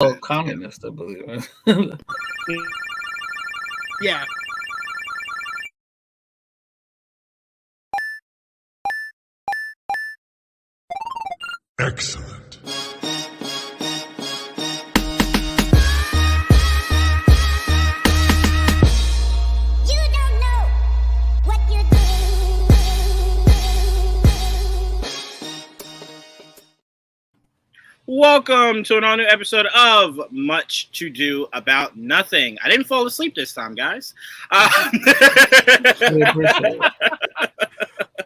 Oh, communist, I believe. Yeah. Excellent. You don't know what you're doing. Welcome to an all-new episode of Much to Do About Nothing. I didn't fall asleep this time, guys. We appreciate it.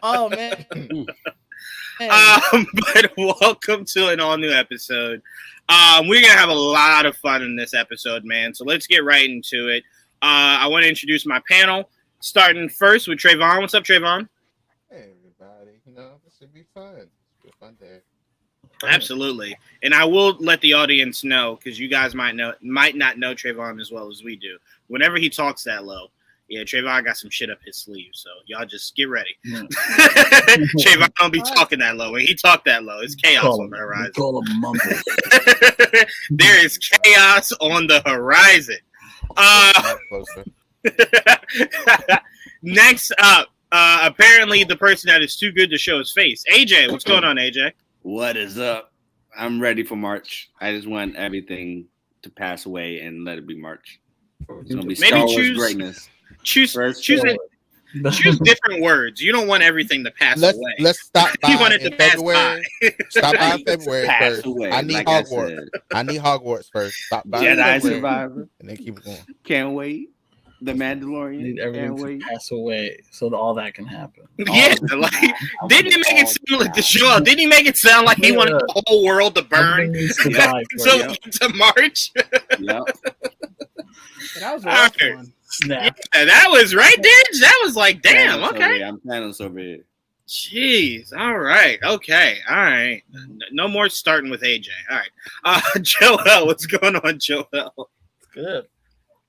Oh, man. But welcome to an all-new episode. We're going to have a lot of fun in this episode, man. So let's get right into it. I want to introduce my panel, starting first with Trayvon. What's up, Trayvon? Hey, everybody. This should be fun. It's a fun day. Absolutely. And I will let the audience know, because you guys might not know Trayvon as well as we do. Whenever he talks that low, yeah, Trayvon got some shit up his sleeve. So y'all just get ready. Trayvon don't be talking that low. When he talk that low, it's chaos on the horizon. Call him mumble. There is chaos on the horizon. Closer. Next up, apparently the person that is too good to show his face. AJ, what's going on, AJ? What is up? I'm ready for March. I just want everything to pass away and let it be March. It's gonna be Maybe Star Wars choose- greatness. Choose different words. You don't want everything to pass away. Let's stop by You want it to in pass February. Stop by in February Pass first. away, I need like Hogwarts. said. I need Hogwarts first. Stop by in Jedi February, Survivor. and then keep it going. Can't wait. The Mandalorian. Need Can't everything wait. to pass away so that all that can happen. Yeah, like didn't he make it sound like the show? Didn't he make it sound like he wanted the whole world to burn? Everything needs to die for So you. to March. Yep. All That was a rough right. one. Snap. Yeah, that was right, Didge. That was like, damn, Thanos over okay. here. I'm Thanos over here. Jeez. All right. Okay. All right. No more starting with AJ. All right. Joel, what's going on, Joel? It's good.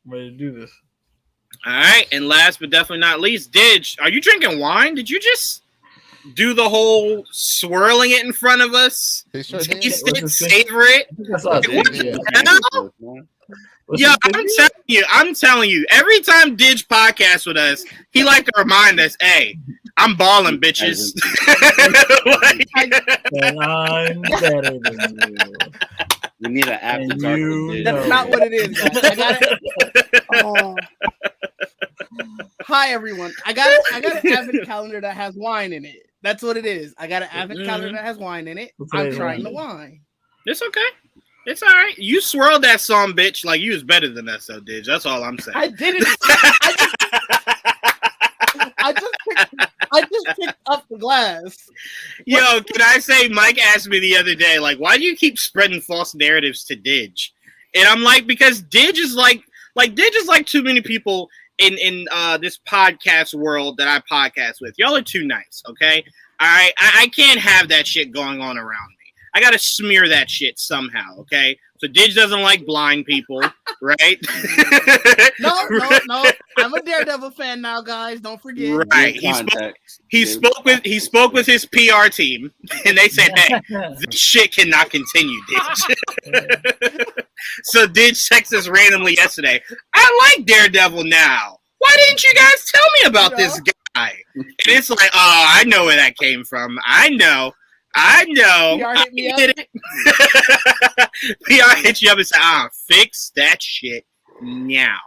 I'm ready to do this. All right. And last but definitely not least, Didge, are you drinking wine? Did you just do the whole swirling it in front of us? He sure did. Taste What's it, this thing? savor it. I think I saw it. What Yeah. the hell? What's Yeah, this I'm telling you, every time Didge podcasts with us, he like to remind us, hey, I'm balling, bitches. Like- And I'm better than you. We need an after And dark. you with That's this. know. not what it is, guys. I got it. Oh. Hi, everyone. I got an advent calendar that has wine in it. That's what it is. I got an advent calendar that has wine in it. What's I'm today's trying wine? the wine. It's okay. It's all right. You swirled that song, bitch, like you was better than us, though, Didge. That's all I'm saying. I didn't. I just picked up the glass. Yo, can I say, Mike asked me the other day, like, why do you keep spreading false narratives to Didge? And I'm like, because Didge is like too many people in this podcast world that I podcast with. Y'all are too nice, okay? All right, I can't have that shit going on around me. I gotta smear that shit somehow, okay? So Didge doesn't like blind people, right? No. I'm a Daredevil fan now, guys. Don't forget. Right. Good context. He spoke with his PR team, and they said, "Hey, this shit cannot continue, Didge." So Didge texted us randomly yesterday. I like Daredevil now. Why didn't you guys tell me about this guy? And it's like, oh, I know where that came from. I know. PR hit me I did it. PR hit you up and said, fix that shit now.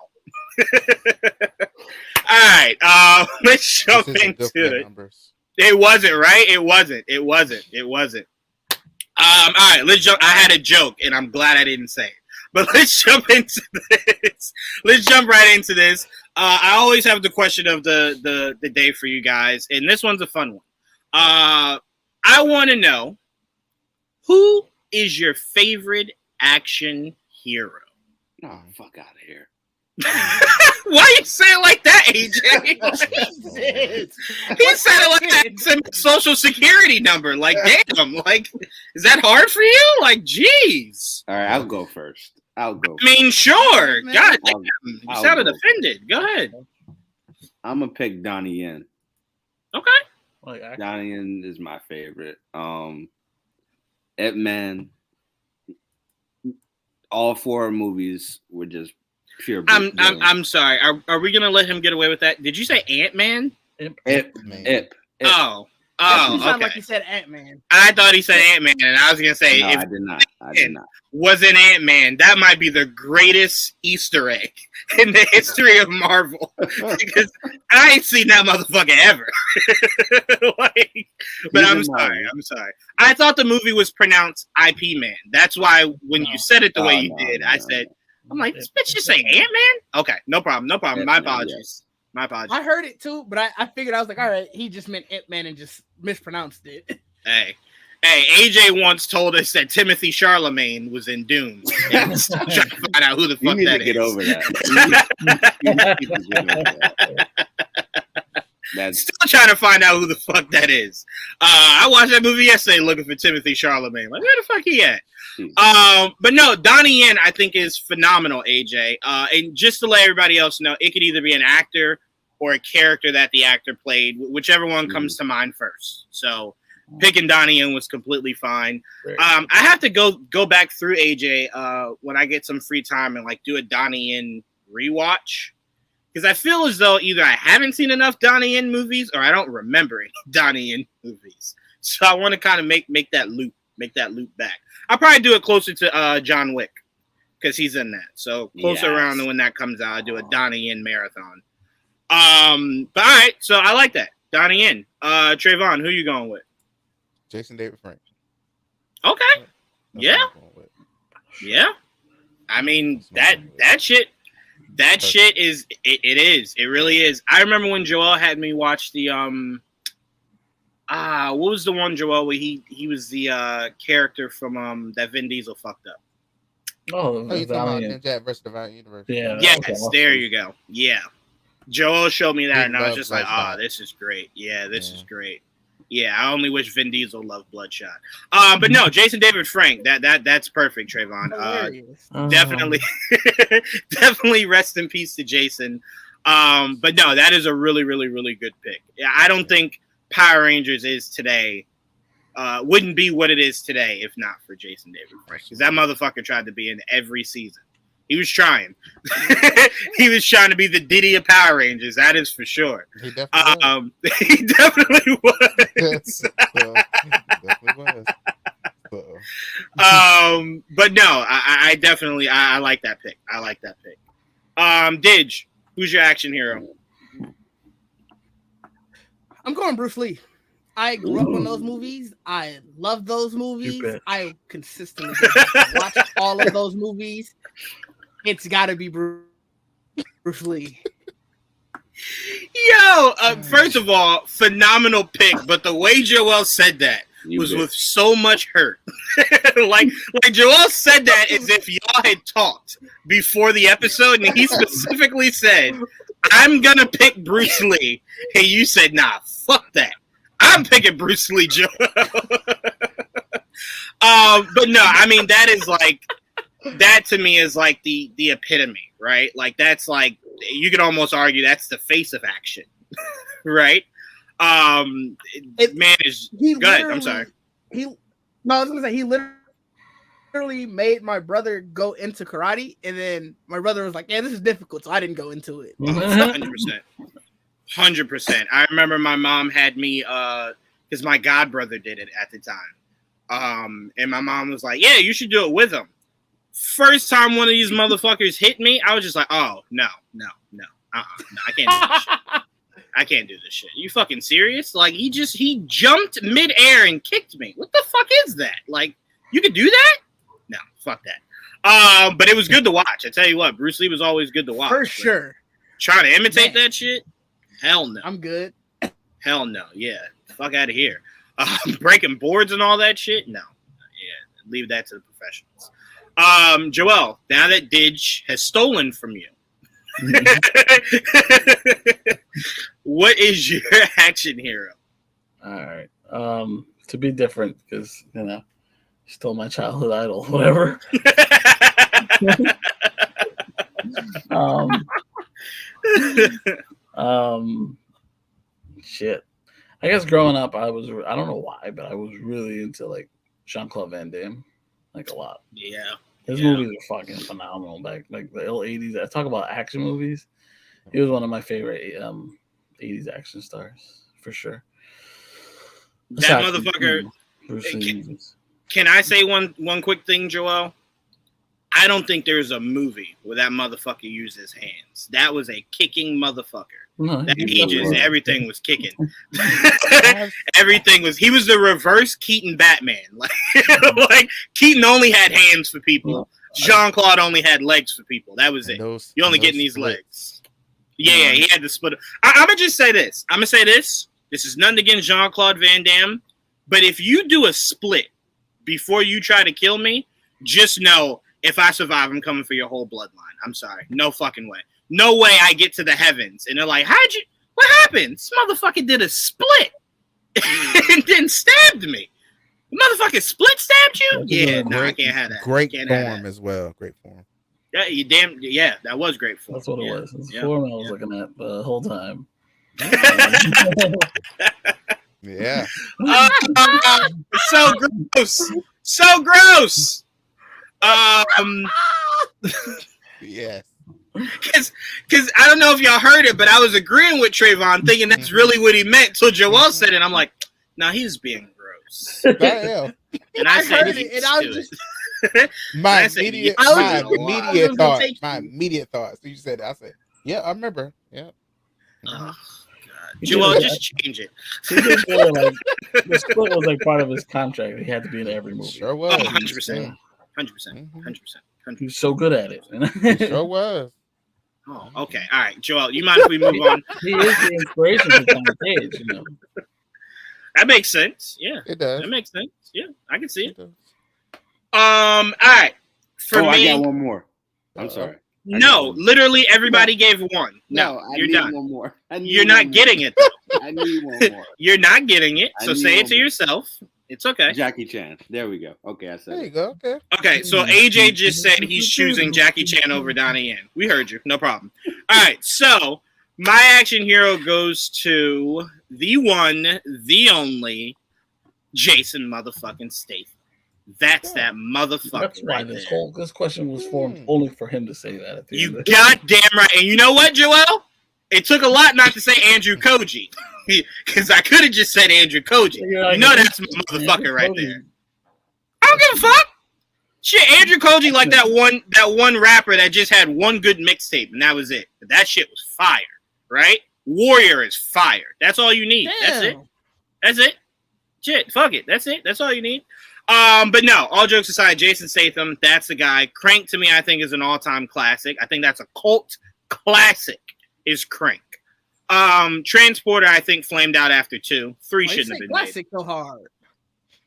All right, let's jump This isn't good for into the it. numbers. It wasn't, right? It wasn't. All right, let's jump. I had a joke, and I'm glad I didn't say it. But let's jump into this. Let's jump right into this. I always have the question of the day for you guys, and this one's a fun one. I want to know, who is your favorite action hero? Oh, fuck out of here. Why you say it like that, AJ? Jesus. He said it like that's a social security number. Like, damn, like, is that hard for you? Like, jeez. All right, I'll go first. I mean, sure. Man. God damn. You I'll sounded go. offended. Go ahead. I'm gonna pick Donnie Yen. Okay. Like, I- Donnie Yen is my favorite. Ip Man. all 4 movies were just pure. I'm sorry. Are we gonna let him get away with that? Did you say Ant-Man? Ip. Oh, You sound okay. like you said Ant-Man. I thought he said Ant-Man, and I was gonna say No, if I did not. I did not. was an Ant-Man, that might be the greatest Easter egg in the history of Marvel because I ain't seen that motherfucker ever. But I'm sorry. I thought the movie was pronounced IP Man. That's why when you said it the way you did, I said, I'm like, this bitch just say Ant-Man? Okay, no problem. My apologies. My apologies. I heard it too, but I figured I was like, all right, he just meant Ant-Man and just mispronounced it. Hey, AJ once told us that Timothy Chalamet was in Dune. And he's still trying to find out who the You fuck need that to get is. over that. You need to get over that. That's Still trying to find out who the fuck that is. I watched that movie yesterday looking for Timothy Chalamet. Like, where the fuck he at? But no, Donnie Yen I think is phenomenal, AJ. And just to let everybody else know, it could either be an actor or a character that the actor played, whichever one comes to mind first. So picking Donnie Yen was completely fine. I have to go back through AJ when I get some free time and like do a Donnie Yen rewatch. Because I feel as though either I haven't seen enough Donnie Yen movies or I don't remember any Donnie Yen movies. So I want to kind of make that loop back. I'll probably do it closer to John Wick because he's in that. So closer around to when that comes out, I'll do a Donnie Yen marathon. But all right, so I like that. Donnie Yen. Trayvon, who you going with? Jason David Frank. Okay. That's Yeah. what I'm going with. Yeah. I mean that shit is it is. It really is. I remember when Joel had me watch the what was the one, Joel, where he was the character from that Vin Diesel fucked up. Oh, you talking about Valiant. Ninja versus the Valiant Universe? Yeah. Yes, awesome. there you go. Yeah. Joel showed me that, Big and I was love just like, Bloodshot. oh, this is great. Yeah, this is great. Yeah, I only wish Vin Diesel loved Bloodshot. But no, Jason David Frank, that's perfect, Trayvon. Hilarious. Definitely rest in peace to Jason. But no, that is a really, really, really good pick. Yeah, I don't think Power Rangers is today, wouldn't be what it is today if not for Jason David Frank. Because that motherfucker tried to be in every season. He was trying. He was trying to be the Diddy of Power Rangers. That is for sure. He definitely He definitely was. definitely was. So. But no, I definitely I like that pick. I like that pick. Didge, who's your action hero? I'm going Bruce Lee. I grew up on those movies. I love those movies. bitch. I consistently go back and watch all of those movies. It's got to be Bruce Lee. Yo, first of all, phenomenal pick, but the way Joel said that was with so much hurt. like Joel said that as if y'all had talked before the episode, and he specifically said, I'm gonna pick Bruce Lee. And you said, nah, fuck that. I'm picking Bruce Lee, Joel. But no, I mean that to me is like the epitome, right? Like that's like you could almost argue that's the face of action, right? Man is go ahead. I'm sorry. I was gonna say he literally made my brother go into karate, and then my brother was like, "Yeah, this is difficult," so I didn't go into it. 100%. I remember my mom had me because my god brother did it at the time, and my mom was like, "Yeah, you should do it with him." First time one of these motherfuckers hit me, I was just like, "Oh no, I can't do this shit. I can't do this shit. You fucking serious? Like he jumped midair and kicked me. What the fuck is that? Like you could do that? No, fuck that." But it was good to watch. I tell you what, Bruce Lee was always good to watch. For sure. Trying to imitate that shit? Hell no. I'm good. Hell no. Yeah. Fuck out of here. Breaking boards and all that shit? No. Yeah. Leave that to the professionals. Joel, now that Didge has stolen from you, what is your action hero? All right. To be different, because stole my childhood idol, whatever. Shit. I guess growing up, I don't know why, but I was really into like Jean-Claude Van Damme, like a lot. Yeah. His Yeah. movies are fucking phenomenal. Back like the early 80s. I talk about action movies. He was one of my favorite 80s action stars for sure. That Aside from, motherfucker. Bruce Lee movies. Can I say one quick thing, Joel? I don't think there's a movie where that motherfucker used his hands. That was a kicking motherfucker. No, That he just everything was kicking. I've- Everything was. He was the reverse Keaton Batman. Like Keaton only had hands for people. Jean Claude only had legs for people. That was it. those- You only those getting these splits. legs. Yeah, he had to split. I'm gonna just say this. I'm gonna say this. This is nothing against Jean Claude Van Damme, but if you do a split before you try to kill me, just know if I survive, I'm coming for your whole bloodline. I'm sorry. No fucking way. No way I get to the heavens and they're like, what happened? This motherfucker did a split and then stabbed me. The motherfucker split stabbed you? Yeah, no, I can't have that. Great Can't have form that. as well. Great form. Yeah, that was great form. That's what it Yeah, was. It's yeah. form I was looking at the whole time. Yeah. So gross. So gross. Yes. Because I don't know if y'all heard it, but I was agreeing with Trayvon, thinking that's really what he meant. So Joel said it. I'm like, no, he's being gross. I am. And I I said, heard it, and I was "Yes, just My I said, immediate, yeah, my I was immediate gonna thought. say- My immediate thought. So you said, I said, yeah, I remember. Yeah. oh, God. Joel, just change it. He did feel like the split was like part of his contract. He had to be in every movie. Sure was. Oh, 100%. 100%. 100%. He was so good at it. Sure was. Oh, okay. All right, Joel, you mind if we move on? He is the inspiration for Tom Cage, you know. That makes sense. Yeah, It does. that makes sense. Yeah, I can see it. It does. All right. For I me, got one more. I'm sorry. no, literally everybody gave one. No, I you're need done. one more. You're not getting it, though. I need one more. You're not getting it. I So need say it one to more. yourself. It's okay. Jackie Chan. There we go. Okay, I said There you it. go. Okay. Okay, so AJ just said he's choosing Jackie Chan over Donnie Yen. We heard you. No problem. All right, so my action hero goes to the one, the only Jason motherfucking Statham. That's that motherfucker That's why right this there. this question was formed only for him to say that. At the end You of the- goddamn right. And you know what, Joel? It took a lot not to say Andrew Koji. Because I could have just said Andrew Koji. You're like, You know that's my motherfucker right there. I don't give a fuck. Shit, Andrew Koji like that one rapper that just had one good mixtape and that was it. But that shit was fire, right? Warrior is fire. That's all you need. That's it. damn. That's it. Shit, fuck it. That's it. That's all you need. But no, all jokes aside, Jason Statham, that's the guy. Crank to me, I think, is an all-time classic. I think that's a cult classic. Is Crank. Transporter, I think, flamed out after 2. 3 Why you shouldn't say have been classic so hard?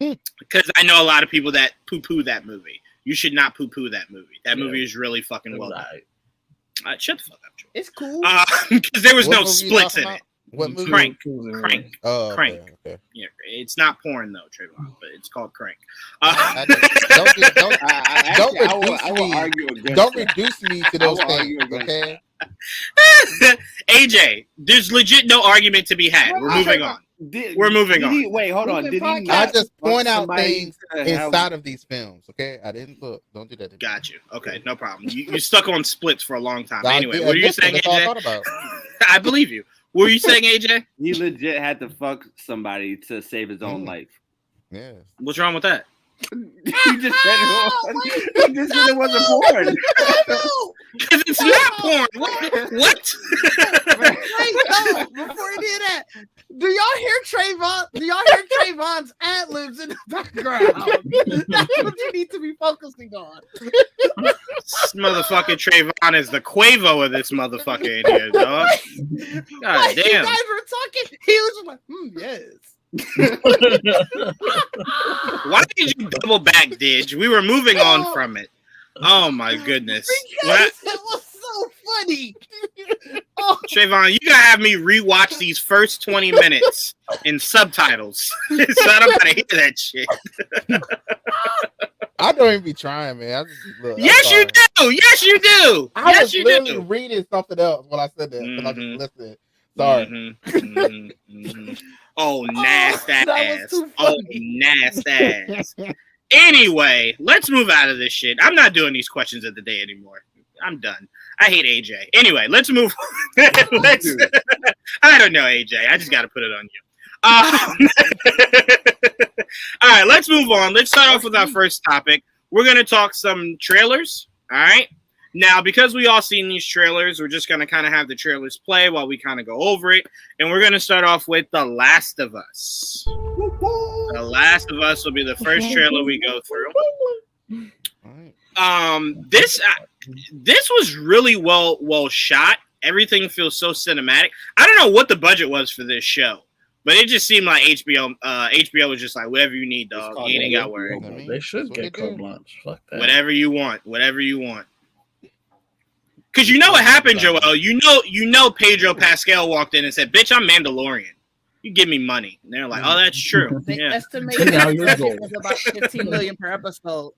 made. Because I know a lot of people that poo-poo that movie. You should not poo-poo that movie. That Yeah. movie is really fucking well done. Right. Shut the fuck up, Joe. It's cool. Because there was What no movie you splits talking in about? it. What movie? Crank. Cruising Crank. Movie. Oh, Crank. okay. Okay. Yeah, it's not porn though, Trayvon, but it's called Crank. I don't don't Actually, I will reduce me. argue against don't that. reduce me to those I will argue things. against Okay. AJ, there's legit no argument to be had. We're moving on. We're moving on. Wait, hold on. Moving Did he podcast. not I just point out somebody things to have- inside of these films. Okay. I didn't look. Don't do that. To me. Got you. Okay, no problem. You stuck on splits for a long time. I Anyway, did- what are you listen, saying, That's all I AJ? thought about. I believe you. What were you saying, AJ? He legit had to fuck somebody to save his own life. Yeah. What's wrong with that? You just said it. You just said it wasn't porn. Because it's not porn. What? Wait, no, before you do that, do y'all hear Trayvon? Do y'all hear Trayvon's ad libs in the background? That's what you need to be focusing on. This motherfucking Trayvon is the Quavo of this motherfucker in here, dog. God Like, you damn. guys were talking, he was just like, yes. Why did you double back, Didge? We were moving on from it. Oh my goodness. Because it was so funny. Oh, Trayvon, you gotta have me rewatch these first 20 minutes in subtitles. So I don't gotta hear that shit. I don't even be trying, man. I just, look, I'm Yes, you sorry. do. Yes, you do. I Yes, was you literally do. reading something else when I said that. Because I Mhm. just listened. Sorry. Mhm. Oh, nasty that was ass. too Oh, funny. nasty ass. Anyway, let's move out of this shit. I'm not doing these questions of the day anymore. I'm done. I hate AJ. Anyway, let's move. Let's. I don't know, AJ. I just got to put it on you. All right, let's move on. Let's start off with our first topic. We're gonna talk some trailers. All right. Now, because we all seen these trailers, we're just gonna kind of have the trailers play while we kind of go over it, and we're gonna start off with The Last of Us. The Last of Us will be the first trailer we go through. This was really well shot. Everything feels so cinematic. I don't know what the budget was for this show, but it just seemed like HBO was just like, whatever you need, dog. You ain't got to worry. They should get carte blanche. Fuck that. Whatever you want. Because you know what happened, Joel. You know Pedro Pascal walked in and said, "Bitch, I'm Mandalorian. You give me money." And they're like, "Oh, that's true." They Yeah. estimated Now the you're budget gold. was about 15 million per episode.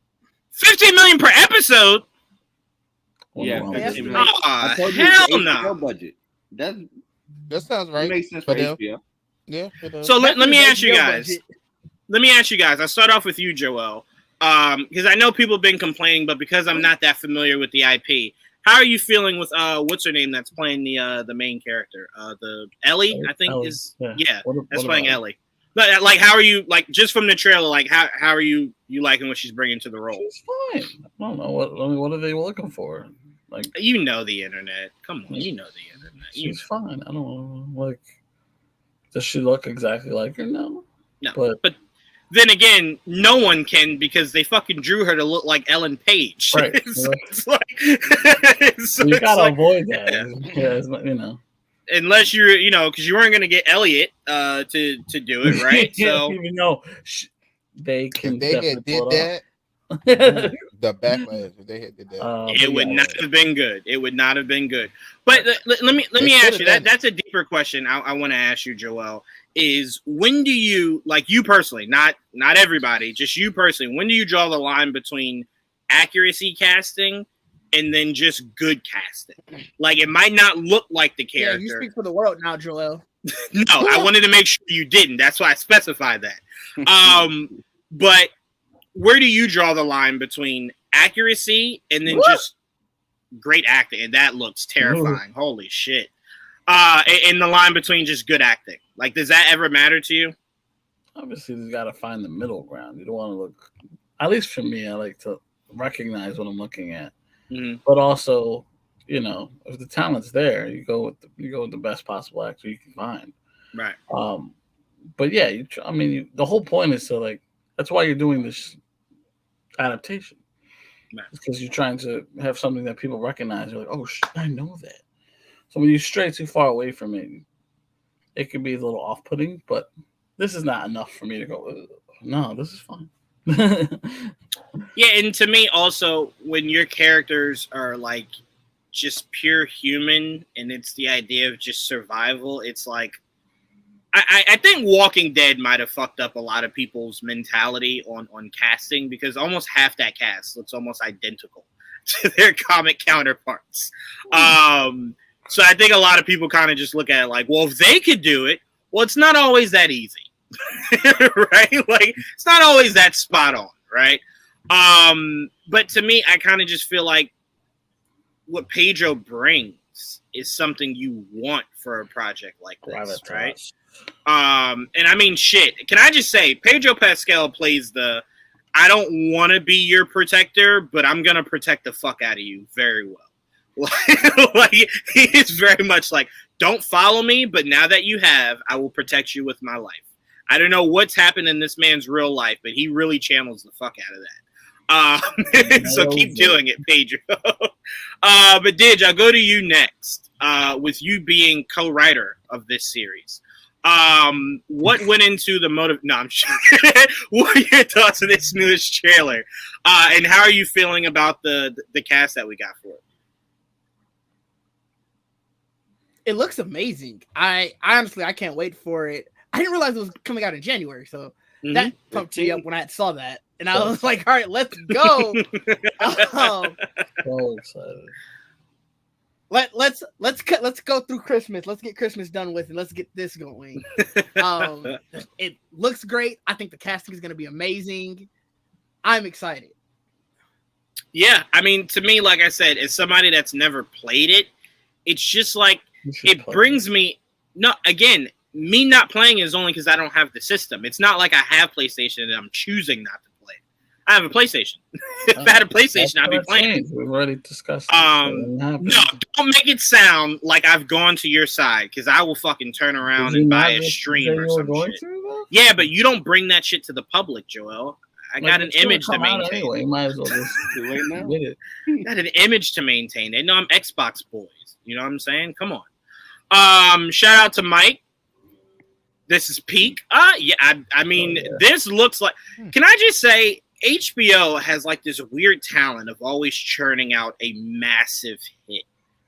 15 million per episode? Yeah, Well, Yes, $15 mate. million. Ah, I told you hell it's the no. HBO budget. That sounds right. makes sense for for them. HBO. Yeah. it does. So let me That's ask you HBO guys. budget. Let me ask you guys. I'll start off with you, Joel. Because I know people have been complaining, but because I'm not that familiar with the IP, how are you feeling with what's her name that's playing the main character? The Ellie, I think Ellie, is yeah. What that's about playing it? Ellie. But like, how are you like just from the trailer? Like, how are you liking what she's bringing to the role? She's fine. I don't know what are they looking for? Like, You know the internet. Come on, you know the internet. she's fine. I don't know. Like, does she look exactly like her? No. No, But then again, no one can because they fucking drew her to look like Ellen Page. Right. It's like, so you it's gotta like- avoid that. Yeah, it's not, unless you're, because you weren't gonna get Elliot to do it, right? So even though they can If they definitely had did pull that, it the backlash. If they had did that, off. it would not have been good. It would not have been good. But let me They ask could've you done it. that's a deeper question. I want to ask you, Joel. Is when do you, like you personally, not everybody, just you personally, when do you draw the line between accuracy casting and then just good casting? Like, it might not look like the Yeah, you character. speak for the world now, Joel. No, I wanted to make sure you didn't. That's why I specified that. But where do you draw the line between accuracy and then just great acting? And that looks terrifying. Holy shit. And the line between just good acting. Like, does that ever matter to you? Obviously, you got to find the middle ground. You don't want to look. At least for me, I like to recognize what I'm looking at. Mhm. But also, if the talent's there, you go with the best possible actor you can find. Right. But yeah, the whole point is to, like, that's why you're doing this adaptation. Right. Because you're trying to have something that people recognize. You're like, oh, I know that. So when you stray too far away from it, it can be a little off-putting. But this is not enough for me to go, no, this is fine. Yeah, and to me also, when your characters are like just pure human and it's the idea of just survival, it's like I think Walking Dead might have fucked up a lot of people's mentality on casting because almost half that cast looks almost identical to their comic counterparts. So I think a lot of people kind of just look at it like, well, if they could do it, well, it's not always that easy. Right? Like, it's not always that spot on, right? But to me, I kind of just feel like what Pedro brings is something you want for a project like this, right? And I mean, shit. Can I just say, Pedro Pascal plays the I don't want to be your protector, but I'm gonna protect the fuck out of you very well. Like, he is very much like, don't follow me, but now that you have, I will protect you with my life. I don't know what's happened in this man's real life, but he really channels the fuck out of that. So keep doing it, Pedro. But Didge, I'll go to you next. With you being co-writer of this series, what went into the motive? No, I'm sure. What are your thoughts of this newest trailer? And how are you feeling about the cast that we got for it? It looks amazing. I honestly, I can't wait for it. I didn't realize it was coming out in January, so that pumped me up when I saw that, and I was like, "All right, let's go." So excited. Let's go through Christmas. Let's get Christmas done with, and let's get this going. It looks great. I think the casting is going to be amazing. I'm excited. Yeah, I mean, to me, like I said, as somebody that's never played it, it's just like You should it play brings me. No, again, me not playing is only because I don't have the system. It's not like I have PlayStation and I'm choosing not to play. I have a PlayStation. If I had a PlayStation, I'd be playing. We've already discussed. It, so it didn't happen. No, don't make it sound like I've gone to your side because I will fucking turn around Did you and not buy a just stream say or you were some going shit. to, though? Yeah, but you don't bring that shit to the public, Joel. I Like, got an it's gonna image to come out maintain. Anyway, you might as well just Wait now. get it. Got an image to maintain. They know I'm Xbox boys. You know what I'm saying? Come on. Shout out to Mike. This is peak. Yeah. I mean, Oh, yeah. this looks like. Can I just say, HBO has like this weird talent of always churning out a massive hit,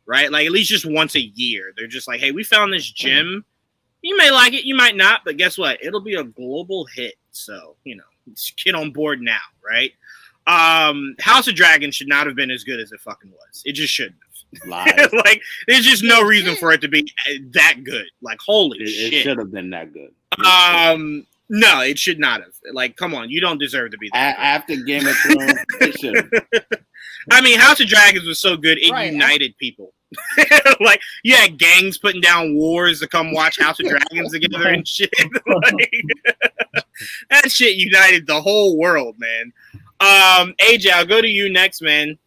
right? Like at least just once a year. They're just like, hey, we found this gem. You may like it, you might not, but guess what? It'll be a global hit. So, you know, just get on board now, right? House of Dragon should not have been as good as it fucking was. It just shouldn't have. Lies. Like, there's just no reason for it to be that good. Like, holy It shit. should have been that good. No, it should not have. Like, come on, you don't deserve to be that After Game of Thrones, it should have. I mean, House of Dragons was so good, it Right. united people. Like, you had gangs putting down wars to come watch House of Dragons together and shit. Like, that shit united the whole world, man. AJ, I'll go to you next, man.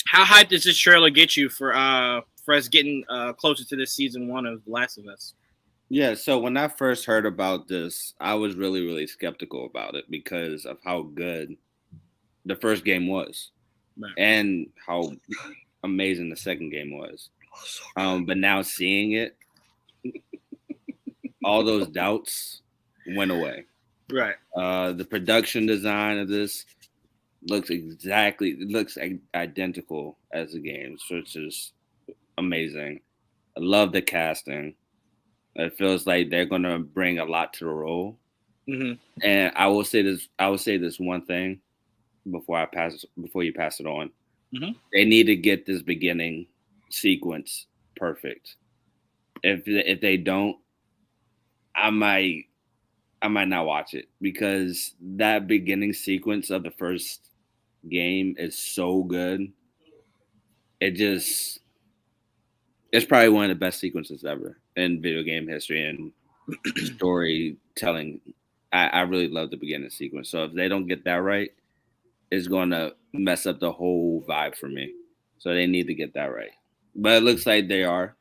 How hyped does this trailer get you for us getting closer to this season 1 of The Last of Us? Yeah, so when I first heard about this, I was really, really skeptical about it because of how good the first game was Right. and how amazing the second game was. But now seeing it, all those doubts went away. Right. The production design of this looks identical as the game, which is amazing. I love the casting. It feels like they're gonna bring a lot to the role. Mm-hmm. And I will say this one thing before you pass it on. Mhm. They need to get this beginning sequence perfect. If they don't, I might not watch it because that beginning sequence of the first game is so good. It's probably one of the best sequences ever in video game history and storytelling. I really love the beginning sequence. So if they don't get that right, it's going to mess up the whole vibe for me. So they need to get that right. But it looks like they are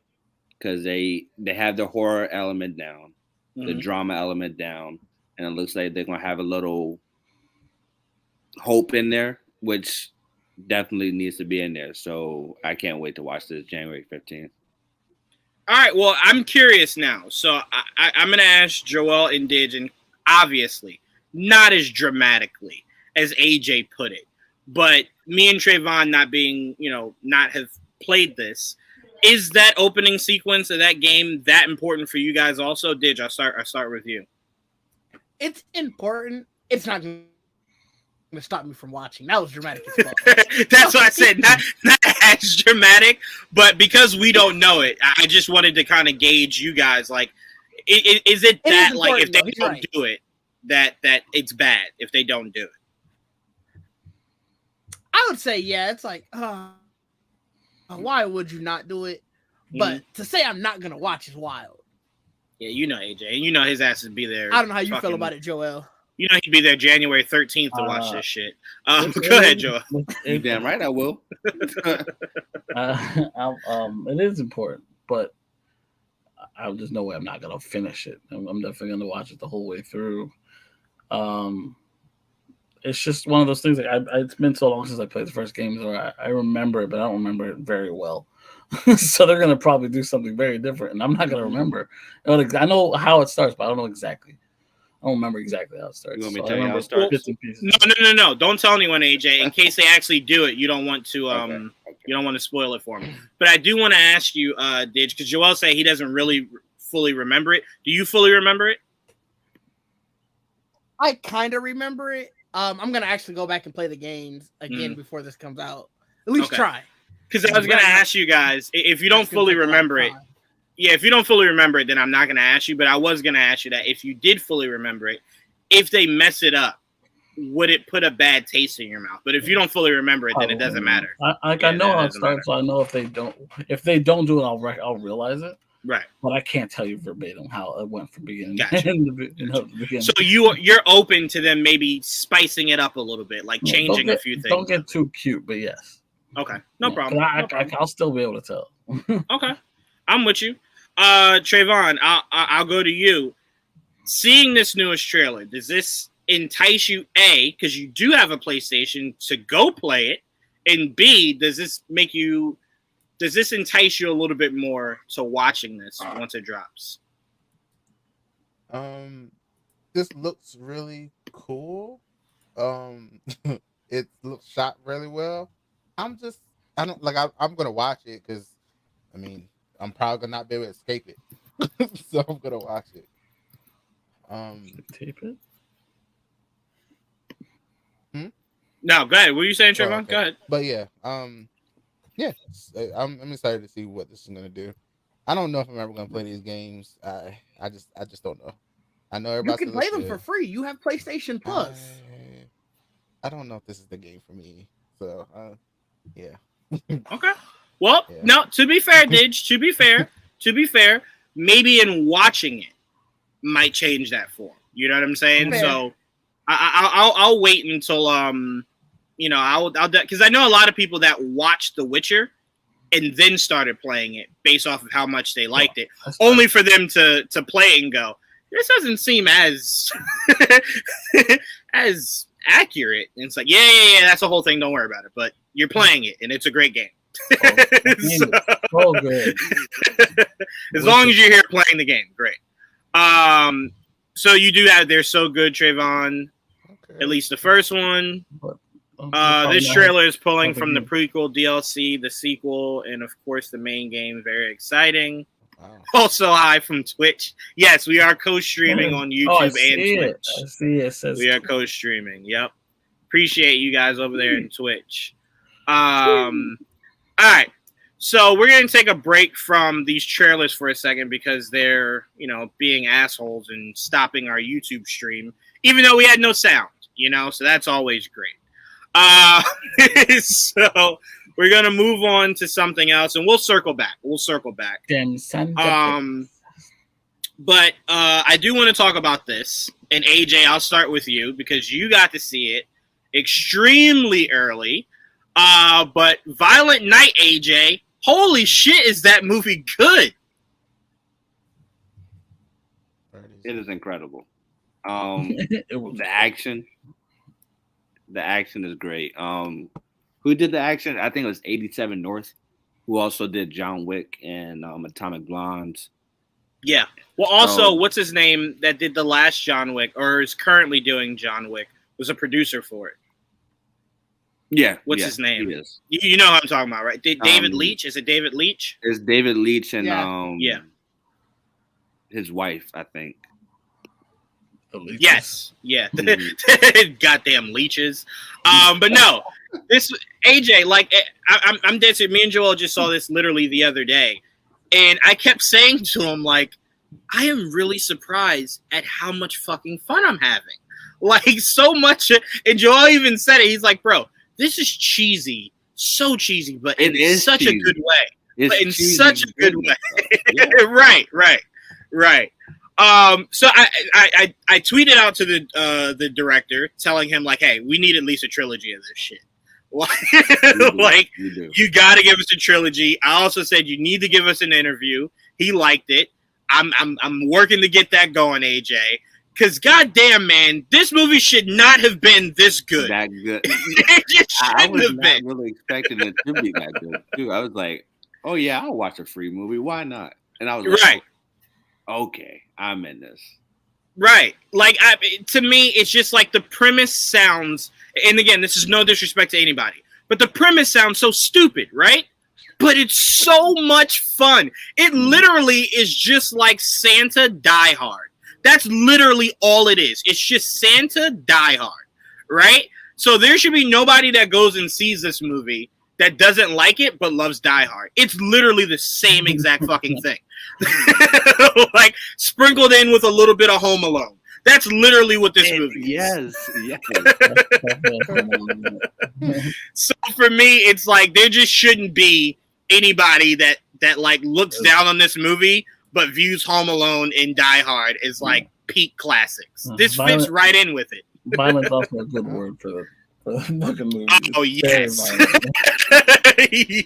because they have the horror element down, the drama element down, and it looks like they're going to have a little hope in there, which definitely needs to be in there. So I can't wait to watch this January 15th. All right, well, I'm curious now. So I'm going to ask Joel and Didge, and obviously not as dramatically as AJ put it, but me and Trayvon not have played this. Is that opening sequence of that game that important for you guys also? Didge, I'll start with you. It's important. It's not going to stop me from watching. That was dramatic as fuck. That's what I said. Not as dramatic, but because we don't know it, I just wanted to kind of gauge you guys. Like, is it that like if they important, though. don't He's do it, that it's bad if they don't do it? I would say, yeah, it's like, why would you not do it? But to say I'm not going to watch is wild. Yeah, you know AJ, and you know his ass would be there. I don't know how you feel about it, Joel. You know he'd be there January 13th to watch this shit. Go ahead, Joel. You damn right I will. It is important, but there's no way I'm not gonna finish it. I'm definitely gonna watch it the whole way through. It's just one of those things. Like it's been so long since I played the first game, so I remember it, but I don't remember it very well. So they're gonna probably do something very different, and I'm not gonna remember. I know how it starts, but I don't know exactly. I don't remember exactly how it starts. You want me to So tell I you how remember it starts? bits and pieces. No. Don't tell anyone, AJ, in case they actually do it. You don't want to Okay. you don't want to spoil it for me. But I do want to ask you, Didge, because Joel said he doesn't really fully remember it. Do you fully remember it? I kind of remember it. I'm gonna actually go back and play the games again before this comes out. At least Okay. try. Because I was gonna ask you guys if you don't It's gonna fully take a long remember it. time. Yeah, if you don't fully remember it, then I'm not gonna ask you. But I was gonna ask you that if you did fully remember it, if they mess it up, would it put a bad taste in your mouth? But if you don't fully remember it, then it doesn't matter. I Yeah, know that how it doesn't matter. starts, so I know if they don't do it, I'll realize it. Right. But I can't tell you verbatim how it went from beginning Gotcha. in the beginning. So you're open to them maybe spicing it up a little bit, like Yeah, changing a few things. Don't get too cute, but yes. Okay, no Yeah, problem. but No problem. I'll still be able to tell. Okay, I'm with you. Trayvon, I'll go to you. Seeing this newest trailer, does this entice you? A, because you do have a PlayStation, to go play it, and B, does this entice you a little bit more to watching this once it drops? This looks really cool. It looks shot really well. I'm gonna watch it because, I mean, I'm probably gonna not be able to escape it, so I'm gonna watch it. Tape it. No, go ahead. What were you saying, Trayvon? okay. Go ahead. But yeah, yeah, I'm excited to see what this is gonna do. I don't know if I'm ever gonna play these games. I just don't know. I know You everybody can play them for free. You have PlayStation Plus. I don't know if this is the game for me. So yeah. Okay. Well, Yeah. no. To be fair, Didge. To be fair, maybe in watching it might change that form. You know what I'm saying? Fair. So I'll wait until I'll because I know a lot of people that watched The Witcher and then started playing it based off of how much they liked it, only for them to play it and go, this doesn't seem as as accurate. And it's like, yeah, that's the whole thing. Don't worry about it. But you're playing it, and it's a great game. Oh, good. As long as you're here playing the game, great. So you do have They're So Good, Trayvon. Okay. At least the first one. This trailer is pulling from the prequel, DLC, the sequel, and of course the main game. Very exciting. Wow. Also, hi from Twitch. Yes, we are co-streaming on YouTube and Twitch. I see it. It says We are co-streaming. Yep. Appreciate you guys over there in Twitch. All right. So we're going to take a break from these trailers for a second because they're, being assholes and stopping our YouTube stream, even though we had no sound, so that's always great. So we're going to move on to something else and we'll circle back. Damn son. But I do want to talk about this. And AJ, I'll start with you because you got to see it extremely early. But Violent Night, AJ, holy shit, is that movie good? It is incredible. It was The action is great. Who did the action? I think it was 87 North, who also did John Wick and Atomic Blondes. Yeah. Well, also, what's his name that did the last John Wick or is currently doing John Wick was a producer for it. Yeah. What's his name? He is. You know what I'm talking about, right? David Leitch? Is it David Leitch? It's David Leitch and Yeah. his wife, I think. the least. Yes. Yeah. Mhm. Goddamn leeches. But no, this AJ, like I'm dead serious. Me and Joel just saw this literally the other day, and I kept saying to him, like, I am really surprised at how much fucking fun I'm having. Like, so much. And Joel even said it. He's like, bro, this is cheesy. So cheesy, but It in is such cheesy. a good way. It's But in cheesy such a good way. Yeah. Right. So I tweeted out to the director telling him, like, hey, we need at least a trilogy of this shit. Like, You do. you got to give us a trilogy. I also said you need to give us an interview. He liked it. I'm working to get that going, AJ. Because goddamn, man, this movie should not have been this good. That good. It just I shouldn't was have not been. really expecting it to be that good too. I was like, oh yeah, I'll watch a free movie. Why not? And I was like, Right. okay, I'm in this. Right. Like, to me, it's just like the premise sounds, and again, this is no disrespect to anybody, but the premise sounds so stupid, right? But it's so much fun. It literally is just like Santa Die Hard. That's literally all it is. It's just Santa Die Hard, right? So there should be nobody that goes and sees this movie that doesn't like it but loves Die Hard. It's literally the same exact fucking thing. Like, sprinkled in with a little bit of Home Alone. That's literally what this movie is. Yes. So for me, it's like there just shouldn't be anybody that like looks down on this movie but views Home Alone and Die Hard as like peak classics. This fits right in with it. Violence also a good word for the fucking movie. Oh It's yes, very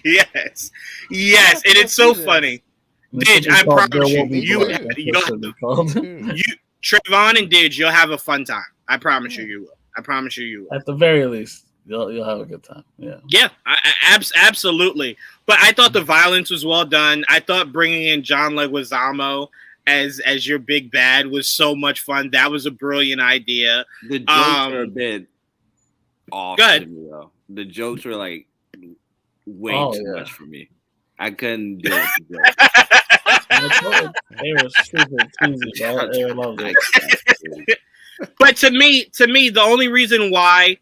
violent. yes, and it's so funny. This Didge, should be I called promise There you, Will Be you- Blood. That's what you'll- it should be called. You, Trayvon and Didge, you'll have a fun time. I promise you will. I promise you will. At the very least, you'll have a good time. Yeah. Yeah, absolutely. But I thought the violence was well done. I thought bringing in John Leguizamo as your big bad was so much fun. That was a brilliant idea. The jokes were a bit off. Go ahead. To me, though. The jokes were like way Oh, too yeah. much for me. I couldn't deal with the jokes. They were super cheesy. I loved it. But to me, the only reason why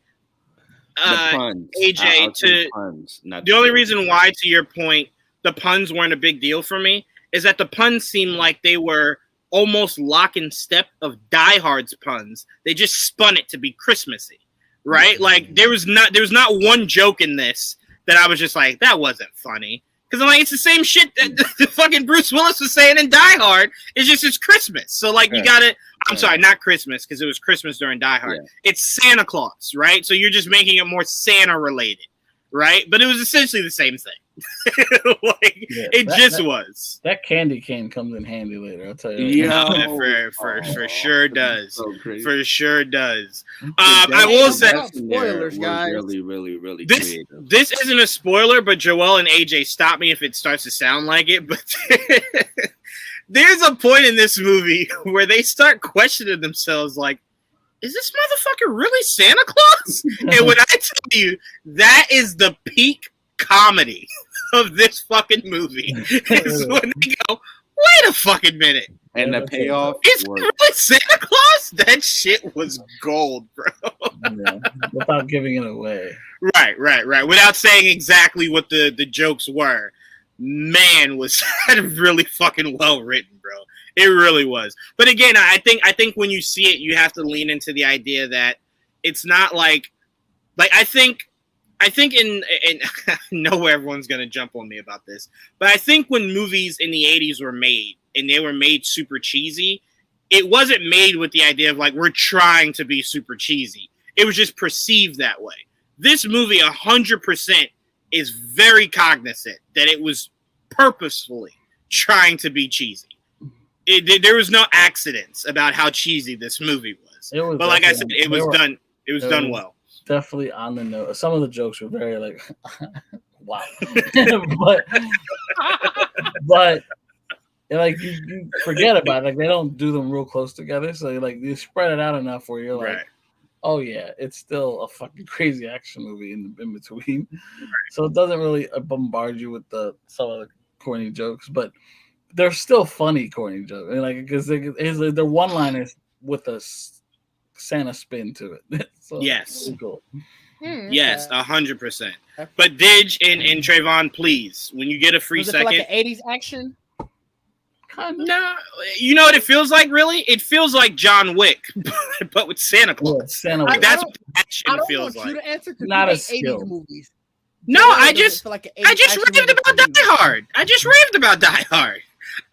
The puns. AJ, I'll say to- puns, not the the only jokes. reason why, to your point, the puns weren't a big deal for me is that the puns seemed like they were almost lock and step of Die Hard's puns. They just spun it to be Christmassy, right? Like there was not one joke in this that I was just like, that wasn't funny. Because I'm like, it's the same shit that the fucking Bruce Willis was saying in Die Hard. It's just it's Christmas. So like you Right. gotta I'm Right. sorry, not Christmas, because it was Christmas during Die Hard. Yeah. It's Santa Claus, right? So you're just making it more Santa related, right? But it was essentially the same thing. Like Yeah, it that- just that- was. That candy cane comes in handy later. I'll tell you. Yeah. For sure does. So crazy. For sure does. The I will deaths say in there Spoilers, were guys. really this creative. this isn't a spoiler, but Joel and AJ, stop me if it starts to sound like it. But there's a point in this movie where they start questioning themselves, like, is this motherfucker really Santa Claus? And when I tell you that is the peak comedy of this fucking movie, is when they go, wait a fucking minute, And the Yeah, payoff is he was really Santa Claus? That shit was gold, bro. Yeah, without giving it away. Right. Without saying exactly what the jokes were, man, was that really fucking well written, bro. It really was. But again, I think when you see it, you have to lean into the idea that it's not like I think in I know everyone's gonna jump on me about this, but I think when movies in the 80s were made and they were made super cheesy, it wasn't made with the idea of like we're trying to be super cheesy. It was just perceived that way. This movie 100% is very cognizant that it was purposefully trying to be cheesy. There was no accidents about how cheesy this movie was. It was But like I said, definitely- it was they were done. It was it done was- well. Definitely on the note. Some of the jokes were very like, wow, but like you forget about it. Like they don't do them real close together, so like you spread it out enough where you're like, Right. oh yeah, it's still a fucking crazy action movie in between. So it doesn't really bombard you with some of the corny jokes, but they're still funny corny jokes. And like because they're one-liners with a Santa spin to it. So Yes. it's pretty cool. Yes, 100%. But Didge and Trayvon, please, when you get a free Was it for second. like an 80s action? Kind of. No, you know what it feels like, really? It feels like John Wick, but with Santa Yeah, Claus. Santa I- Like, Wick. that's I what the action I don't feels want you like. to answer because Not you as make 80s skilled. movies. No, Why I does it just feel like an I 80s just action raved movie about to you? Die Hard. I just raved about Die Hard.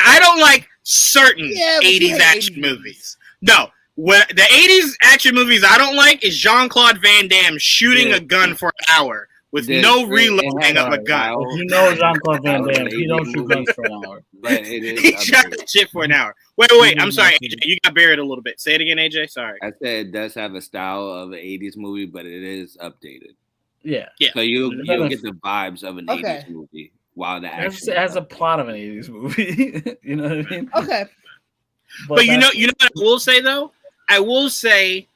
I don't like certain Yeah, but you 80s hate action 80s movies. No, what the 80s action movies I don't like is Jean-Claude Van Damme shooting Yeah. a gun for an hour with Did- no it reloading had of a a gun. while- If you know Jean-Claude Van I was Damme, an he don't 80s shoot movie. guns for an hour. But it is He shot updated. that shit for an hour. Wait. I'm sorry, AJ. You got buried a little bit. Say it again, AJ. Sorry. I said it does have a style of an 80s movie, but it is updated. Yeah. Yeah. So you'll Yeah. get the vibes of an Okay. 80s movie while the It action has is a updated. plot of an 80s movie. You know what I mean? Okay. But you know that's- what I will say though? I will say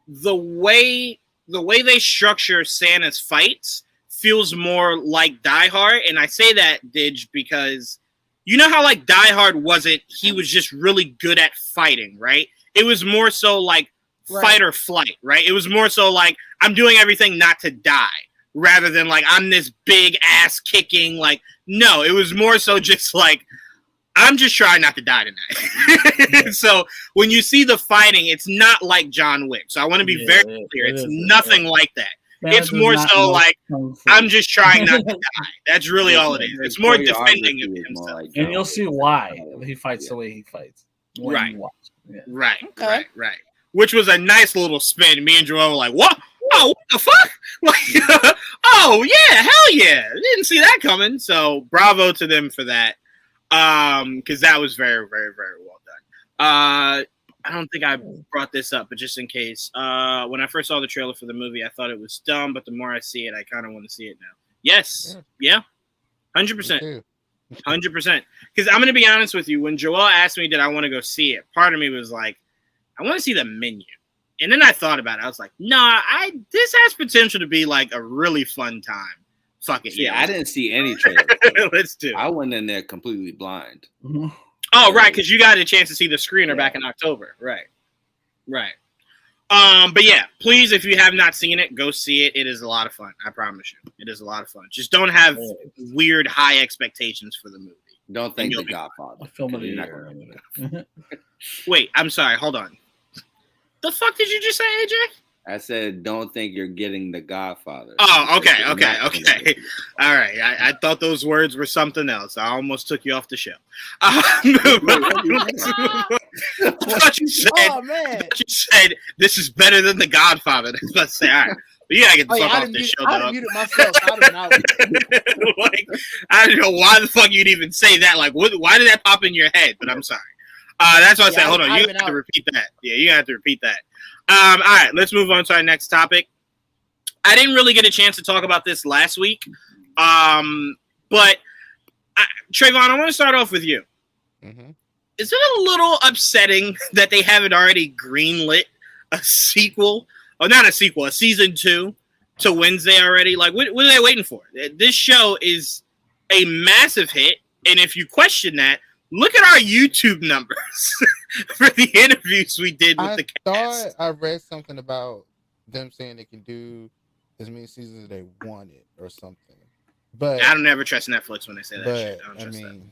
the way they structure Santa's fights feels more like Die Hard, and I say that, Didge, because you know how like Die Hard he was just really good at fighting, right? It was more so like Right. fight or flight, right? It was more so like I'm doing everything not to die rather than like I'm this big ass kicking, like no, it was more so just like I'm just trying not to die tonight. So when you see the fighting, it's not like John Wick. So I want to be very clear. It's nothing like that. It's more so like I'm just trying not to die. That's really all it is. It's more defending of himself. Like And you'll see why he fights the way he fights. Right. Yeah. Right. Which was a nice little spin. Me and Joel were like, what? Oh, what the fuck? Like, oh yeah, hell yeah. Didn't see that coming. So bravo to them for that. Because that was very, very, very well done. I don't think I brought this up, but just in case, when I first saw the trailer for the movie, I thought it was dumb, but the more I see it, I kind of want to see it now. Yes, yeah, 100%, 100%. Because I'm gonna be honest with you, when Joel asked me did I want to go see it, part of me was like, I want to see the menu, and then I thought about it. I was like, nah, this has potential to be like a really fun time. Fuck it, I didn't see any trailer. Let's do it. I went in there completely blind. Oh, right, because you got a chance to see the screener back in October. Right. But yeah, please, if you have not seen it, go see it. It is a lot of fun. I promise you. It is a lot of fun. Just don't have weird high expectations for the movie. Don't think The Godfather. Film of the You're not year. gonna- Wait, I'm sorry. Hold on. The fuck did you just say, AJ? I said, don't think you're getting The Godfather. Oh, okay. You're not gonna do it. All right. I thought those words were something else. I almost took you off the show. I thought you said, Oh man. you said this is better than The Godfather. Let's say, all right. But you gotta get the fuck off this show, I dog. muted myself. I'd have been out. Like, I don't know why the fuck you'd even say that. Like, why did that pop in your head? But I'm sorry. That's why I said, hold on. You have to repeat that. Yeah, you have to repeat that. All right, let's move on to our next topic. I didn't really get a chance to talk about this last week. But Trayvon, I want to start off with you. Mm-hmm. Is it a little upsetting that they haven't already greenlit a sequel? Or not a sequel, a season 2 to Wednesday already? Like, what are they waiting for? This show is a massive hit. And if you question that, look at our YouTube numbers for the interviews we did with the cast. I read something about them saying they can do as many seasons as they wanted or something. But I don't ever trust Netflix when they say that shit. I don't trust that. mean,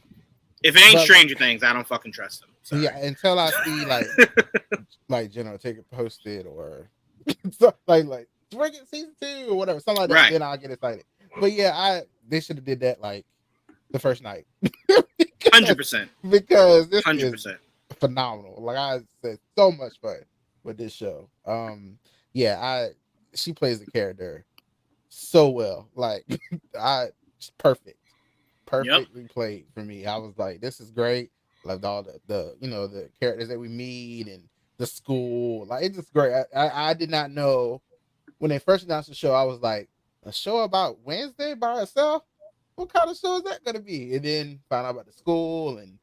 if it ain't Stranger Things, I don't fucking trust them. Sorry. yeah, until I see like General take it posted or so, like bring it season 2 or whatever, something like that, Right. then I'll get excited. But yeah, they should have did that like the first night. 100%. Because this 100%. is phenomenal. Like I said, so much fun with this show. She plays the character so well. Like perfectly played for me. I was like, this is great. Loved all the characters that we meet and the school. Like it's just great. I did not know when they first announced the show. I was like, a show about Wednesday by herself? What kind of show is that gonna be? And then found out about the school and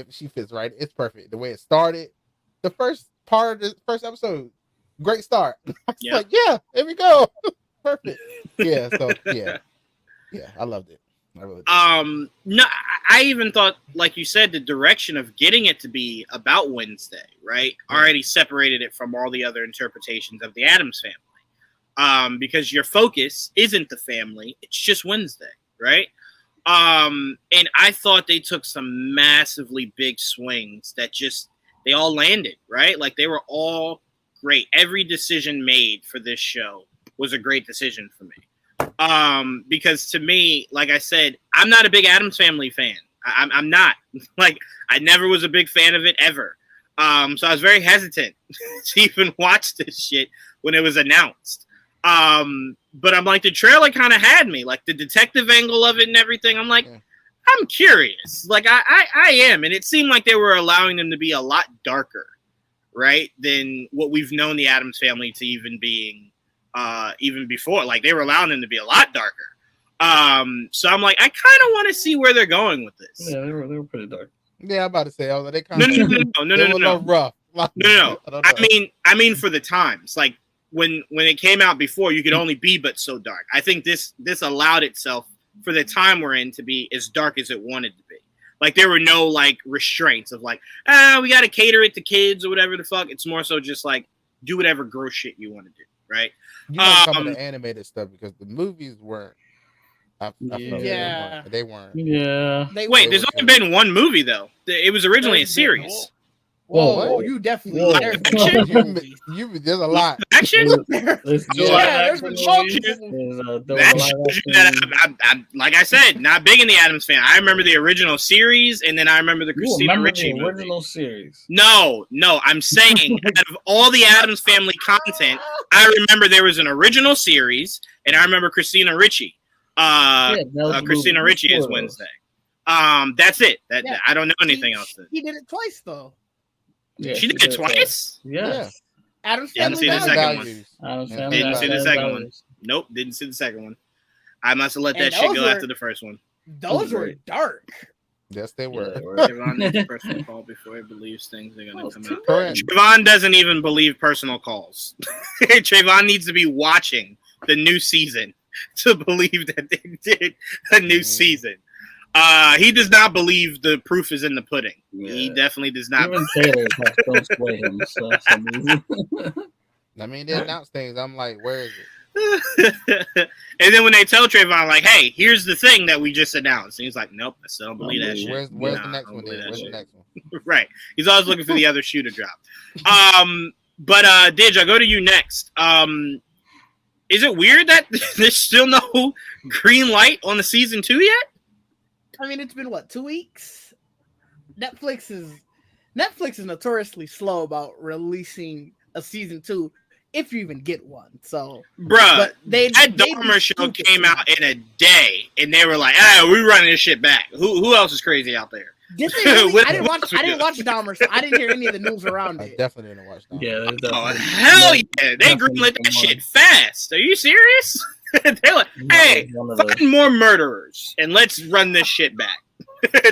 she fits right. It's perfect. The way it started, the first part of the first episode, great start. Like, yeah, here we go. Perfect. Yeah, so yeah, I loved it. I really did. No, I even thought, like you said, the direction of getting it to be about Wednesday, right? Already separated it from all the other interpretations of the Addams Family. Because your focus isn't the family, it's just Wednesday, right? And I thought they took some massively big swings that they all landed, right? Like they were all great. Every decision made for this show was a great decision for me. Because to me, like I said, I'm not a big Addams Family fan. I'm not. Like, I never was a big fan of it ever. So I was very hesitant to even watch this shit when it was announced. But I'm like, the trailer kind of had me, like the detective angle of it and everything. I'm like, I'm curious. Like I am. And it seemed like they were allowing them to be a lot darker, right? Than what we've known the Addams Family to even being, even before. Like they were allowing them to be a lot darker. So I'm like, I kind of want to see where they're going with this. Yeah, they were pretty dark. Yeah, I'm about to say, they kind No. rough. No. I mean for the times, like when it came out before, you could only be but so dark. I think this allowed itself for the time we're in to be as dark as it wanted to be. Like there were no like restraints of like, we got to cater it to kids or whatever the fuck. It's more so just like do whatever gross shit you want to do, right? You know, some of the animated stuff because the movies weren't. I felt Yeah. they weren't. Yeah. They Wait, were- there's only been one movie though. It was originally a There's been- series. Whoa, Whoa. you definitely. Whoa. There's been Action? two movies. There's a lot. Action? There's Yeah, live there's action been movies, multiple- there was That a live shows you action that movie. I'm, like I said, not big in the Adams fan. I remember the original series, and then I remember the You Christina remember Ricci the movie. original series? No, I'm saying out of all the Adams Family content, I remember there was an original series, and I remember Christina Ricci. Yeah, that was the Christina movie Ricci is before those. Wednesday. That's it. Yeah. I don't know anything else. Then. He did it twice though. Yeah, She did it twice. Yes. Adam's Didn't Family see the Values. second one. Values. Adam's Yeah. Family Didn't see the Values. second one. Nope, didn't see the second one. I must have let And that shit those go were- after the first one. Those were dark. Yes, they Yeah, were. they were. Trayvon needs personal call before he believes things are gonna Oh, come too out. Correct. Trayvon doesn't even believe personal calls. Trayvon needs to be watching the new season to believe that they did a new Mhm. season. He does not believe the proof is in the pudding. He Yeah. definitely does not. Even Taylor don't sway him. So for some reason. I mean, they announced things. I'm like, where is it? And then when they tell Trayvon, like, "Hey, here's the thing that we just announced," and he's like, "Nope, I still don't believe that shit." Where's Nah, the I next don't one? believe Then? that Where's the shit. next one? Right. He's always looking for the other shoe to drop. But Didge, I'll go to you next. Is it weird that there's still no green light on the season 2 yet? I mean, it's been what, 2 weeks? Netflix is notoriously slow about releasing a season 2 if you even get one. So, Bruh, but that Dahmer show came out in a day, and they were like, we're running this shit back. Who else is crazy out there? Did they really? What I didn't else watch. we I didn't do? watch Dahmer, so I didn't hear any of the news around I it. definitely didn't watch that. Yeah, there's Oh, definitely- hell yeah. They definitely greenlit that some shit fast. Are you serious? They're like, hey, one of the- find more murderers, and let's run this shit back.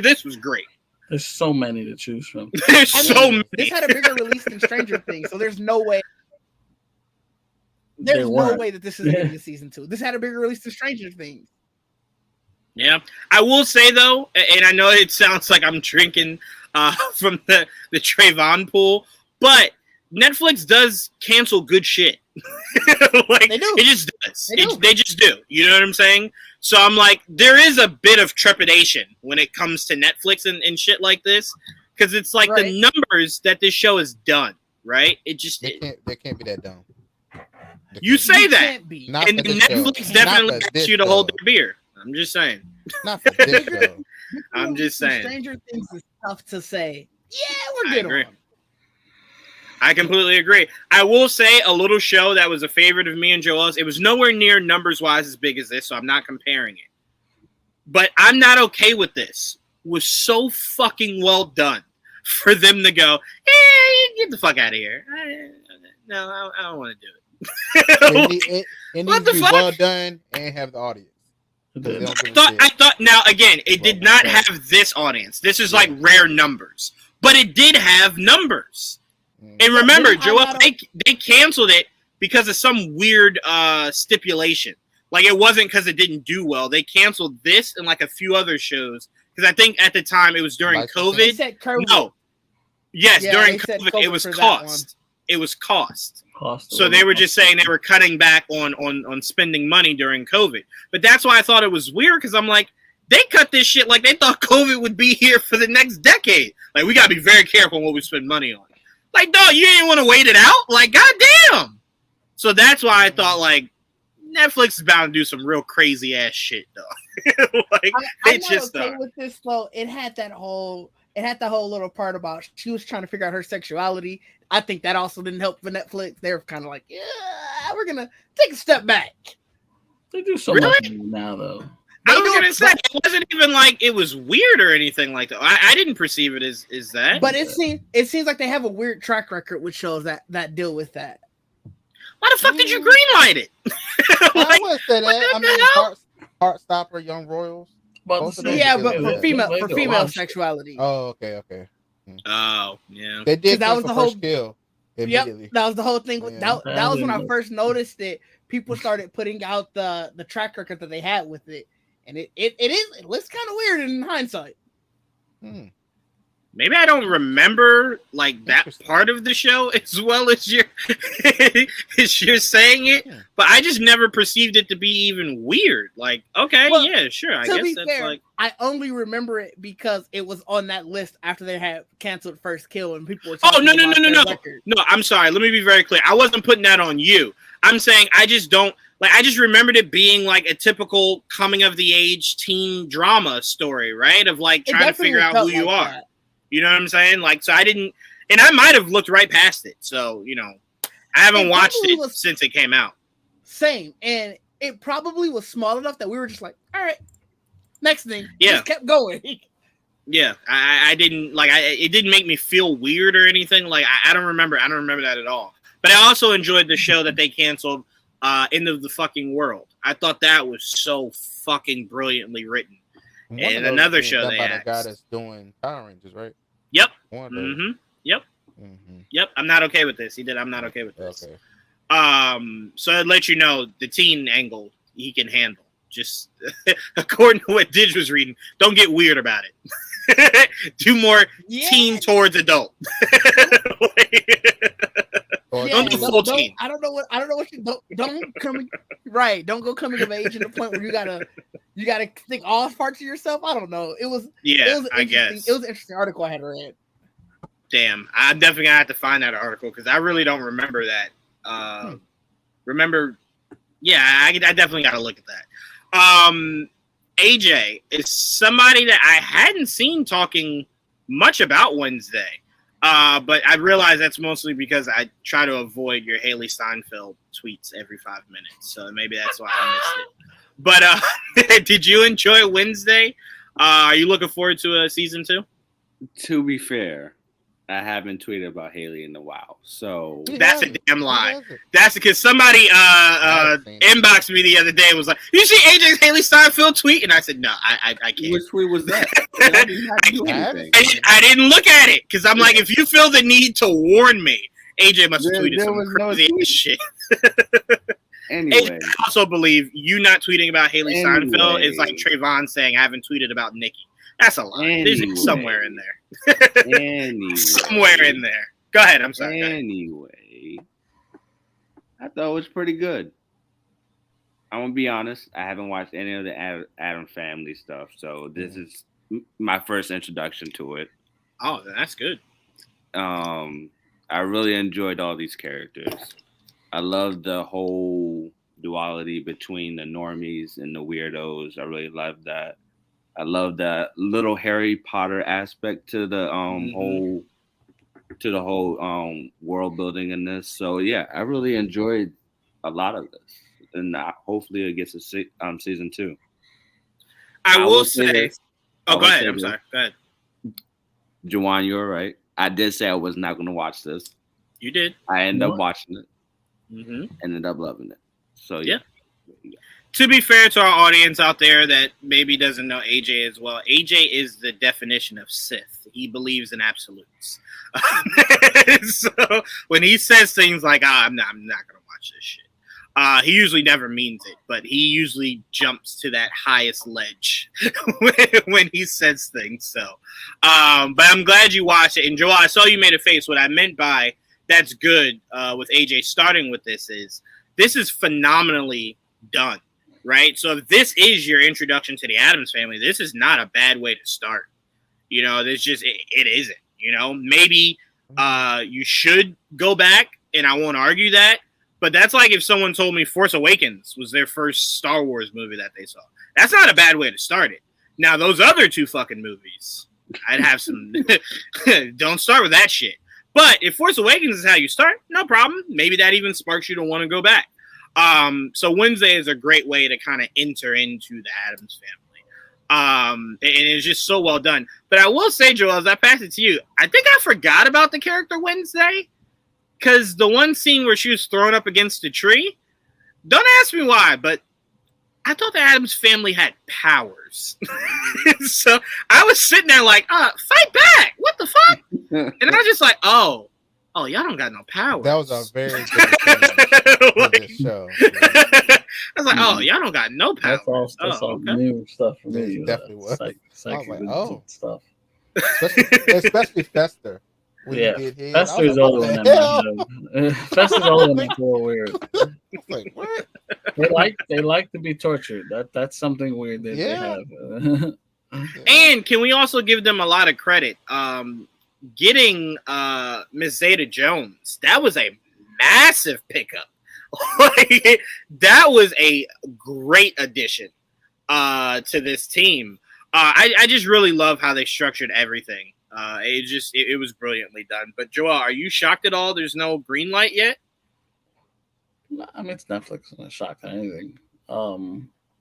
This was great. There's so many to choose from. There's I so mean, many. this had a bigger release than Stranger Things, so there's no way. They There's no weren't. way that this is getting to season 2. This had a bigger release than Stranger Things. Yeah, I will say though, and I know it sounds like I'm drinking from the Trayvon pool, but Netflix does cancel good shit. Like They do. it just does. They do. They just do. You know what I'm saying? So I'm like, there is a bit of trepidation when it comes to Netflix and shit like this, because it's like Right. the numbers that this show has done, right? It just They can't be that dumb. They You can't say You that. can't be. Not and for this show. Netflix Not definitely for asks this you to hold show. their beer. I'm just saying. Not for this show. I'm just saying. Stranger Things is tough to say. Yeah, we're I good agree. on. I completely agree. I will say a little show that was a favorite of me and Joel's. It was nowhere near numbers wise as big as this, so I'm not comparing it. But I'm not okay with this. It was so fucking well done for them to go, get the fuck out of here. I don't want to do it. It What needs the to be fuck? well done and have the audience. It They did. don't give a shit. I thought now again, it did not have this audience. This is like rare numbers, but it did have numbers. Mm. And remember, Didn't Joel, highlight they canceled it because of some weird stipulation. Like it wasn't because it didn't do well. They canceled this and like a few other shows because I think at the time it was during Licensing? They COVID. said COVID. No, yes, Yeah, during they said COVID, it COVID was for that cost. It was cost. Cost So they were just saying they were cutting back on spending money during COVID. But that's why I thought it was weird because I'm like, they cut this shit like they thought COVID would be here for the next decade. Like we gotta be very careful on what we spend money on. Like, dog, you didn't want to wait it out? Like, goddamn. So that's why I thought like Netflix is bound to do some real crazy ass shit, dog. Like I'm they not just okay are. with this though. It had that whole little part about she was trying to figure out her sexuality. I think that also didn't help for Netflix. They were kind of like, yeah, we're gonna take a step back. They do so Really? much now, though. I They was do gonna it, say it wasn't even like it was weird or anything like that. I didn't perceive it as that. But it seems like they have a weird track record with shows that deal with that. Why the fuck did you greenlight it? I Like, wouldn't say what that. the I mean, hell? Heartstopper, Young Royals. But Both of the them. same Yeah, thing. but for female They do a lot of shit. sexuality. Oh, okay. oh yeah. They did that that was for the first whole- kill Yep, immediately. that was the whole thing. Yeah. That was when I Yeah. first noticed that people started putting out the track record that they had with it, and it looks kind of weird in hindsight. Hmm. maybe I don't remember like that part of the show as well as you're saying it, but I just never perceived it to be even weird. Like, okay, Well, yeah, sure. I to guess be that's fair, like I only remember it because it was on that list after they had canceled First Kill and people were oh talking no about their no. record. No, I'm sorry. Let me be very clear. I wasn't putting that on you. I'm saying I just don't like. I just remembered it being like a typical coming of the age teen drama story, right? Of like It trying to definitely figure out felt who you like are. that. You know what I'm saying? Like, so I didn't, and I might have looked right past it. So, you know, I haven't It watched probably it was- since it came out. Same, and it probably was small enough that we were just like, all right, next thing. Yeah. Just kept going. Yeah, I didn't like. It didn't make me feel weird or anything. Like, I don't remember. I don't remember that at all. But I also enjoyed the show that they canceled, End of the Fucking World. I thought that was so fucking brilliantly written. One And of those another being show done they by the axed. guy that's doing Power Rangers, right? Yep. One of those. Mm-hmm. Yep. Mhm. Yep. I'm not okay with this. He did. I'm not okay with this. Okay. So I'd let you know the teen angle he can handle. Just according to what Didge was reading, don't get weird about it. Do more teen towards adult. Or Yeah, Don't do full teen. I don't know what you don't come right. Don't go coming of age to the point where you gotta think all parts of yourself. I don't know. It was I interesting. guess. It was an interesting article I had read. Damn, I'm definitely gonna have to find that article because I really don't remember that. Yeah, I definitely got to look at that. AJ is somebody that I hadn't seen talking much about Wednesday, but I realize that's mostly because I try to avoid your Haley Steinfeld tweets every 5 minutes, so maybe that's why I missed it. But did you enjoy Wednesday? Are you looking forward to a season 2? To be fair, I haven't tweeted about Haley in a while, so That's a damn lie. That's because somebody inboxed me the other day and was like, "You see AJ's Haley Steinfeld tweet?" And I said, "No, I can't." which tweet was that? I didn't have to do anything. I didn't look at it because I'm like, if you feel the need to warn me, AJ must have There- tweeted there some was no crazy tweet. shit. Anyway, I also believe you not tweeting about Haley Steinfeld Anyway. is like Trayvon saying, "I haven't tweeted about Nikki." That's a lie. There's Anyway. somewhere in there. anyway, Somewhere in there. Go ahead. I'm sorry. Go ahead. Anyway, I thought it was pretty good. I'm gonna be honest. I haven't watched any of the Adam Family stuff, so this is my first introduction to it. Oh, that's good. I really enjoyed all these characters. I love the whole duality between the normies and the weirdos. I really love that. I love that little Harry Potter aspect to the whole world building in this. So yeah, I really enjoyed a lot of this, and hopefully it gets a season 2. I will say say. this. I Oh, go will ahead. say I'm this. sorry. Go ahead. Juwan, you're right. I did say I was not going to watch this. You did. I ended up What? watching it. Mm-hmm. Ended up loving it. So Yeah. yeah. To be fair to our audience out there that maybe doesn't know AJ as well, AJ is the definition of Sith. He believes in absolutes. So when he says things like, I'm not going to watch this shit, he usually never means it, but he usually jumps to that highest ledge when he says things. So, but I'm glad you watched it. And Joel, I saw you made a face. What I meant by that's good with AJ starting with this is phenomenally done. Right. So if this is your introduction to the Addams Family, this is not a bad way to start. You know, there's just, it isn't, you know, maybe you should go back and I won't argue that, but that's like if someone told me Force Awakens was their first Star Wars movie that they saw. That's not a bad way to start it. Now, those other 2 fucking movies, I'd have some, don't start with that shit. But if Force Awakens is how you start, no problem. Maybe that even sparks you to want to go back. So Wednesday is a great way to kind of enter into the Addams Family. And it's just so well done. But I will say, Joel, as I pass it to you, I think I forgot about the character Wednesday. Because the one scene where she was thrown up against a tree, don't ask me why, but I thought the Addams Family had powers. So I was sitting there like, fight back. What the fuck? And I was just like, oh, y'all don't got no powers. That was a very good thing for this show. I was like, oh, y'all don't got no powers. That's all okay. new stuff for It me. definitely was. Psychic I was like, oh. stuff. especially Fester. When Yeah, he did his, I was Fester's the like, only what one the that hell? Fester's the only one that's a little weird. I was like, what? They like to be tortured. That's something weird that Yeah. they have. And can we also give them a lot of credit? Getting Miss Zeta Jones, that was a massive pickup. Like, that was a great addition to this team. I just really love how they structured everything. It was brilliantly done. But Joel, are you shocked at all? There's no green light yet? I mean, it's Netflix. I'm not shocked at anything.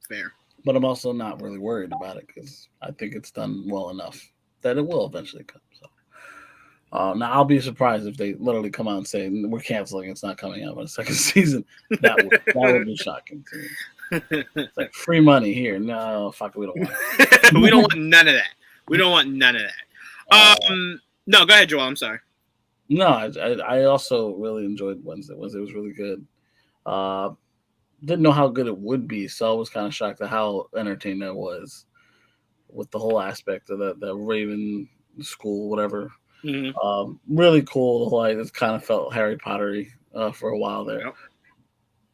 Fair. But I'm also not really worried about it because I think it's done well enough that it will eventually come. So now I'll be surprised if they literally come out and say we're canceling. It's not coming out in a second season. That would be shocking to me. It's like free money here. No, fuck, we don't want it. We don't want none of that. We don't want none of that. No, go ahead, Joel. I'm sorry. No, I also really enjoyed Wednesday. Wednesday was really good. Didn't know how good it would be, so I was kind of shocked at how entertaining it was with the whole aspect of the Raven school, whatever. Mm-hmm. Really cool. The whole it kind of felt Harry Pottery for a while there, Yep.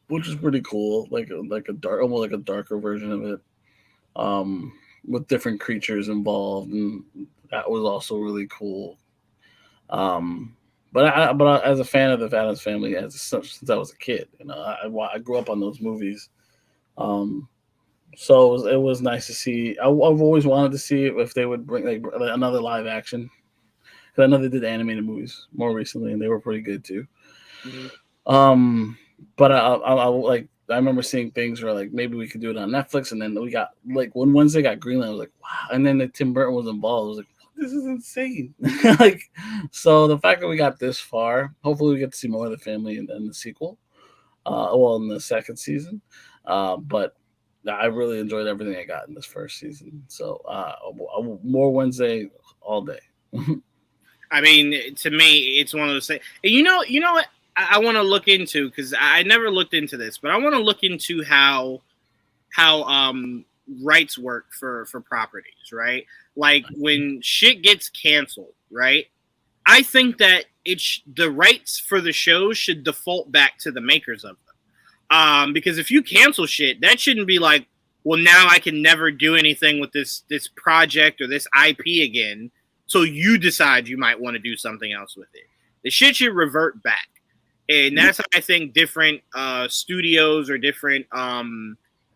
which is pretty cool. Like a dark, almost like a darker version of it, with different creatures involved, and that was also really cool. But as a fan of the Addams Family since I was a kid, I grew up on those movies. So it was nice to see. I've always wanted to see if they would bring like another live action. Because I know they did animated movies more recently, and they were pretty good too. Mm-hmm. But I remember seeing things where like maybe we could do it on Netflix, and then we got like when Wednesday got Greenland, I was like, wow. And then Tim Burton was involved. I was like, this is insane. Like, so the fact that we got this far, hopefully we get to see more of the family in the sequel. In the second season. But I really enjoyed everything I got in this first season. So more Wednesday all day. I mean, to me, it's one of those things. You know what I want to look into, because I never looked into this, but I want to look into how rights work for properties, right? Like when shit gets canceled, right? I think that the rights for the shows should default back to the makers of them. Because if you cancel shit, that shouldn't be like, well, now I can never do anything with this project or this IP again. So you decide you might want to do something else with it. The shit should revert back. And that's how I think different studios or different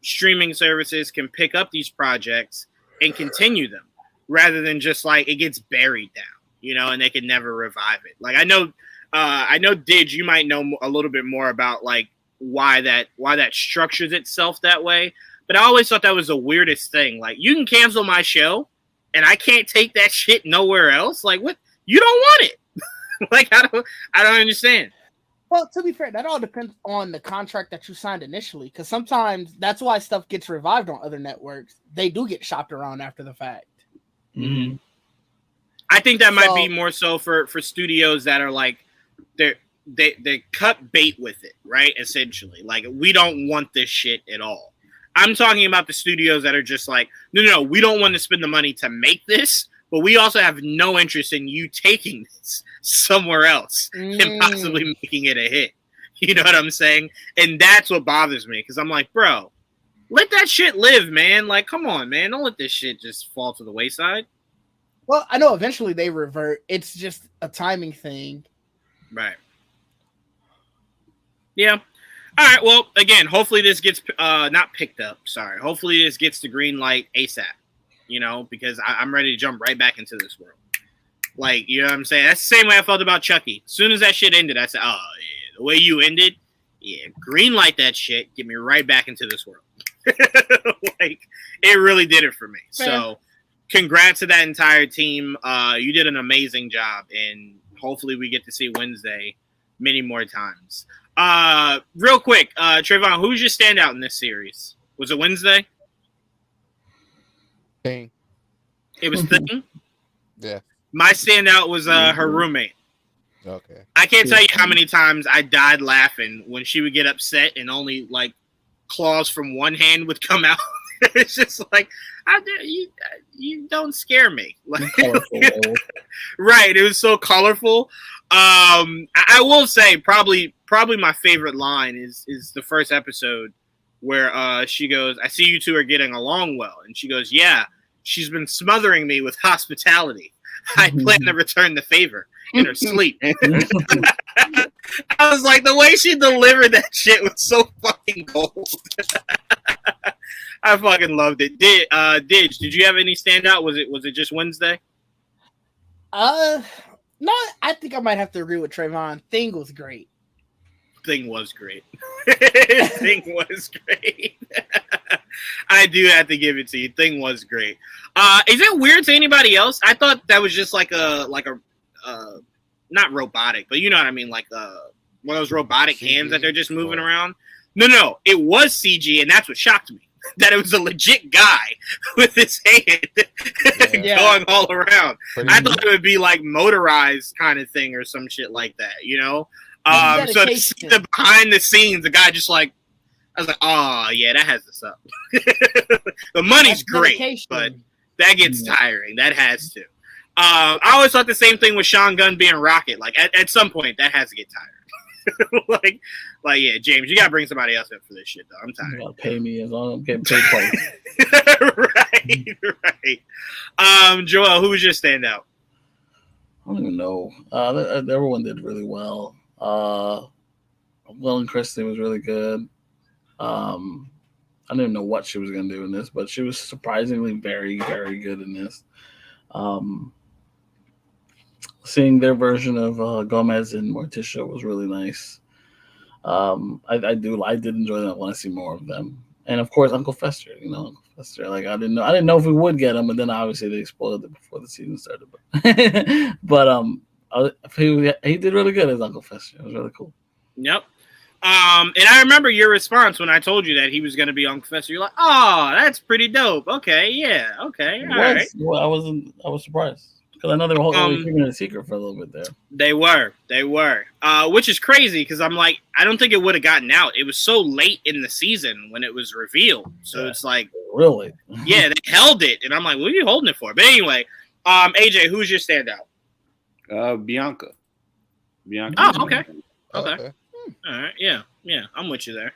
streaming services can pick up these projects and continue them, rather than just like it gets buried down, and they can never revive it. Like I know Didge, you might know a little bit more about like why that structures itself that way. But I always thought that was the weirdest thing. Like, you can cancel my show and I can't take that shit nowhere else. Like, what? You don't want it. Like, I don't understand. Well, to be fair, that all depends on the contract that you signed initially, because sometimes that's why stuff gets revived on other networks. They do get shopped around after the fact. Mm-hmm. I think that might be more so for studios that are like they cut bait with it, right? Essentially, like, we don't want this shit at all. I'm talking about the studios that are just like, no, we don't want to spend the money to make this, but we also have no interest in you taking this somewhere else and possibly making it a hit. You know what I'm saying? And that's what bothers me, because I'm like, bro, let that shit live, man. Like, come on, man. Don't let this shit just fall to the wayside. Well, I know eventually they revert. It's just a timing thing. Right. Yeah. All right. Well, again, hopefully this gets not picked up. Sorry. Hopefully this gets the green light ASAP, because I'm ready to jump right back into this world. Like, you know what I'm saying? That's the same way I felt about Chucky. As soon as that shit ended, I said, oh, yeah, the way you ended, yeah, green light that shit. Get me right back into this world. Like, it really did it for me. Fair. So congrats to that entire team. You did an amazing job, and hopefully we get to see Wednesday many more times. Real quick, Trayvon, who's your standout in this series? Was it Wednesday? Thing. It was Thing? Yeah. My standout was her roommate. Okay. I can't tell you how many times I died laughing when she would get upset and only like claws from one hand would come out It's just like you don't scare me. Like, Colorful, old. right? It was so colorful. I will say probably my favorite line is the first episode where she goes, "I see you two are getting along well," and she goes, "Yeah, she's been smothering me with hospitality. I plan to return the favor in her sleep." I was like, the way she delivered that shit was so fucking gold. I fucking loved it. Did you have any standout? Was it just Wednesday? No, I think I might have to agree with Trayvon. Thing was great. Thing was great. Thing was great. I do have to give it to you. Thing was great. Is it weird to anybody else? I thought that was just like a not robotic, but you know what I mean, like one of those robotic CG, hands that they're just moving around. No, it was CG, and that's what shocked me. That it was a legit guy with his hand going all around. I thought it would be like motorized kind of thing or some shit like that, you know? So to see the behind the scenes, the guy just like, I was like, oh yeah, that has us up. The money's great, but that gets tiring. That has to. I always thought the same thing with Sean Gunn being Rocket. Like at some point, that has to get tired. like yeah, James, you gotta bring somebody else in for this shit though. I'm tired. You gotta pay me as long as I'm getting paid twice. right. Joel, who was your standout? I don't even know. Everyone did really well. Will and Kristen was really good. I didn't even know what she was gonna do in this, but she was surprisingly very, very good in this. Seeing their version of Gomez and Morticia was really nice. I did enjoy that. I want to see more of them, and of course Uncle Fester. You know, Uncle Fester. Like I didn't know if we would get him, but then obviously they spoiled it before the season started. But he did really good as Uncle Fester. It was really cool. Yep. And I remember your response when I told you that he was going to be Uncle Fester. You're like, "Oh, that's pretty dope. Okay, yeah, okay, all right." Well, I was surprised because I know they were keeping it a secret for a little bit there. They were, which is crazy because I'm like, I don't think it would have gotten out. It was so late in the season when it was revealed, so it's like, really, yeah, they held it, and I'm like, what are you holding it for? But anyway, AJ, who's your standout? Bianca. Oh, okay. All right, yeah, I'm with you there.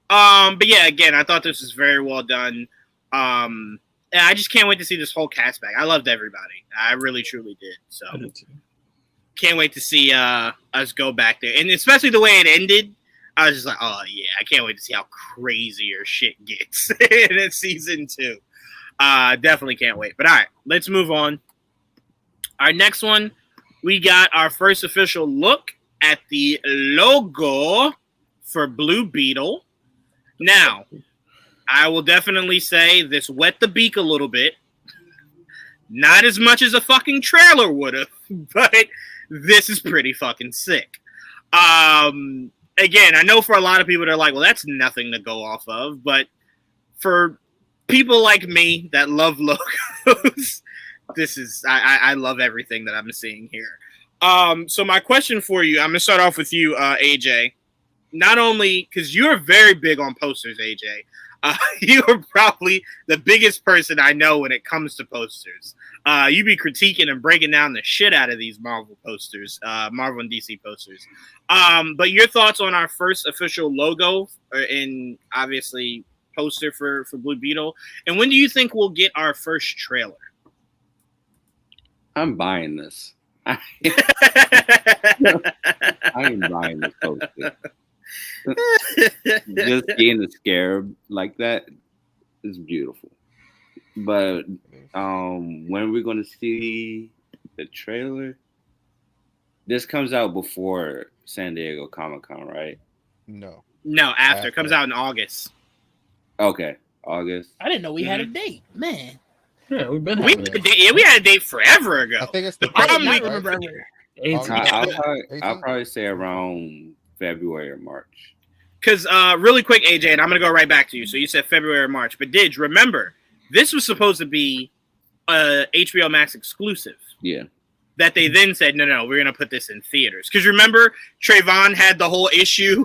But yeah, again, I thought this was very well done. And I just can't wait to see this whole cast back. I loved everybody. I really, truly did. So can't wait to see us go back there. And especially the way it ended, I was just like, oh, yeah, I can't wait to see how crazier shit gets in season 2. Definitely can't wait. But all right, let's move on. Our next one, we got our first official look at the logo for Blue Beetle. Now, I will definitely say this wet the beak a little bit. Not as much as a fucking trailer would have, but this is pretty fucking sick. Again, I know for a lot of people, they're like, well, that's nothing to go off of. But for people like me that love logos, this is, I love everything that I'm seeing here. So my question for you, I'm going to start off with you, AJ. Not only, because you're very big on posters, AJ. You are probably the biggest person I know when it comes to posters. You be critiquing and breaking down the shit out of these Marvel posters, Marvel and DC posters. But your thoughts on our first official logo and obviously poster for Blue Beetle, and when do you think we'll get our first trailer? I'm buying this. I am buying this poster. Just getting the scarab like that is beautiful. But when we're going to see the trailer, this comes out before San Diego Comic-Con, right? No, after. It comes out in August. Okay, August. I didn't know we had a date, man. Yeah, we had a date forever ago. I think it's the problem. I remember. I'll probably say around February or March. Because really quick, AJ, and I'm going to go right back to you. So you said February or March. But Didge, remember, this was supposed to be a HBO Max exclusive. Yeah. That they then said, no, we're going to put this in theaters. Because remember, Trayvon had the whole issue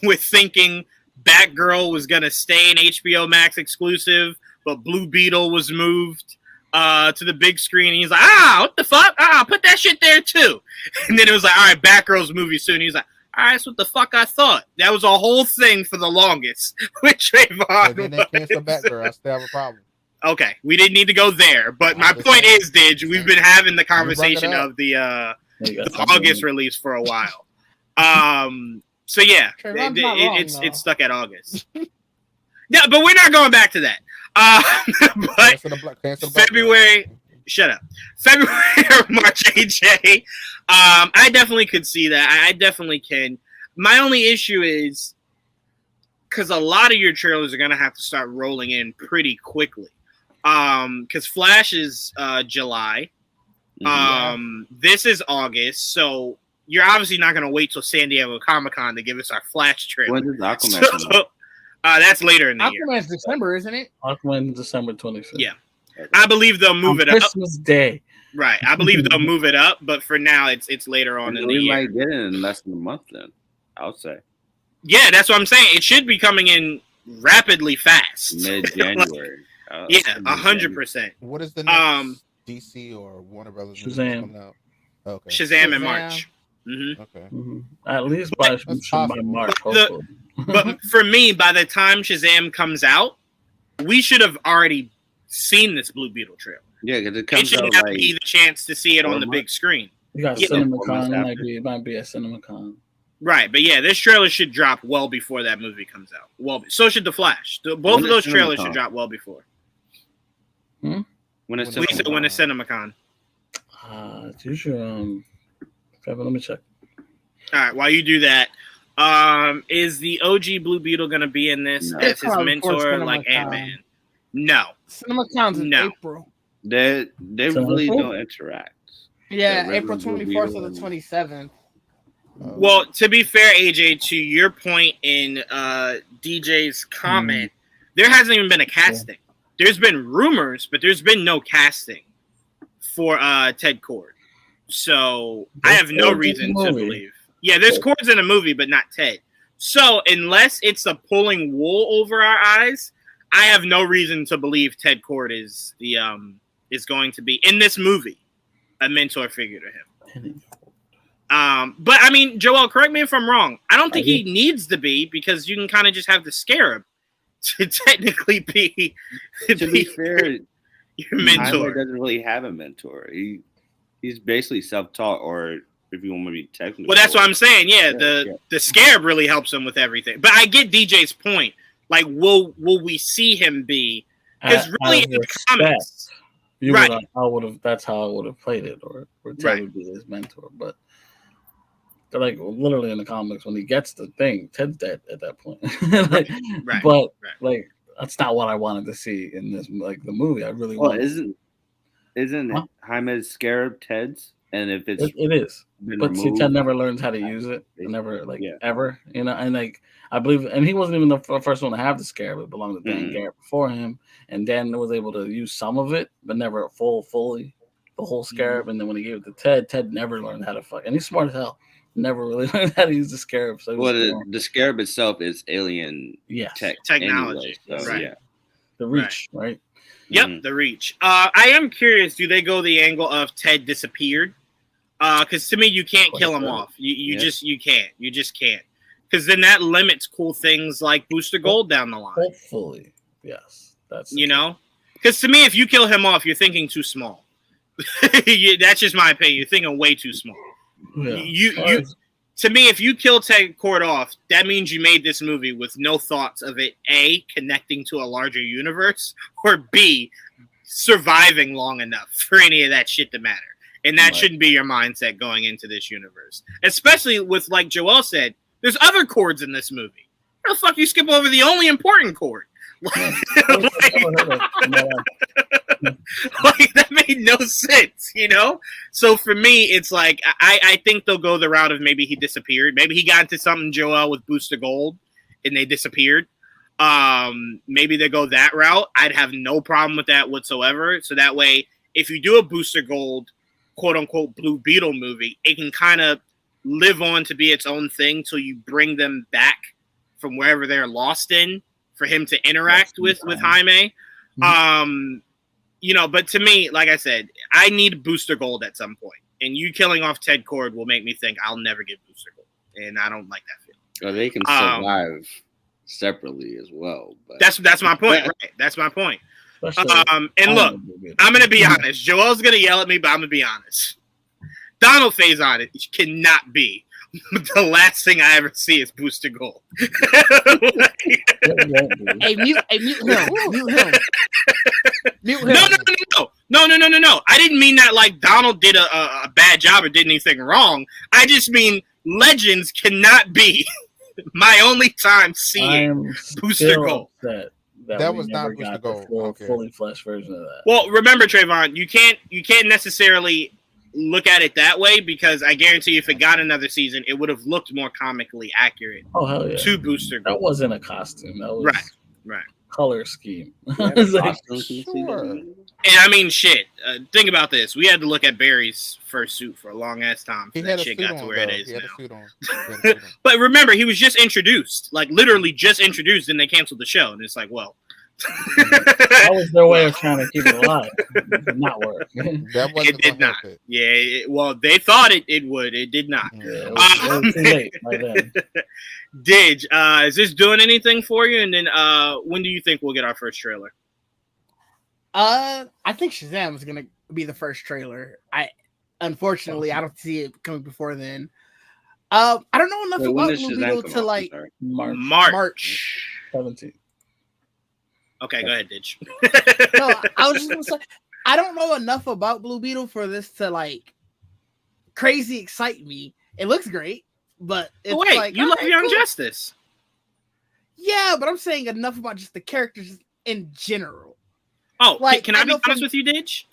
with thinking Batgirl was gonna stay an HBO Max exclusive, but Blue Beetle was moved to the big screen. And he's like, what the fuck? Put that shit there too. And then it was like, all right, Batgirl's movie soon. He's like, all right, that's what the fuck I thought. That was a whole thing for the longest with Trayvon. And then they cancel Batgirl. I still have a problem. Okay, we didn't need to go there, but my point is, Didge, we've been having the conversation of the August release for a while. So yeah, Trayvon's not wrong, it's stuck at August. Yeah, but we're not going back to that. But Cancel February, shut up. February or March, AJ. I definitely could see that. I definitely can. My only issue is because a lot of your trailers are gonna have to start rolling in pretty quickly. Because Flash is July. This is August, so you're obviously not gonna wait till San Diego Comic-Con to give us our Flash trailer. When does Aquaman come out? That's later in the year. Aquaman's December, isn't it? Aquaman, December 25th. Yeah. I believe they'll move it up. Christmas Day. Right. I believe they'll move it up, but for now it's later on in the We year. might get it in less than a month then, I would say. Yeah, that's what I'm saying. It should be coming in rapidly fast. Mid-January. Yeah, 100%. What is the next DC or Warner Brothers movie Shazam. coming out? Okay. Shazam in March. Mm-hmm. Okay. Mm-hmm. At least by March, hopefully. But for me, by the time Shazam comes out, we should have already seen this Blue Beetle trailer. Yeah, because it It comes shouldn't out have to be the chance to see it on the big screen. You got Yeah. CinemaCon. It might be at CinemaCon. Right, but yeah, this trailer should drop well before that movie comes out. Well, so should The Flash. Both of those trailers should drop well before. When it's We said when it's CinemaCon. It's usually let me check. All right, while you do that, is the OG Blue Beetle going to be in this No. as his It's mentor CinemaCon. like Ant-Man? No. CinemaCon's in No. April. They really don't interact. Yeah, The April regular Blue 24th Beetle to the 27th. Well, to be fair, AJ, to your point in DJ's comment, there hasn't even been a casting. There's been rumors, but there's been no casting for Ted Cord. So I have no reason to believe. Yeah, there's Cords in a movie, but not Ted. So unless it's a pulling wool over our eyes, I have no reason to believe Ted Cord is the is going to be in this movie a mentor figure to him. But I mean, Joel, correct me if I'm wrong. I don't think he needs to be because you can kind of just have the Scarab to technically be To be fair, your Tyler mentor. doesn't really have a mentor. He's basically self-taught, or if you want to be technical. Well, that's what I'm saying. Yeah, Yeah. the Scarab really helps him with everything. But I get DJ's point. Like, will we see him be? Because really, in the comics, right? That's how I would have played it, or Ted Right. would be his mentor. But they're like literally in the comics, when he gets the thing, Ted's dead at that point. Like, Right. But Right. like, that's not what I wanted to see in this, like the movie. I really Well, wanted. isn't Huh? Jaime's Scarab Ted's? And if it's It is. been But see, removed, Ted never learns how to use it. Never, Yeah. ever. And like, I believe, and he wasn't even the first one to have the Scarab. It belonged to Dan Mhm. Garrett before him. And Dan was able to use some of it, but never fully, the whole Scarab. And then when he gave it to Ted, Ted never learned how to fuck. And he's smart as hell. Never really learned how to use the Scarab. So the Scarab itself is alien yes, Technology, anyway, so, right. yeah. the Reach, right? Yep, Mhm. the Reach. I am curious. Do they go the angle of Ted disappeared? Because to me, you can't kill him off. You Yeah. You just can't. Because then that limits cool things like Booster Gold down the line. Hopefully, yes. That's You know, because to me, if you kill him off, you're thinking too small. That's just my opinion. You're thinking way too small. Yeah. You to me, if you kill Ted Cord off, that means you made this movie with no thoughts of it A, connecting to a larger universe, or B, surviving long enough for any of that shit to matter. And that Right. shouldn't be your mindset going into this universe. Especially with, like Joel said, there's other chords in this movie. How the fuck you skip over the only important chord? Like, that made no sense, you know? So for me, it's like, I think they'll go the route of maybe he disappeared. Maybe he got into something, Joel, with Booster Gold, and they disappeared. Maybe they go that route. I'd have no problem with that whatsoever. So that way, if you do a Booster Gold, quote-unquote, Blue Beetle movie, it can kind of live on to be its own thing till you bring them back from wherever they're lost in for him to interact with Jaime. But to me, like I said, I need Booster Gold at some point, and you killing off Ted Cord will make me think I'll never get Booster Gold, and I don't like that feeling. Well, they can survive separately as well. But that's my point, right? That's my point. And look, good. I'm gonna be honest. Joel's gonna yell at me, but I'm gonna be honest. Donald Faison cannot be the last thing I ever see is Booster Gold. Hey, mute him. Mute him. Mute him. No. I didn't mean that like Donald did a bad job or did anything wrong. I just mean Legends cannot be my only time seeing Booster Gold. That was not Booster Gold. Fully fleshed version of that. Well, remember, Trayvon, you can't necessarily look at it that way because I guarantee you if it got another season, it would have looked more comically accurate hell yeah. to Booster Gold. That wasn't a costume. That was right. color scheme. Sure. And I mean, shit. Think about this. We had to look at Barry's first suit for a long ass time. He For had that a shit suit got to on, where it though. is He had now. a suit on. He had a suit on. But remember, he was just introduced, like literally just introduced, and they canceled the show. And it's like, well, That was their way of trying to keep it alive. It did not work. That wasn't it did gonna not. help it. Yeah, well, they thought it would. It did not. Yeah, it was too late by then. Did is this doing anything for you? And then when do you think we'll get our first trailer? I think Shazam is gonna be the first trailer. Unfortunately I don't see it coming before then. I don't know enough Wait, when about does Blue Shazam Beetle come to out? I'm like. sorry. March. 17th. Okay, go ahead, Ditch. No, I was just gonna say I don't know enough about Blue Beetle for this to like crazy excite me. It looks great, but it's Wait, like you love alright, Young cool. Justice? Yeah, but I'm saying enough about just the characters in general. Oh, Like, can I I be know honest from- with you, Ditch?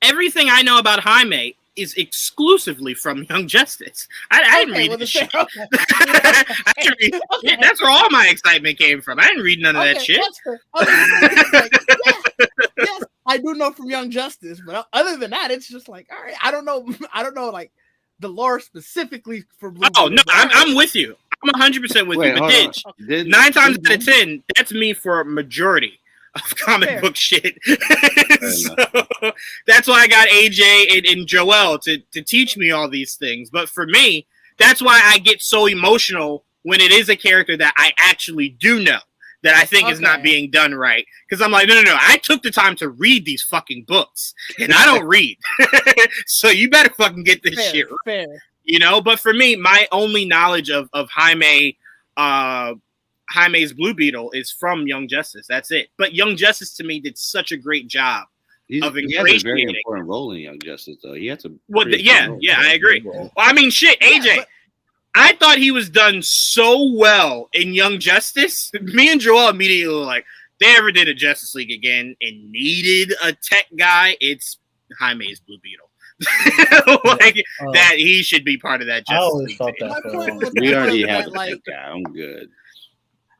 Everything I know about Jaime is exclusively from Young Justice. I didn't read this shit. Okay. I didn't read shit. That's where all my excitement came from. I didn't read none of that shit. That's fair. Yes, I do know from Young Justice, but other than that, it's just like, all right, I don't know, like the lore specifically for Blue Oh Beetle, no, but all right. I'm with you. I'm 100% with you. But hold on. Ditch, Did- 9 times did- out of 10, that's me for a majority of comic Fair. book shit. So that's why I got AJ and Joel to teach me all these things. But for me, that's why I get so emotional when it is a character that I actually do know that I think is not Okay. being done right. Because I'm like, no. I took the time to read these fucking books, and I don't read. So you better fucking get this fair, shit right. fair. But for me, my only knowledge of Jaime's Blue Beetle is from Young Justice. That's it. But Young Justice to me did such a great job. He of has a very ingratiating. important role in Young Justice, though. He has a Well, pretty yeah, important yeah, role. I agree. Well, I mean, shit, AJ. Yeah, but- I thought he was done so well in Young Justice. Me and Joel immediately were like, they ever did a Justice League again and needed a tech guy, it's Jaime's Blue Beetle. That he should be part of that I Justice always League thought team. that for a My long point was- time. We already that, have a like- guy. I'm good.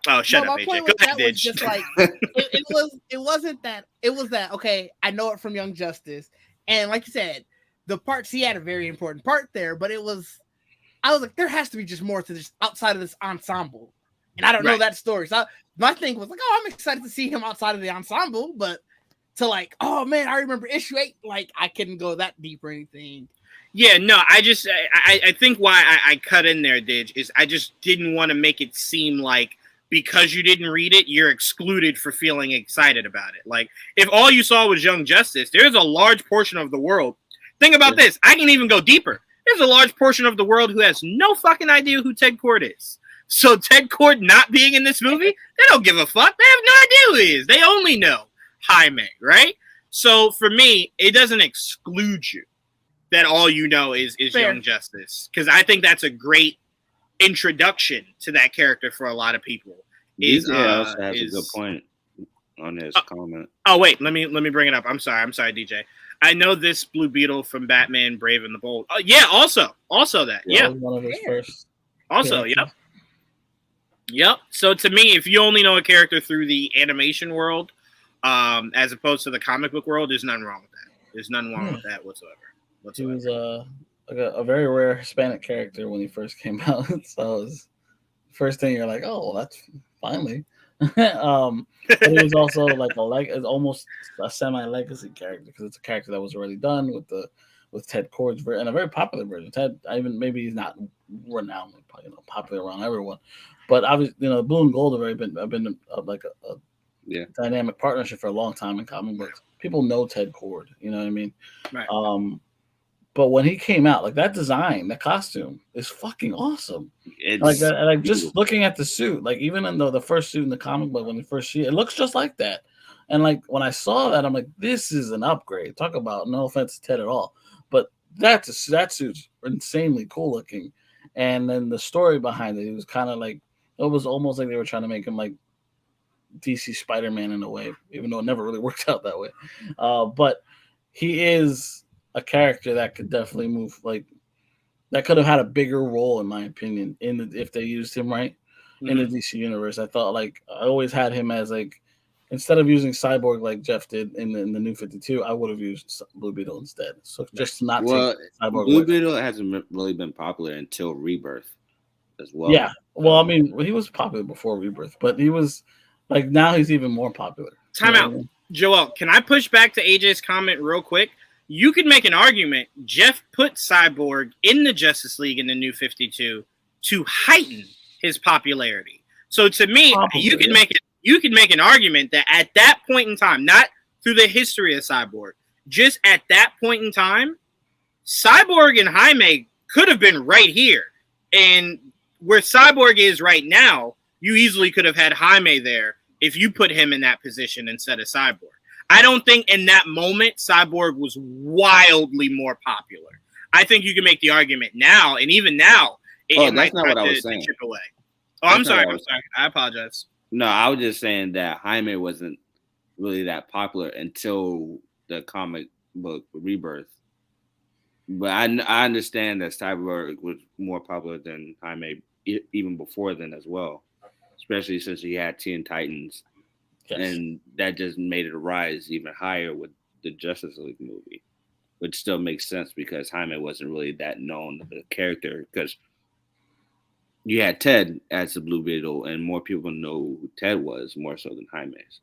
Oh, shut No, up, my AJ. point Go was ahead, that was Ditch. just like it wasn't that okay, I know it from Young Justice, and like you said, the parts he had a very important part there, but I was like, there has to be just more to this outside of this ensemble, and I don't know Right. that story. So my thing was like, oh, I'm excited to see him outside of the ensemble, but to like, oh man, I remember issue 8, like I couldn't go that deep or anything. Yeah, no, I think why I cut in there, Didge, is I just didn't want to make it seem like because you didn't read it, you're excluded for feeling excited about it. Like, if all you saw was Young Justice, there's a large portion of the world. Think about this. I can even go deeper. There's a large portion of the world who has no fucking idea who Ted Cord is. So Ted Cord not being in this movie, they don't give a fuck. They have no idea who he is. They only know Jaime, right? So for me, it doesn't exclude you that all you know is Fair. Young Justice. Because I think that's a great introduction to that character for a lot of people. DJ also has a good point on his comment. Oh wait, let me bring it up. I'm sorry, DJ. I know this Blue Beetle from Batman: Brave and the Bold. Oh yeah, also that. Yeah, That was one of his first. also, characters. yep. So to me, if you only know a character through the animation world, as opposed to the comic book world, there's nothing wrong with that. There's nothing wrong with that whatsoever. He was like a very rare Hispanic character when he first came out. So it was First thing you're like, oh, well, that's finally. But it was also like it's almost a semi-legacy character because it's a character that was already done with Ted Kord's and a very popular version. Ted, even maybe he's not renowned, popular around everyone, but obviously, Blue and Gold have been like a dynamic partnership for a long time in comic books. People know Ted Kord, you know what I mean? Right. But when he came out, like that design, the costume is fucking awesome. It's Like that, like just looking at the suit, like even in the first suit in the comic book when you first see it, it looks just like that. And like when I saw that, I'm like, this is an upgrade. Talk about no offense to Ted at all, but that suit's insanely cool looking. And then the story behind it was kind of like it was almost like they were trying to make him like DC Spider-Man in a way, even though it never really worked out that way. But he is a character that could definitely move, like that could have had a bigger role, in my opinion, if they used him right in the DC universe. I thought like I always had him as like instead of using Cyborg like Jeff did in the New 52, I would have used Blue Beetle instead. So just not take Cyborg Blue away. Beetle hasn't really been popular until Rebirth as well. Yeah, well, I mean, he was popular before Rebirth, but he was like now he's even more popular. Time out, Joel. Can I push back to AJ's comment real quick? You could make an argument. Jeff put Cyborg in the Justice League in the New 52 to heighten his popularity. So to me, you can make an argument that at that point in time, not through the history of Cyborg, just at that point in time, Cyborg and Jaime could have been right here. And where Cyborg is right now, you easily could have had Jaime there if you put him in that position instead of Cyborg. I don't think in that moment Cyborg was wildly more popular. I think you can make the argument now, and even now, that's not what I was saying. Chip away. Oh, I'm sorry. I apologize. No, I was just saying that Jaime wasn't really that popular until the comic book Rebirth. But I understand that Cyborg was more popular than Jaime even before then as well, especially since he had Teen Titans. Yes. And that just made it rise even higher with the Justice League movie, which still makes sense because Jaime wasn't really that known of a character because you had Ted as the Blue Beetle, and more people know who Ted was more so than Jaime's.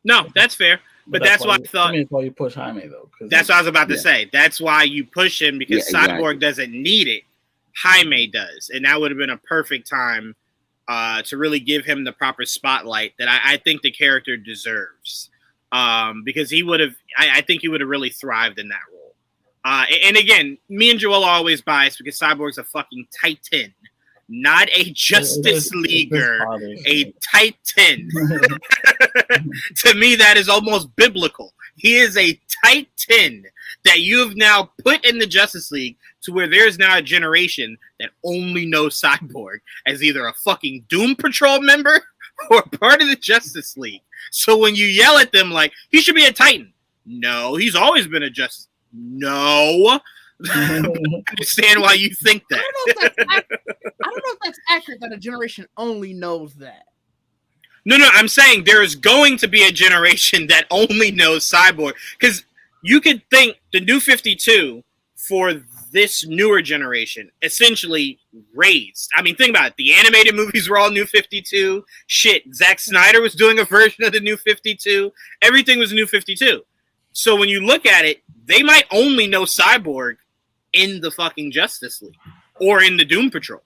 No, that's fair, but that's why I thought. That's why you push Jaime though. That's what I was about to say. That's why you push him because Cyborg doesn't need it. Jaime does, and that would have been a perfect time to really give him the proper spotlight that I think the character deserves. Because he would have, I think he would have really thrived in that role. And again, me and Joel are always biased because Cyborg's a fucking Titan, not a Justice Leaguer, a Titan. To me, that is almost biblical. He is a Titan that you have now put in the Justice League to where there's now a generation that only knows Cyborg as either a fucking Doom Patrol member or part of the Justice League. So when you yell at them like, he should be a Titan. No, he's always been a Justice. No. I understand why you think that. I don't know if that's accurate that a generation only knows that. No, I'm saying there is going to be a generation that only knows Cyborg. Because you could think the New 52 for this newer generation essentially raised. I mean, think about it. The animated movies were all New 52. Shit, Zack Snyder was doing a version of the New 52. Everything was New 52. So when you look at it, they might only know Cyborg in the fucking Justice League or in the Doom Patrol.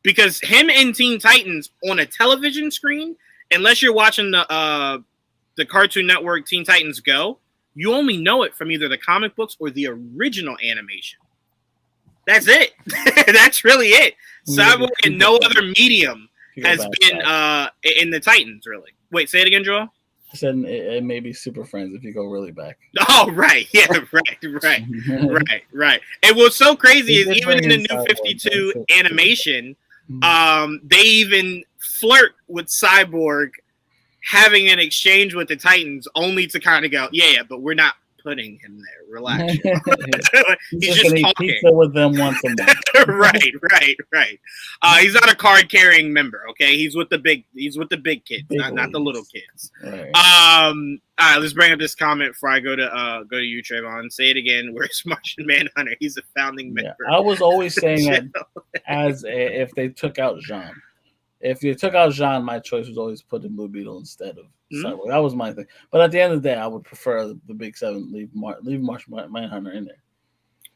Because him and Teen Titans on a television screen, unless you're watching the Cartoon Network Teen Titans Go, you only know it from either the comic books or the original animation. That's it. That's really it. Cyborg in no other medium has been in the Titans, really. Wait, say it again, Joel? I said it may be Super Friends if you go really back. Oh, right. Yeah, right. And what's so crazy is even in the New 52 animation, they even flirt with Cyborg having an exchange with the Titans only to kind of go, yeah, but we're not putting him there. Relax. He's just talking. Pizza with them once a month. Right. He's not a card carrying member. Okay, he's with the big kids, not the little kids. Right. All right, let's bring up this comment before I go to you, Trayvon. Say it again. Where's Martian Manhunter? He's a founding member. I was always saying that as if they took out Jean. If you took out Jean, my choice was always put in Blue Beetle instead of Mhm. Cyborg. That was my thing. But at the end of the day, I would prefer the Big Seven. Leave Martian Manhunter in there.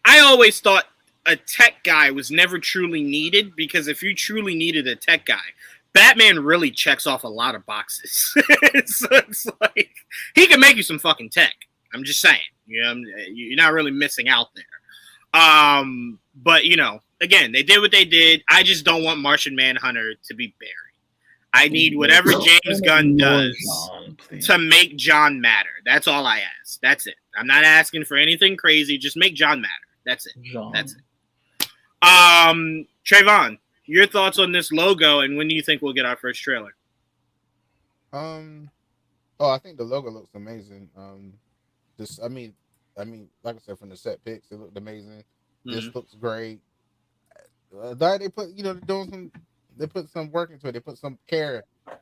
I always thought a tech guy was never truly needed, because if you truly needed a tech guy, Batman really checks off a lot of boxes. So it's like he can make you some fucking tech. I'm just saying, you know, you're not really missing out there. But you know, again, they did what they did. I just don't want Martian Manhunter to be buried. I need whatever James Gunn does to make John matter. That's all I ask. That's it. I'm not asking for anything crazy. Just make John matter. That's it. That's it. Trayvon, your thoughts on this logo, and when do you think we'll get our first trailer? I think the logo looks amazing. I mean, like I said, from the set pics, it looked amazing. This looks great. They put, they put some work into it. They put some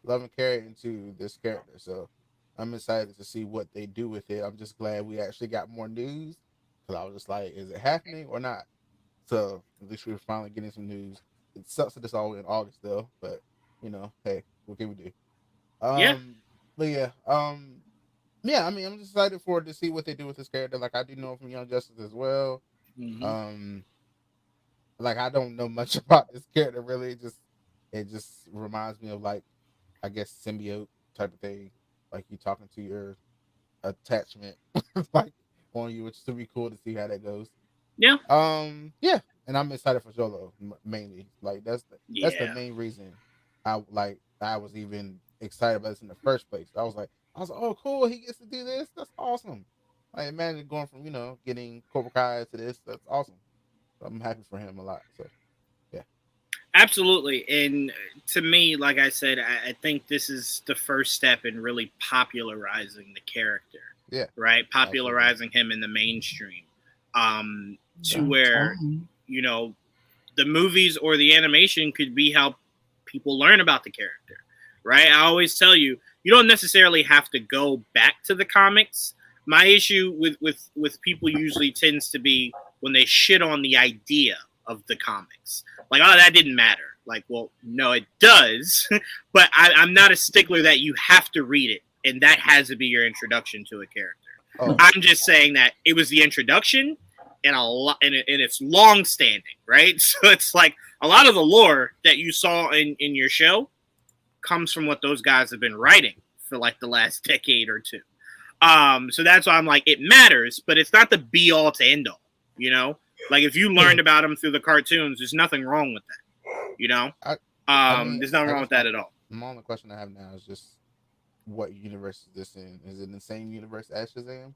love and care into this character. So I'm excited to see what they do with it. I'm just glad we actually got more news, because I was just like, is it happening or not? So at least we're finally getting some news. It sucks that it's all in August though, but hey, what can we do? Yeah. But yeah, I mean, I'm just excited for to see what they do with this character. Like, I do know from Young Justice as well. Like, I don't know much about this character really. It just reminds me of, like, I guess, symbiote type of thing. Like, you talking to your attachment like on you, which is really cool to see how that goes. Yeah. Yeah, and I'm excited for Jolo mainly. Like, that's the main reason I was even excited about this in the first place. I was like, oh, cool, he gets to do this. That's awesome. I imagine going from getting Cobra Kai to this. That's awesome. So I'm happy for him a lot. So yeah, absolutely. And to me, like I said, I think this is the first step in really popularizing the character. Yeah. Right. Popularizing him in the mainstream. To where the movies or the animation could be how people learn about the character. Right. I always tell you, you don't necessarily have to go back to the comics. My issue with people usually tends to be when they shit on the idea of the comics. Like, oh, that didn't matter. Like, well, no, it does. But I'm not a stickler that you have to read it, and that has to be your introduction to a character. Oh. I'm just saying that it was the introduction, and it's long standing, right? So it's like a lot of the lore that you saw in your show comes from what those guys have been writing for like the last decade or two. So that's why I'm like, it matters, but it's not the be all to end all, like if you learned about them through the cartoons, there's nothing wrong with that. There's nothing wrong with that at all. The only question I have now is just, what universe is this in? Is it in the same universe as Shazam?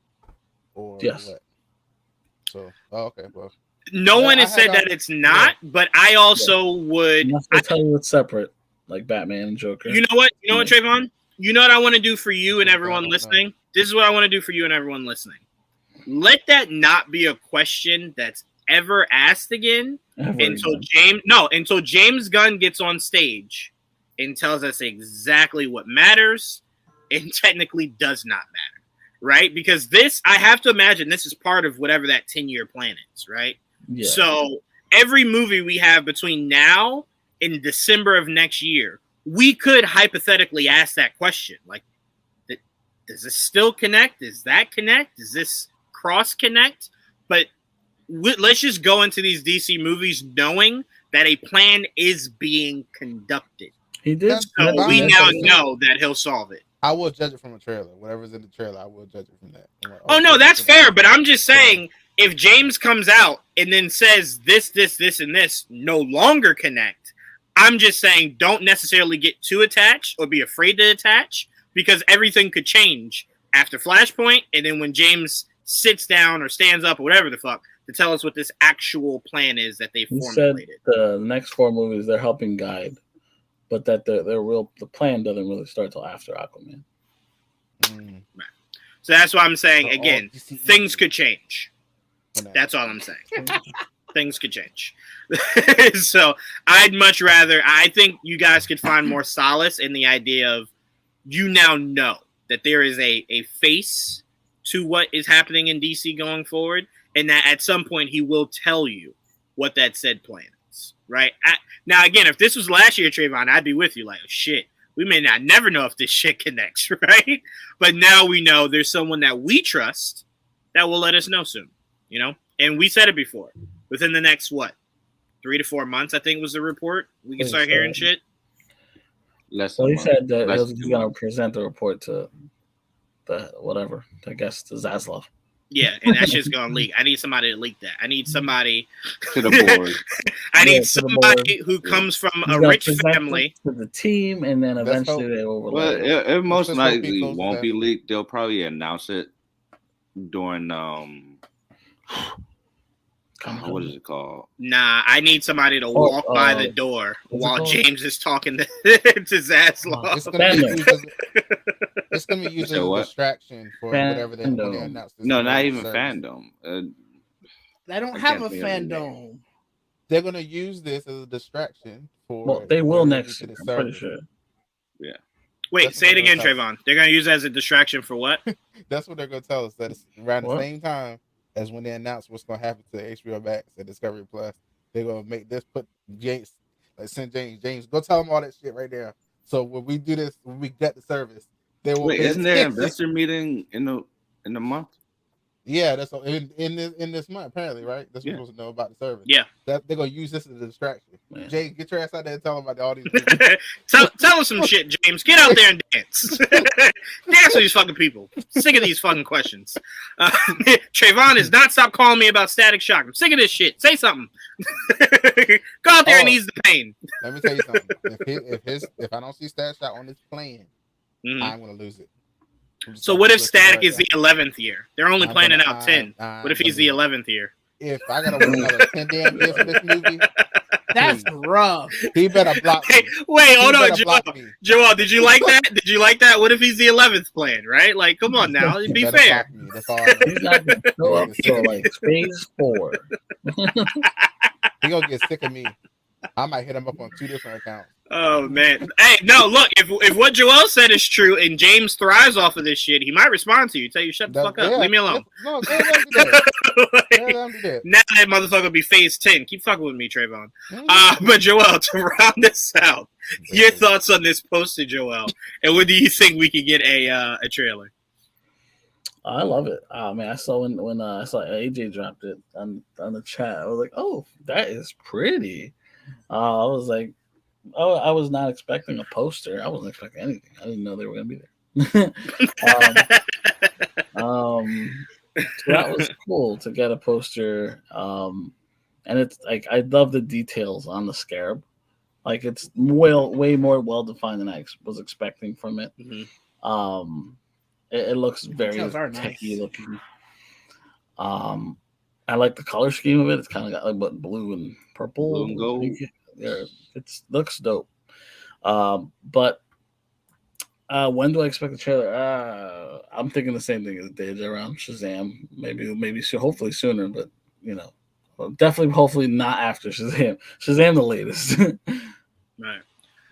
Or yes. What? So, okay, well. No one has said that it's not, but I also would. I tell you it's separate, like Batman and Joker. You know what? You know what, Trayvon? You know what I want to do for you and everyone listening? This is what I want to do for you and everyone listening. Let that not be a question that's ever asked again until James Gunn gets on stage and tells us exactly what matters and technically does not matter, right? Because this, I have to imagine this is part of whatever that 10-year plan is, right? Yeah. So every movie we have between now and December of next year, we could hypothetically ask that question. Like, does this still connect? Does that connect? Does this cross connect? But let's just go into these DC movies knowing that a plan is being conducted. He did. So we now know that he'll solve it. I will judge it from a trailer. Whatever's in the trailer, I will judge it from that. Like, oh no, that's fair. But I'm just saying, if James comes out and then says this, and this no longer connect, I'm just saying don't necessarily get too attached or be afraid to attach, because everything could change after Flashpoint, and then when James sits down or stands up or whatever the fuck to tell us what this actual plan is that they formulated. Said the next 4 movies they're helping guide, but that the plan doesn't really start till after Aquaman. Right. So that's why I'm saying again, things could change. That's all I'm saying. Things could change. So I'd much rather. I think you guys could find more solace in the idea of you now know that there is a face to what is happening in DC going forward, and that at some point he will tell you what that said plan months, right? Now, again, if this was last year, Trayvon, I'd be with you. Like, oh, shit, we may not never know if this shit connects, right? But now we know there's someone that we trust that will let us know soon, you know? And we said it before. Within the next, 3 to 4 months, I think was the report. We can start hearing shit. Less Well, than he a said month. that Less he's than going to present the report to the whatever, I guess, to Zaslav. Yeah, and that shit's gonna leak. I need somebody to leak that. I need somebody to the board. I Yeah, need to the somebody board. who comes from He's a gonna rich present it family. to the team, and then Let's eventually hope. they Well, overlay. it most Let's hope he likely closes won't that. be leaked. They'll probably announce it during what is it called? Nah, I need somebody to walk by the door what's it while called? James is talking to Zaslav. It's gonna be used as, it's gonna be used as So a what? distraction for whatever they when they Fandom. announce this. No, not even service. fandom. They don't I have can't a think of the name. fandom. They're gonna use this as a distraction for. Well, they will whatever next to year. the I'm pretty service. sure. Wait, That's say what it again, they're gonna Trayvon. They're gonna use it as a distraction for what? That's what they're gonna tell us. That it's around What? the same time as when they announce what's gonna happen to HBO Max and Discovery Plus. They're gonna make this put James, like send James, go tell them all that shit right there. So when we do this, when we get the service, they will. Wait, pay isn't there an attention. investor meeting in the month? Yeah, that's all, in this month apparently, right? That's what Yeah. we're supposed to know about the service. Yeah. That they're gonna use this as a distraction. Yeah. James, get your ass out there and tell them about all these. People. tell us some shit, James. Get out there and dance. Dance with these fucking people. Sick of these fucking questions. Trayvon has not stopped calling me about Static Shock. I'm sick of this shit. Say something. Go out there and Oh. ease the pain. Let me tell you something. If I don't see Static Shot on this plan, Mhm. I'm gonna lose it. I'm just So gonna what if listen Static right is the 11th year? They're only I'm planning gonna- out 10. I'm What if he's gonna- the 11th year? If I gotta wait another 10 damn years for this movie, That's please, rough. he better block Hey, me. wait, He hold on, better Joel. block me. Joel, did you like that? Did you like that? What if he's the 11th plan, right? Like, come on now. He Be better fair. block me. That's all I He's not know. going to show up till like phase 4. He gonna get sick of me. I might hit him up on 2 different accounts. Oh man! Hey, no, look. If what Joel said is true, and James thrives off of this shit, he might respond to you. Tell you, shut the fuck up. Yeah, Leave me alone. No, let him do that. Let him do that. Now that motherfucker will be phase 10. Keep fucking with me, Trayvon. Mhm. But Joel, to round this out, your thoughts on this poster, Joel, and when do you think we can get a trailer? I love it. Man, I saw when I saw AJ dropped it on the chat. I was like, oh, that is pretty. I was like, oh, I was not expecting a poster. I wasn't expecting anything. I didn't know they were gonna be there. So that was cool to get a poster. And it's like I love the details on the scarab. Like it's way more well defined than I was expecting from it. Mhm. It looks very Details are techy nice. looking. I like the color scheme of it. It's kind of got like what blue and purple, Blue and gold. Yeah, it looks dope. But when do I expect the trailer? I'm thinking the same thing as Dave around Shazam. Maybe hopefully sooner, but you know, definitely, hopefully not after Shazam. Shazam the latest. Right.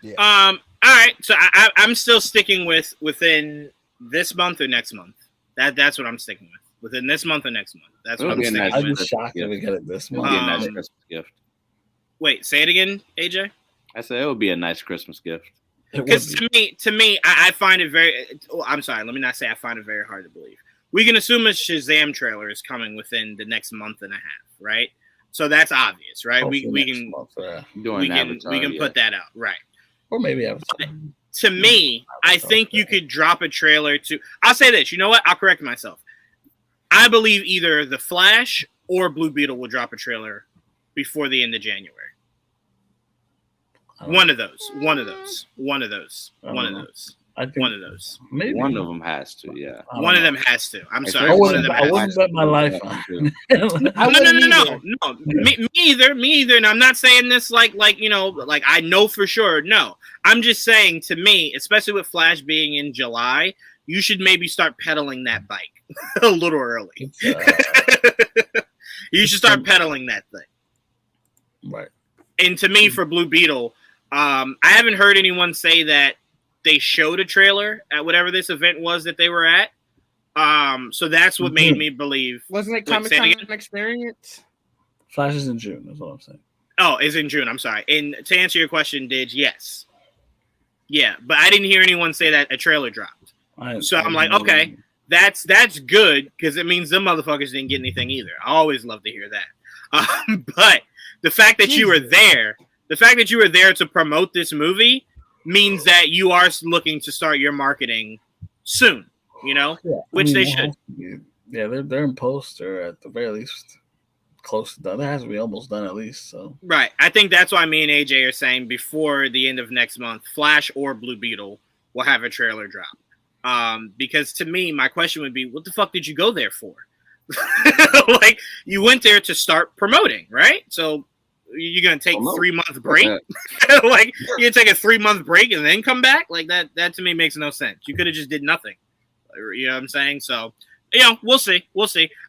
Yeah. All right. So I'm still sticking with within this month or next month. That's what I'm sticking with. Within this month or next month. That's what It'll I'm be a sticking nice I'd with. be shocked if we get it this It'll month. be a nice Um, Christmas gift. Wait, say it again, AJ. I said it would be a nice Christmas gift. It would Because be. to me, I find it very. Oh, I'm sorry. Let me not say I find it very hard to believe. We can assume a Shazam trailer is coming within the next month and a half, right? So that's obvious, right? Hopefully We next can month, Doing Avatar, we can yeah. put that out, right? or maybe Avatar. To me, I think you could drop a trailer to. I'll say this. You know what? I'll correct myself. I believe either The Flash or Blue Beetle will drop a trailer before the end of January. I don't One of those. One of those. One of those. I don't One of know. those. I think One of those. maybe One of them has to, yeah. I don't One of know. them has to. I'm I sorry. I think One of wouldn't, them I has wouldn't to. bet my life on Too. it. I No, wouldn't no. either. Me either. Me either. And I'm not saying this like you know, like I know for sure. No, I'm just saying to me, especially with Flash being in July, you should maybe start pedaling that bike a little early. It's, You should start pedaling that thing. right. And to me, for Blue Beetle, I haven't heard anyone say that they showed a trailer at whatever this event was that they were at. So that's what made me believe. Wasn't it Wait, say it Comic-Con again? Experience? Flash is in June. That's what I'm saying. Oh, it's in June. I'm sorry. And to answer your question, Did yes. Yeah, but I didn't hear anyone say that a trailer dropped. So I'm like, okay, that's good because it means them motherfuckers didn't get anything either. I always love to hear that. But the fact that you were there, to promote this movie means that you are looking to start your marketing soon, you know, which they should. Yeah, they're in post or at the very least close to done. That has to be almost done at least. So Right. I think that's why me and AJ are saying before the end of next month, Flash or Blue Beetle will have a trailer drop. Because to me, my question would be, what the fuck did you go there for? Like, you went there to start promoting, right? So you're gonna take 3 month break? Like, you're gonna take a 3 month break and then come back? Like that to me makes no sense. You could have just did nothing. You know what I'm saying? So, you know, we'll see.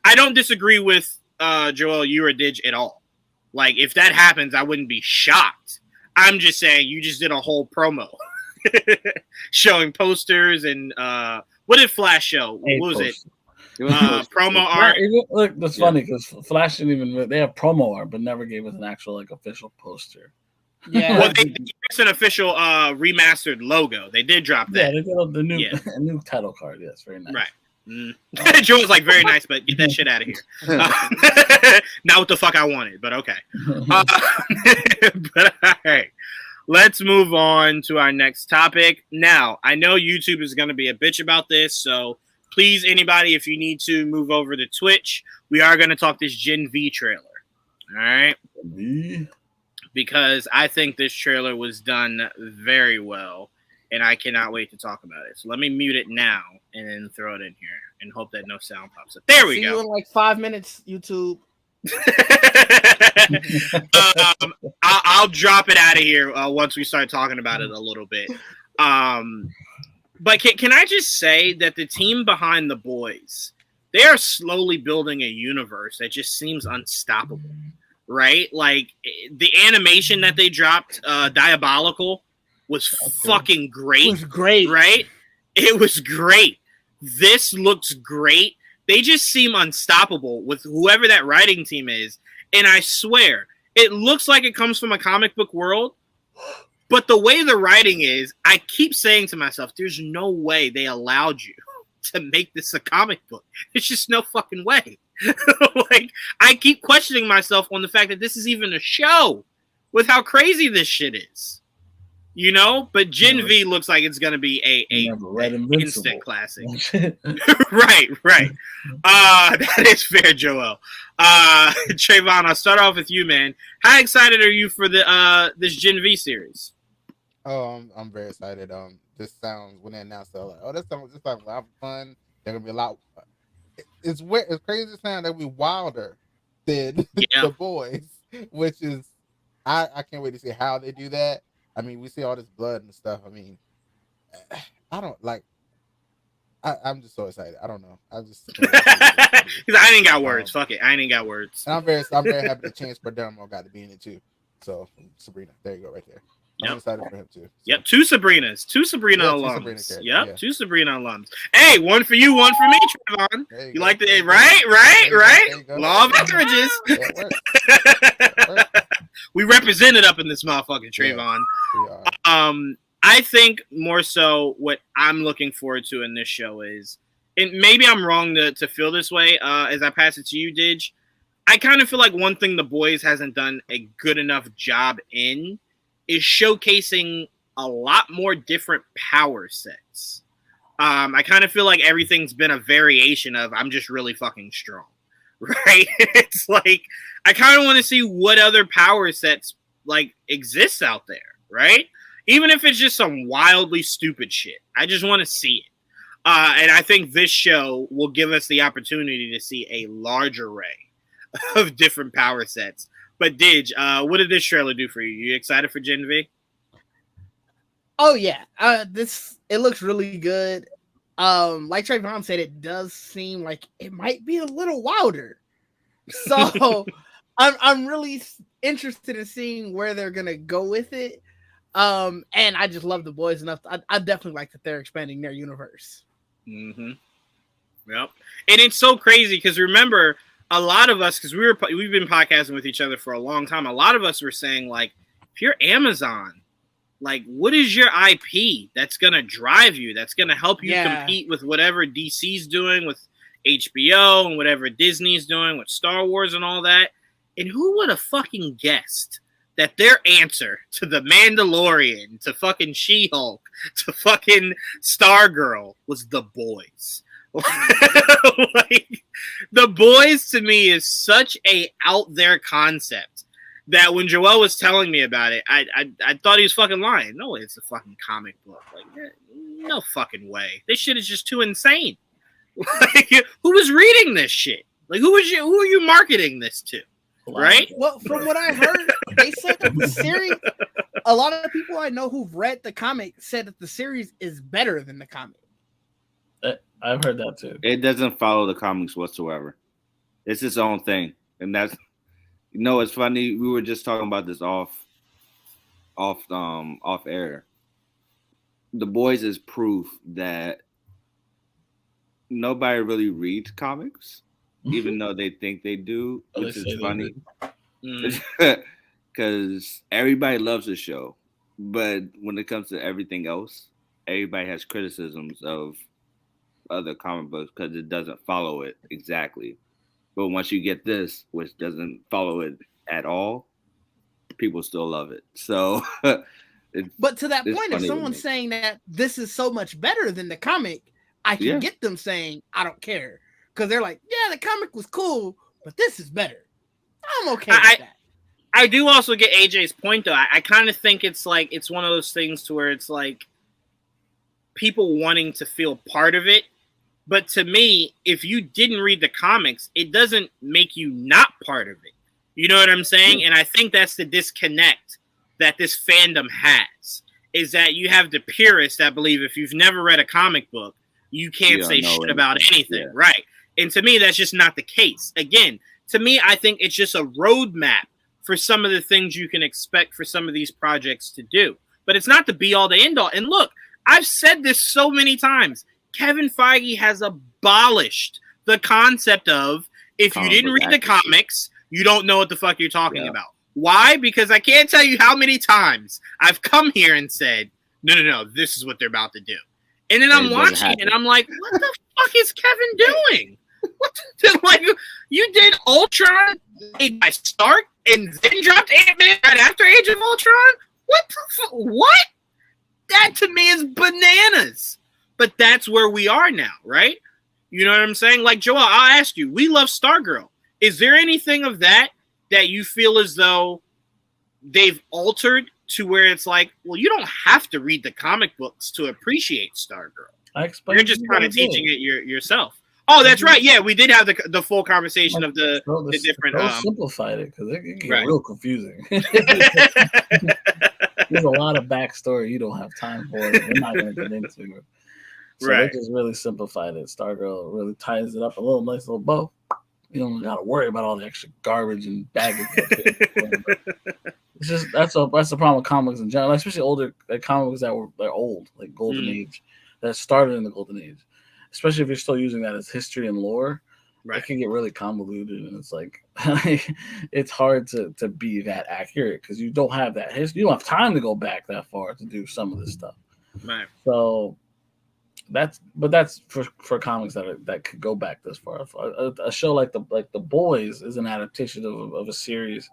I don't disagree with Joel, you or Didge at all. Like, if that happens, I wouldn't be shocked. I'm just saying you just did a whole promo showing posters and what did Flash show? What was it? Promo art. Look, that's funny because Flash didn't even. They have promo art, but never gave us an actual like official poster. Yeah. Well, they gave us an official remastered logo. They did drop that. Yeah, they did the new new title card. Yes, very nice. Right. Joe's like, very nice, but get that shit out of here. Not what the fuck I wanted, but okay. But all right. Let's move on to our next topic. Now, I know YouTube is going to be a bitch about this, so please, anybody, if you need to move over to Twitch, we are going to talk this Gen V trailer. All right? Because I think this trailer was done very well, and I cannot wait to talk about it. So let me mute it now and then throw it in here and hope that no sound pops up. There we See go. you in like 5 minutes, YouTube. I'll drop it out of here once we start talking about it a little bit. But can I just say that the team behind The Boys, they are slowly building a universe that just seems unstoppable, right? Like, the animation that they dropped, Diabolical, was fucking great. It was great. Right? It was great. This looks great. They just seem unstoppable with whoever that writing team is. And I swear, it looks like it comes from a comic book world. But the way the writing is, I keep saying to myself, there's no way they allowed you to make this a comic book. There's just no fucking way. Like, I keep questioning myself on the fact that this is even a show with how crazy this shit is. You know? But Gen V looks like it's going to be a instant classic. Right. That is fair, Joel. Trayvon, I'll start off with you, man. How excited are you for the this Gen V series? Oh, I'm very excited. This sounds when they announced it, like, this sounds a lot of fun. They're gonna be a lot. It's weird. It's crazy to sound that we wilder than The Boys, which is I can't wait to see how they do that. I mean, we see all this blood and stuff. I mean, I don't like. I'm just so excited. I don't know. I'm just because I ain't got words. Fuck it. I ain't got words. And I'm very happy that Chance Perdomo got to be in it too. So Sabrina, there you go, right there. I'm excited for him too. So. Yep, two Sabrina alums. Sabrina two Sabrina alums. Hey, one for you, one for me, Trayvon. You like the right? Law of averages. We represented up in this motherfucking Trayvon. I think more so what I'm looking forward to in this show is, and maybe I'm wrong to feel this way as I pass it to you, Didge. I kind of feel like one thing The Boys hasn't done a good enough job in is showcasing a lot more different power sets. I kind of feel like everything's been a variation of I'm just really fucking strong, right? It's like I kind of want to see what other power sets like exists out there, right? Even if it's just some wildly stupid shit. I just want to see it. And I think this show will give us the opportunity to see a large array of different power sets. But Didge, what did this trailer do for you? You excited for Gen V? Oh yeah, it looks really good. Like Trayvon said, it does seem like it might be a little wilder. So I'm really interested in seeing where they're gonna go with it. And I just love The Boys enough. I definitely like that they're expanding their universe. Mm-hmm. Yep. And it's so crazy because remember, a lot of us, because we've been podcasting with each other for a long time, a lot of us were saying, like, if you're Amazon, like, what is your IP that's going to drive you, that's going to help you compete with whatever DC's doing, with HBO, and whatever Disney's doing with Star Wars and all that? And who would have fucking guessed that their answer to The Mandalorian, to fucking She-Hulk, to fucking Stargirl was The Boys? Like, The Boys to me is such a out there concept that when Joel was telling me about it, I thought he was fucking lying. No, it's a fucking comic book. Like, no fucking way. This shit is just too insane. Like, who was reading this shit? Like, who are you marketing this to? Right? Well, from what I heard, they said that the series, a lot of people I know who've read the comic said that the series is better than the comic. I've heard that too. It doesn't follow the comics whatsoever. It's its own thing. And that's, you know, it's funny. We were just talking about this off air. The Boys is proof that nobody really reads comics, even though they think they do, which is funny. Because everybody loves the show. But when it comes to everything else, everybody has criticisms of other comic books because it doesn't follow it exactly. But once you get this, which doesn't follow it at all, people still love it. So, but to that point, if someone's saying that this is so much better than the comic, I can get them saying, I don't care. Because they're like, yeah, the comic was cool, but this is better. I'm okay with that. I do also get AJ's point, though. I kind of think it's like, it's one of those things to where it's like people wanting to feel part of it. But to me, if you didn't read the comics, it doesn't make you not part of it. You know what I'm saying? And I think that's the disconnect that this fandom has, is that you have the purists that believe if you've never read a comic book, you can't say shit about anything. Yeah. Right. And to me, that's just not the case. Again, to me, I think it's just a roadmap for some of the things you can expect for some of these projects to do. But it's not the be-all, the end-all. And look, I've said this so many times. Kevin Feige has abolished the concept of if you didn't read the comics, you don't know what the fuck you're talking about. Why? Because I can't tell you how many times I've come here and said, no, this is what they're about to do. And then I'm watching and I'm like, what the fuck is Kevin doing? Like, you did Ultron made by Stark and then dropped Ant-Man right after Age of Ultron? What? That to me is bananas. But that's where we are now, right? You know what I'm saying? Like, Joel, I'll ask you, we love Stargirl. Is there anything of that you feel as though they've altered to where it's like, well, you don't have to read the comic books to appreciate Stargirl. You're just kind of teaching it yourself. Oh, that's right. Yeah, we did have the full conversation of the different. Simplified it because it can get real confusing. There's a lot of backstory you don't have time for. We're not going to get into it. So they just really simplified it. Stargirl really ties it up a nice little bow. You don't got to worry about all the extra garbage and baggage. It's just that's the problem with comics in general, especially older comics they're old, like Golden Age, that started in the Golden Age. Especially if you're still using that as history and lore, it can get really convoluted, and it's like it's hard to be that accurate because you don't have that history. You don't have time to go back that far to do some of this stuff. Right. So that's for comics that could go back this far. A show like the Boys is an adaptation of a series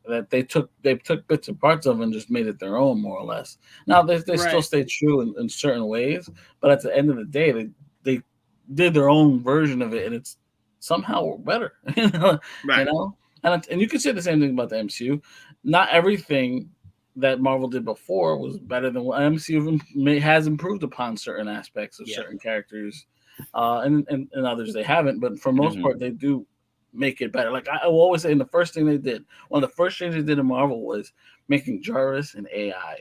that they took bits and parts of and just made it their own, more or less. Now they still stay true in certain ways, but at the end of the day, they did their own version of it, and it's somehow better. You know, and you can say the same thing about the MCU. Not everything that Marvel did before was better than what MCU has improved upon certain aspects of certain characters, and others they haven't. But for most part, they do make it better. Like I will always say, the first thing they did, one of the first things they did in Marvel was making Jarvis an AI,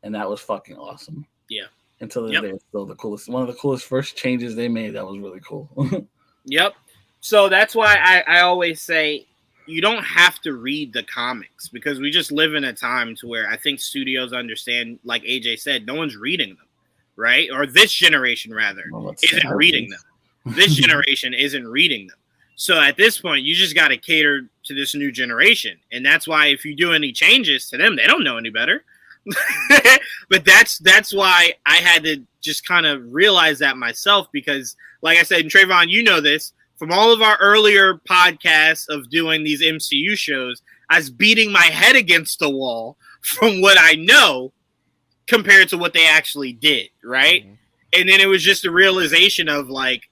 and that was fucking awesome. Yeah. Until the day, it's still the coolest. One of the coolest first changes they made. That was really cool. Yep. So that's why I always say you don't have to read the comics, because we just live in a time to where I think studios understand, like AJ said, no one's reading them, right? Or this generation rather isn't reading them. This generation isn't reading them. So at this point, you just got to cater to this new generation. And that's why if you do any changes to them, they don't know any better. But that's why I had to just kind of realize that myself, because like I said, and Trayvon, you know this, from all of our earlier podcasts of doing these MCU shows, I was beating my head against the wall from what I know compared to what they actually did, right? Mhm. And then it was just a realization of like,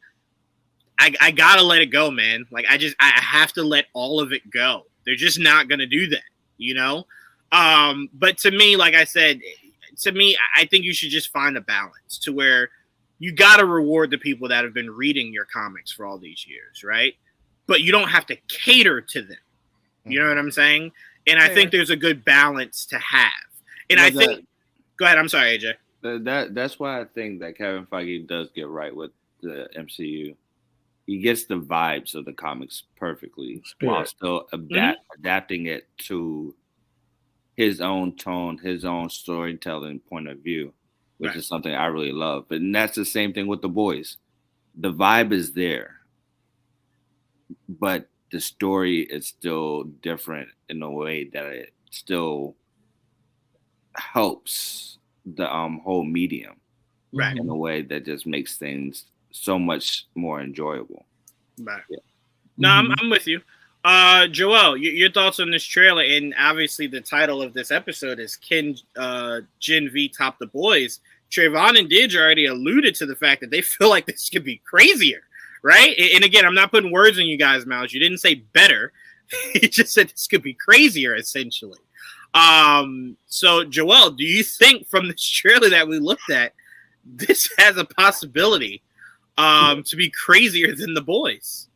I gotta let it go, man. Like I have to let all of it go. They're just not gonna do that, you know? But to me, like I said, I think you should just find a balance to where you gotta reward the people that have been reading your comics for all these years, right? But you don't have to cater to them. You know what I'm saying? And I think there's a good balance to have. And I think, go ahead. I'm sorry, AJ. That's why I think that Kevin Feige does get right with the MCU. He gets the vibes of the comics perfectly while still adapting it to his own tone, his own storytelling point of view, which is something I really love. And that's the same thing with The Boys. The vibe is there, but the story is still different in a way that it still helps the whole medium, Right. in a way that just makes things so much more enjoyable. Right. Yeah. No, I'm with you. Joel, your thoughts on this trailer? And obviously the title of this episode is Can Gen V Top the Boys? Trayvon and Didge already alluded to the fact that they feel like this could be crazier, right? And again, I'm not putting words in you guys' mouths. You didn't say better. You just said this could be crazier, essentially. So Joel, do you think from this trailer that we looked at, this has a possibility to be crazier than The Boys?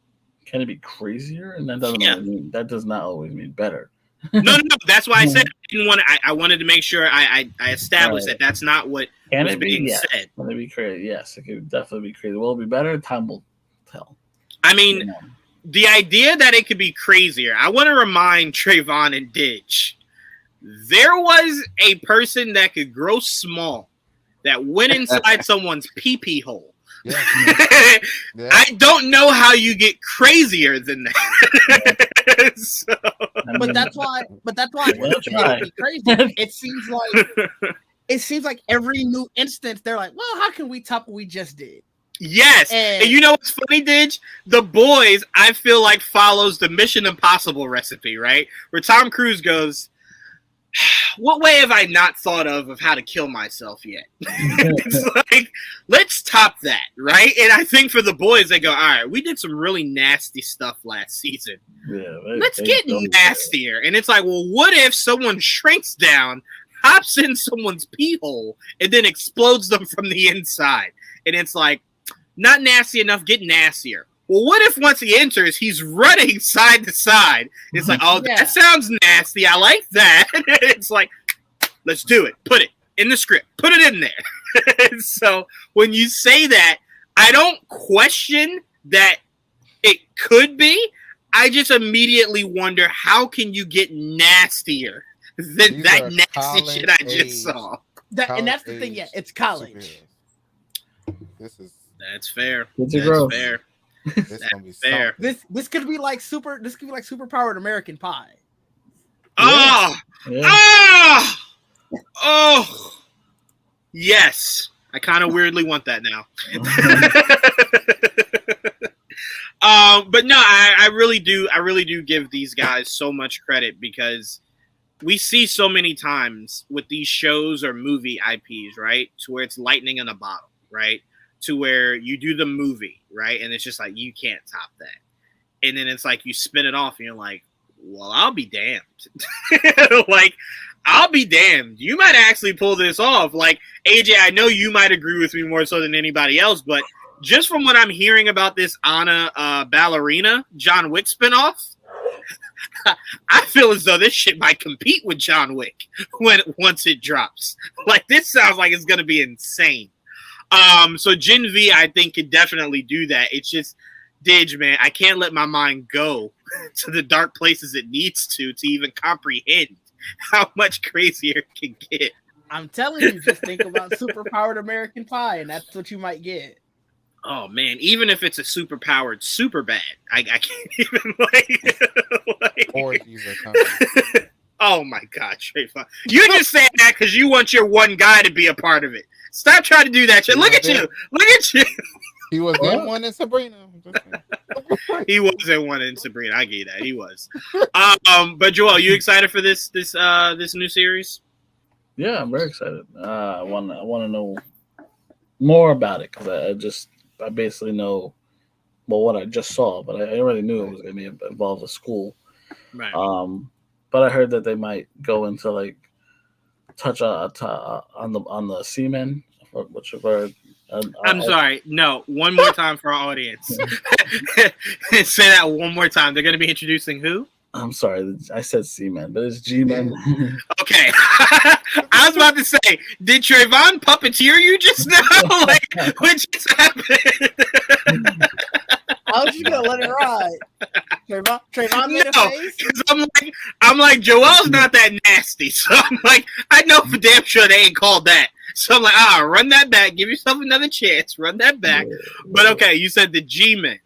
Can it be crazier? And that doesn't always mean, that does not always mean better. No. That's why I said I didn't want to. I wanted to make sure I established that that's not what Can was it be? being Yes. said. Can it be crazy? Yes, it could definitely be crazy. Will it be better? Time will tell. I mean, You know. the idea that it could be crazier. I want to remind Trayvon and Didge, there was a person that could grow small that went inside someone's pee-pee hole. Yeah. Yeah. I don't know how you get crazier than that. So, I But mean, that's why. We'll It's try. be crazy. It seems like every new instance they're like, well, how can we top what we just did? yes. And you know what's funny, Didge? The Boys, I feel like, follows the Mission Impossible recipe, right? Where Tom Cruise goes, what way have I not thought of how to kill myself yet? It's like, let's top that, right? And I think for The Boys, they go, all right, we did some really nasty stuff last season. Yeah, Let's get nastier. And it's like, well, what if someone shrinks down, hops in someone's pee hole, and then explodes them from the inside? And it's like, not nasty enough, get nastier. Well, what if once he enters, he's running side to side? It's like, oh, Yeah. that sounds nasty. I like that. It's like, let's do it. Put it in the script. Put it in there. So when you say that, I don't question that it could be. I just immediately wonder, how can you get nastier than These that are nasty shit I college just saw? And that's the thing. Yeah, it's college. Superheroes. This is That's fair. Kids are That's gross. fair. this gonna be fair. something. This could be like superpowered American Pie. Oh, Yeah. oh, yes. I kind of weirdly want that now. But no, I really do. I really do give these guys so much credit, because we see so many times with these shows or movie IPs, right, to where it's lightning in a bottle, right, to where you do the movie, right, and it's just like, you can't top that, and then it's like you spin it off and you're like, well, I'll be damned. Like, I'll be damned. You might actually pull this off. Like, AJ, I know you might agree with me more so than anybody else, but just from what I'm hearing about this Anna Ballerina John Wick spinoff, I feel as though this shit might compete with John Wick once it drops. Like, this sounds like it's gonna be insane. So Gen V, I think, could definitely do that. It's just, Didge, man, I can't let my mind go to the dark places it needs to even comprehend how much crazier it can get. I'm telling you, just think about superpowered American Pie, and that's what you might get. Oh man, even if it's a super powered super bad, I can't even like Orgies are coming. oh my god, Trayvon. You're just saying that because you want your one guy to be a part of it. Stop trying to do that shit. Look at you. Look at you. He was in one in Sabrina. He was in one in Sabrina. I get you that. He was. But Joel, you excited for this new series? Yeah, I'm very excited. I want to know more about it because I basically know what I just saw, but I already knew it was going to be involved with school. Right. But I heard that they might go into like touch on the seamen, which are. I'm sorry. No, one more time for our audience. Say that one more time. They're going to be introducing who? I'm sorry, I said seamen, but it's G-men. Okay. I was about to say, did Trayvon puppeteer you just now? Like, what just happened? I was just gonna let it ride. Trayvon made a No, face. 'cause I'm like, Joel's not that nasty. So I'm like, I know for damn sure they ain't called that. So I'm like, run that back. Give yourself another chance. Run that back. Yeah, But okay, you said the G-men.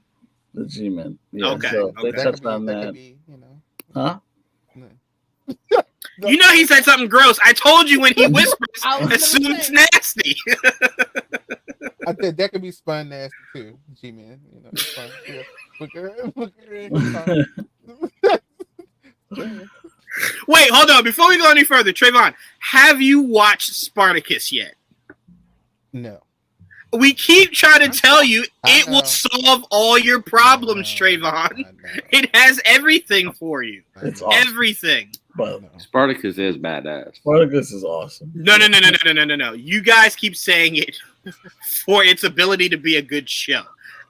the G-men. Yeah, Okay, so they okay. touched on that. could be, you know. Huh? You know he said something gross. I told you when he whispers, I was assume gonna it's say. nasty. I think that could be spun nasty too. G-Man, you know. It's fun. Yeah. Wait, hold on. Before we go any further, Trayvon, have you watched Spartacus yet? No. We keep trying to tell you I it will know. solve all your problems, Trayvon. I know. It has everything for you. It's awesome. Everything. But Spartacus is badass. Spartacus is awesome. No. You guys keep saying it for its ability to be a good show.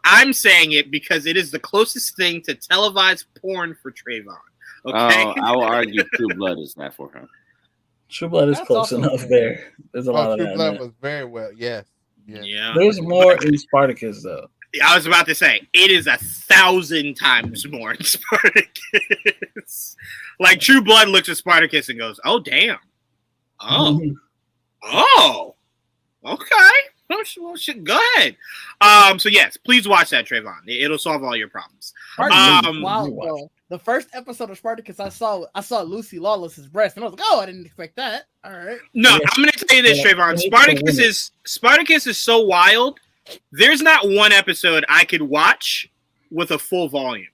I'm saying it because it is the closest thing to televised porn for Trayvon. Okay? Oh, I will argue True Blood is not for him. True Blood is That's close awesome. enough there. There's a lot of True that. in Blood there. was very well. Yes. Yeah. There's more in Spartacus though. I was about to say, it is 1,000 times more in Spartacus. Like, True Blood looks at Spartacus and goes, oh, damn. Oh. Okay. Well, shit, go ahead. So, yes, please watch that, Trayvon. It'll solve all your problems. Spartacus Um, is wild, though. The first episode of Spartacus, I saw Lucy Lawless's breast, and I was like, "Oh, I didn't expect that." All right. No, Yeah. I'm going to tell you this, Yeah. Trayvon. Yeah. Spartacus is so wild. There's not one episode I could watch with a full volume.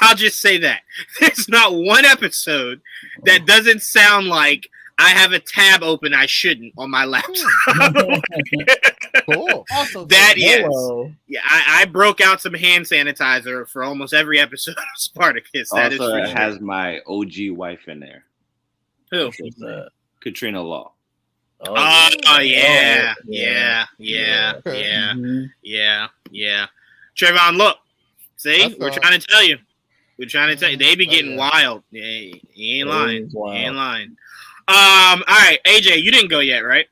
I'll just say that. There's not one episode that doesn't sound like I have a tab open I shouldn't on my laptop. Cool. Also, That yes. Hello. Yeah, I broke out some hand sanitizer for almost every episode of Spartacus. That is Also, for it sure. has my OG wife in there, Who? What's that? Katrina Law. Oh yeah, Oh, yeah, yeah, yeah, Mhm. yeah. Trayvon, look. See, That's we're all. trying to tell you. We're trying to tell you. They be Oh, getting yeah. wild. Yeah, he ain't lying. It is wild. He ain't lying. All right, AJ, you didn't go yet, right?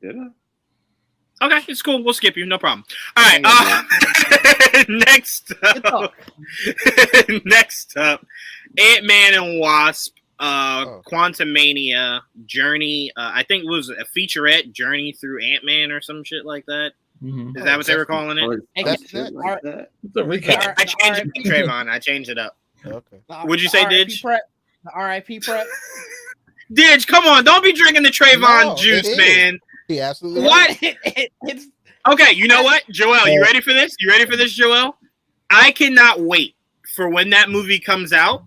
Did I? Okay, it's cool. We'll skip you. No problem. All right. Next Good up. talk. Next up, Ant-Man and Wasp, Oh. Quantumania, Journey. I think it was a featurette, Journey through Ant-Man or some shit like that. Mhm. Is that what they were calling it? Or That's shit it. like that. It's a recap. I changed it, Trayvon. I changed it up. Okay. Would you say, RIP Didge? prep? The RIP prep. Didge, come on. Don't be drinking the Trayvon No, juice, it is. man. He absolutely. What? It's Okay, you know what? Joel, you ready for this? You ready for this, Joel? I cannot wait for when that movie comes out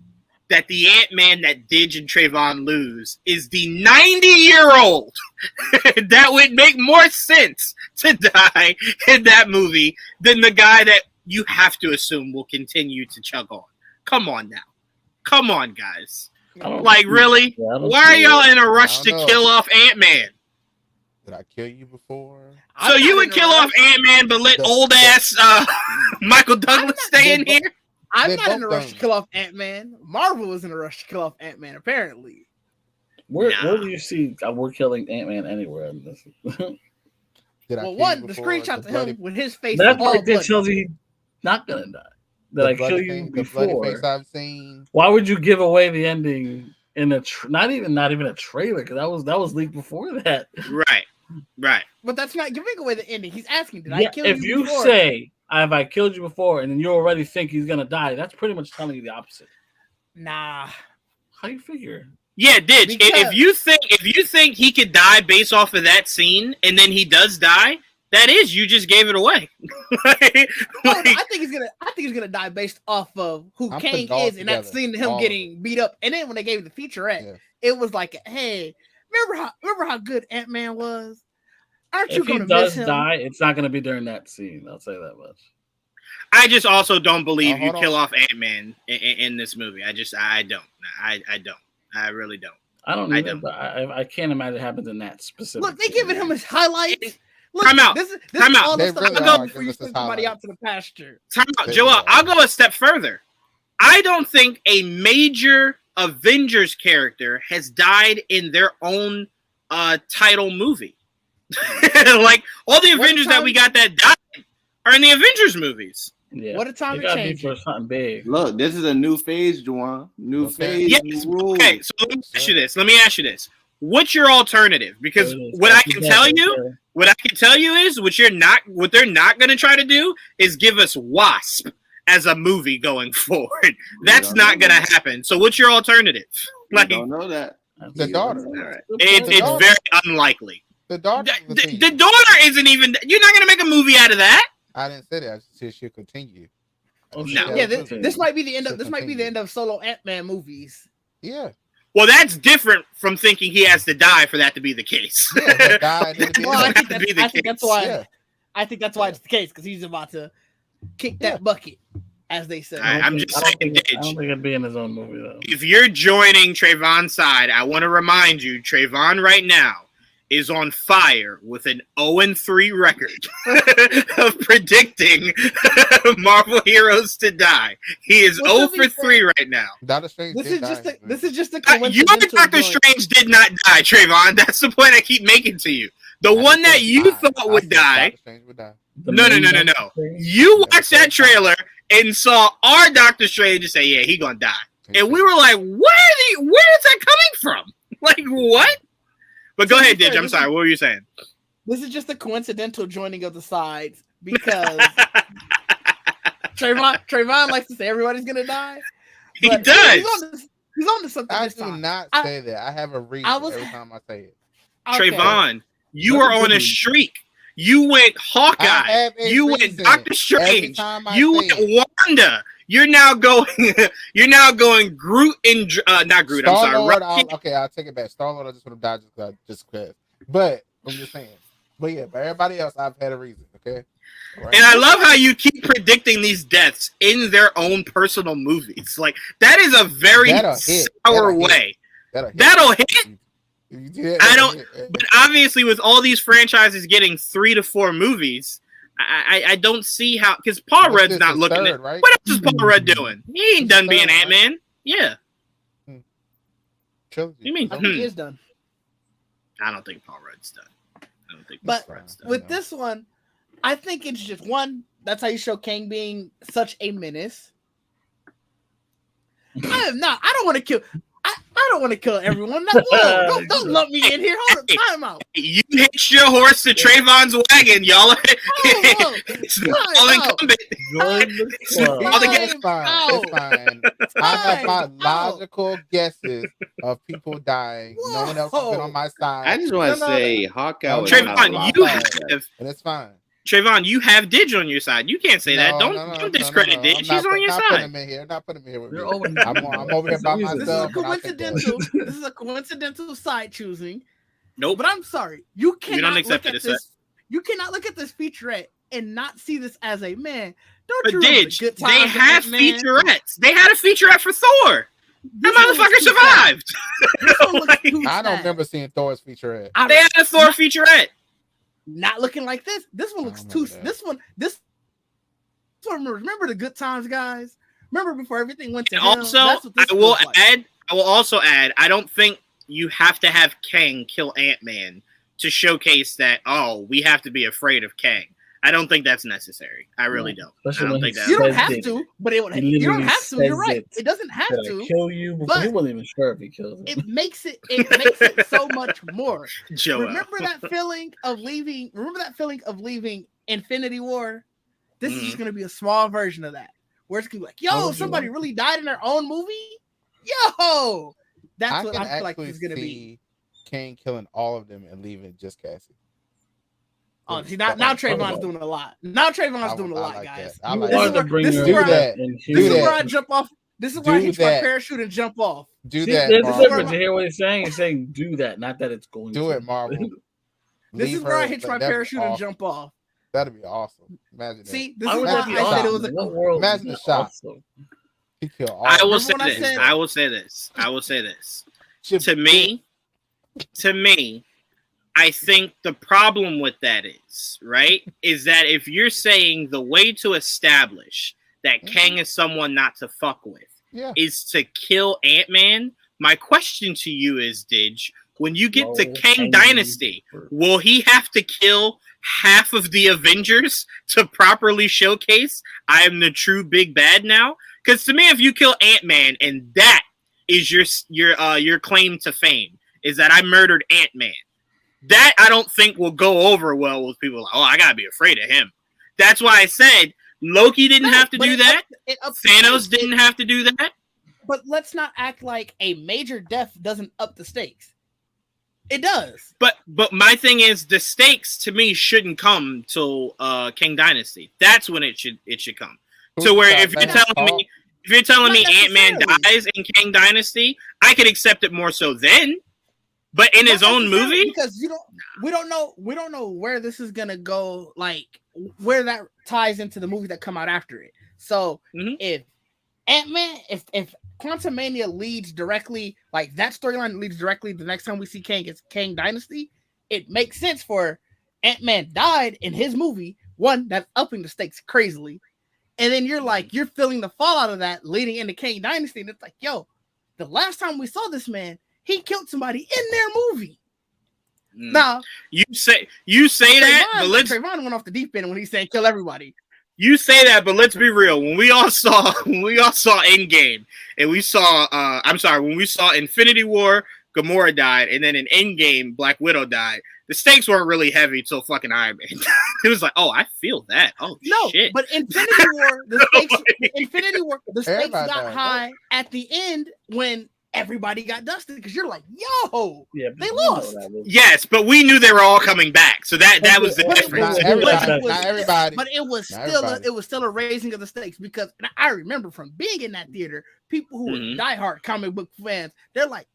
that the Ant-Man that Didge and Trayvon lose is the 90-year-old that would make more sense to die in that movie than the guy that you have to assume will continue to chug on. Come on now. Come on, guys. I don't Like, see- really? yeah, I don't Why are see y'all it. in a rush I to don't know. kill off Ant-Man? Did I kill you before? So I'm you not would in a kill rush. off Ant-Man but let The- old ass Michael Douglas stay in here? I'm They not in a both rush to done. kill off Ant-Man. Marvel was in a rush to kill off Ant-Man, apparently. Where Nah. do you see we're killing Ant-Man anywhere in this? Did I Well, kill one, you the before? screenshot The to bloody- him with his face. That all right there bloody. tells you he's not gonna die. Did the I bloody kill you thing- the bloody before? face I've seen. Why would you give away the ending in a not even a trailer? Because that was leaked before that. Right. Right. But that's not giving away the ending. He's asking, did I Yeah, kill if you you before? say, "Have I killed you before?" and then you already think he's gonna die, that's pretty much telling you the opposite. Nah. How do you figure? Yeah, Didge. Because- If you think he could die based off of that scene, and then he does die, that is you just gave it away. Like- Oh, no, I think he's gonna die based off of who I'm Kang putting it all is and not together, seeing him all of getting beat up. And then when they gave the featurette, Yeah. it was like, hey, remember how good Ant-Man was? Aren't you If he gonna does miss him? die, it's not gonna be during that scene. I'll say that much. I just also don't believe you hold kill on. off Ant-Man in this movie. I don't. I don't. I really don't. I don't I either, don't. but I can't imagine it happens in that specific. Look, they scene. giving him his highlights. Look, Time out. This Time is out. all the They stuff really I are go giving before you us his send somebody out highlights. to the pasture. Time out, They Joel. really are. I'll go a step further. I don't think a major Avengers character has died in their own title movie. Like all the What Avengers that time- we got that died are in the Avengers movies. Yeah. What a time It to gotta be change for it. something big. Look, this is a new phase, Juwan. New Okay. phase, Yes. new rules. Okay, so let me ask you this. What's your alternative? Because It is. what I That's can exactly tell what you, it is. what I can tell you is what they're not going to try to do is give us Wasp as a movie going forward. That's don't not know going that. to happen. So what's your alternative? We Like don't know that. The daughter. All right. it's daughter. very unlikely. The daughter. The daughter isn't even. You're not going to make a movie out of that. I didn't say that. I said she'll continue. Oh, No. shit. Yeah, Okay. this might be the end of Should this might be the continue. end of solo Ant-Man movies. Yeah. Well, that's different from thinking he has to die for that to be the case. Yeah, he died in the Well, I beginning. think That be the that's case. why. Yeah. I think that's why it's the case because he's about to kick that bucket, as they say. All right, I'm just I don't saying, think I don't Didge. think it'd be in his own movie though. If you're joining Trayvon's side, I want to remind you, Trayvon right now is on fire with an 0-3 record of predicting Marvel heroes to die. He is Well, 0 to be for 3 right now. Doctor Strange. This did is die. just a Your coincidental Doctor joint. Strange did not die, Trayvon. That's the point I keep making to you. The I one said that you die. thought I would said die. Doctor Strange would die. The No. main- You watched that trailer and saw our Doctor Strange and say, "Yeah, he gonna die," and we were like, "Where is that coming from? Like what?" But go To be ahead, fair, Didge. I'm this sorry. is- What were you saying? This is just a coincidental joining of the sides because Trayvon likes to say everybody's gonna die. He but does. He's on to something I this do time. not I- say that. I have a reason I was- every time I say it. Okay. Trayvon, you That's are a on good a one. streak. You went I Hawkeye. have a You went reason. Doctor Every Strange. time I You say went Wanda. You're now going. You're now going Groot and not Groot. I'm sorry. Star-Lord, Rocket. I'll take it back. Star-Lord, I just want to die just because. But I'm just saying. But yeah, but everybody else, I've had a reason. Okay. All right? And I love how you keep predicting these deaths in their own personal movies. Like that is a very That'll hit. sour That'll hit. way. That'll hit. That'll hit. If you do that, I that'll don't- hit. But obviously, with all these franchises getting 3 to 4 movies, I don't see how. Because Paul What's Rudd's this, not his looking third, at. right? What else is Paul Rudd doing? He ain't His done being third, right? Ant-Man. Yeah. Trilogy. You mean? I think he is done. I don't think Paul Rudd's done. I don't think But Paul Rudd's done. with this one, I think it's just one. That's how you show Kang being such a menace. I am not. I don't want to kill. I don't want to kill everyone. Whoa, don't lump me in here. Hold on, time out. You hitched your horse to Trayvon's wagon, y'all. Whoa, It's Time all out. incumbent. Join the club. All the It's guesses- fine. out. It's fine. I have my Time out. logical guesses of people dying. No one else has been on my I side, just want to No, no, say Hawkeye was Trayvon, not alive. you Hawkeye. have and it's fine. Trayvon, you have Didge on your side. You can't say that. No, Don't no, no, don't no, discredit no. Didge. I'm He's not on your not putting side. him in here. Not putting him here with You're me. over. I'm over here by This is This is a myself. and I think that- coincidental. This is a coincidental side choosing. Nope. But I'm sorry, you cannot don't accept look it at as this. You cannot look at this featurette and not see this as a man. Don't But you remember the Didge, good they times have of Ant-Man? featurettes. They had a featurette for Thor. This That one motherfucker looks too sad. survived. This one looks Like, too I don't sad. remember seeing Thor's featurette. I They don't- had a Thor featurette. not looking like this. This one I looks don't too. remember that. This one. Remember the good times, guys. Remember before everything went to And hell. also, That's what this I will feels like. add. I will also add. I don't think you have to have Kang kill Ant-Man to showcase that. Oh, we have to be afraid of Kang. I don't think that's necessary. I really don't. I Especially don't when think he that's You don't says have it. to, but it would. He You don't literally have to. You're says right. it. It doesn't have Did I to. kill you? Because but- he wasn't even sure if he killed him. It makes it. It makes it so much more. Joel. Remember that feeling of leaving? Remember that feeling of leaving Infinity War? This is just going to be a small version of that, where it's going to be like, How yo, would you somebody want- really died in their own movie. Yo, that's what can I feel like actually it's going to be. see Kane killing all of them and leaving just Cassie. Oh, see, now Trayvon's doing a lot. Now Trayvon's doing a lot, like guys. that. I You like This are is that. the where- bringer this is of where I- that Do and This is human- where I jump off. This is where I Do hitch my that. parachute and jump off. Do See, that, there's a Marvel. difference. You hear what he's saying? He's saying do that, not that it's going Do to. it, Marvel. This Leave is where I her- hitch my that'd be parachute and awesome. jump off. That'd be awesome. Imagine that. See, this Why is would why that be I said it awesome? was In a. what world Imagine is the that shot. awesome? He killed all. I will Remember say when I this. said- I will say this. I will say this. Chip- To me, I think the problem with that is, right, is that if you're saying the way to establish that Kang is someone not to fuck with Yeah. is to kill Ant-Man, my question to you is, Didge, when you get to No, Kang Kang Dynasty, will he have to kill half of the Avengers to properly showcase I am the true big bad now? Because to me, if you kill Ant-Man and that is your claim to fame, is that I murdered Ant-Man, that I don't think will go over well with people. Like, oh, I gotta be afraid of him. That's why I said Loki didn't have to But do it that. ups Thanos stakes. didn't have to do that. But let's not act like a major death doesn't up the stakes. It does. But my thing is the stakes to me shouldn't come till King Dynasty. That's when it should come. So where if you're telling me Not Ant-Man necessarily. dies in King Dynasty, I could accept it more so then. But in his Not own necessarily, movie, because we don't know where this is gonna go, like where that ties into the movie that come out after it. So Mhm. if Ant-Man, if Quantumania leads directly, like that storyline leads directly the next time we see Kang, it's Kang Dynasty, it makes sense for Ant-Man died in his movie. One, that's upping the stakes crazily. And then you're like, you're feeling the fallout of that leading into Kang Dynasty. And it's like, yo, the last time we saw this man, he killed somebody in their movie. mm, Now, you say that, but Trayvon went off the deep end when he's saying kill everybody. You say that, but let's be real. When we all saw Endgame, and we saw when we saw Infinity War, Gamora died, and then in Endgame, Black Widow died. The stakes weren't really heavy till fucking Iron Man. It was like, oh, I feel that. Oh No, shit. but Infinity War, the stakes Everybody got died. high at the end when everybody got dusted because you're like, yo, Yeah, They but you know lost. that was- Yes, but we knew they were all coming back, so that was the But- difference. Not but- everybody. but- Not everybody. but it was Not still everybody. a raising of the stakes because and I remember from being in that theater, people who Mhm. were diehard comic book fans, they're like,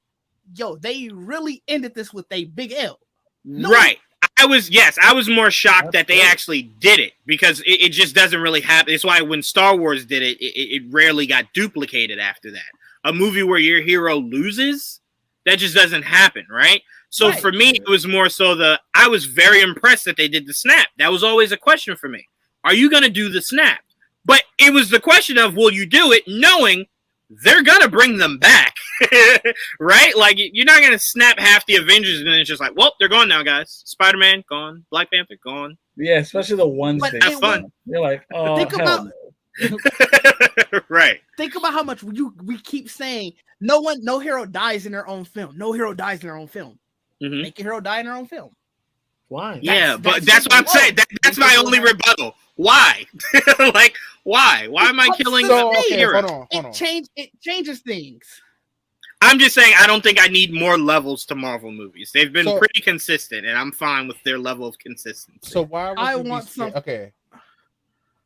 yo, they really ended this with a big L. No. Right. I was more shocked That's that they good. actually did it because it just doesn't really happen. It's why when Star Wars did it, it rarely got duplicated after that. A movie where your hero loses, that just doesn't happen, right? So Right. for me, it was more so I was very impressed that they did the snap. That was always a question for me. Are you going to do the snap? But it was the question of, will you do it knowing they're going to bring them back, right? Like, you're not going to snap half the Avengers and then it's just like, well, they're gone now, guys. Spider-Man, gone. Black Panther, gone. Yeah, especially the ones But they it fun. was- You're like, oh, Think hell about- no. Right. Think about how much we keep saying no hero dies in their own film. No hero dies in their own film. Mhm. Make your hero die in their own film. Why? Yeah, but that's that's what I'm simple. saying. That's my only rebuttal. Why? Like, why? Why am I killing So the okay, hero? hold on. It changes things. I'm just saying I don't think I need more levels to Marvel movies. They've been So- pretty consistent, and I'm fine with their level of consistency. So why would I you want be scared? some- Okay.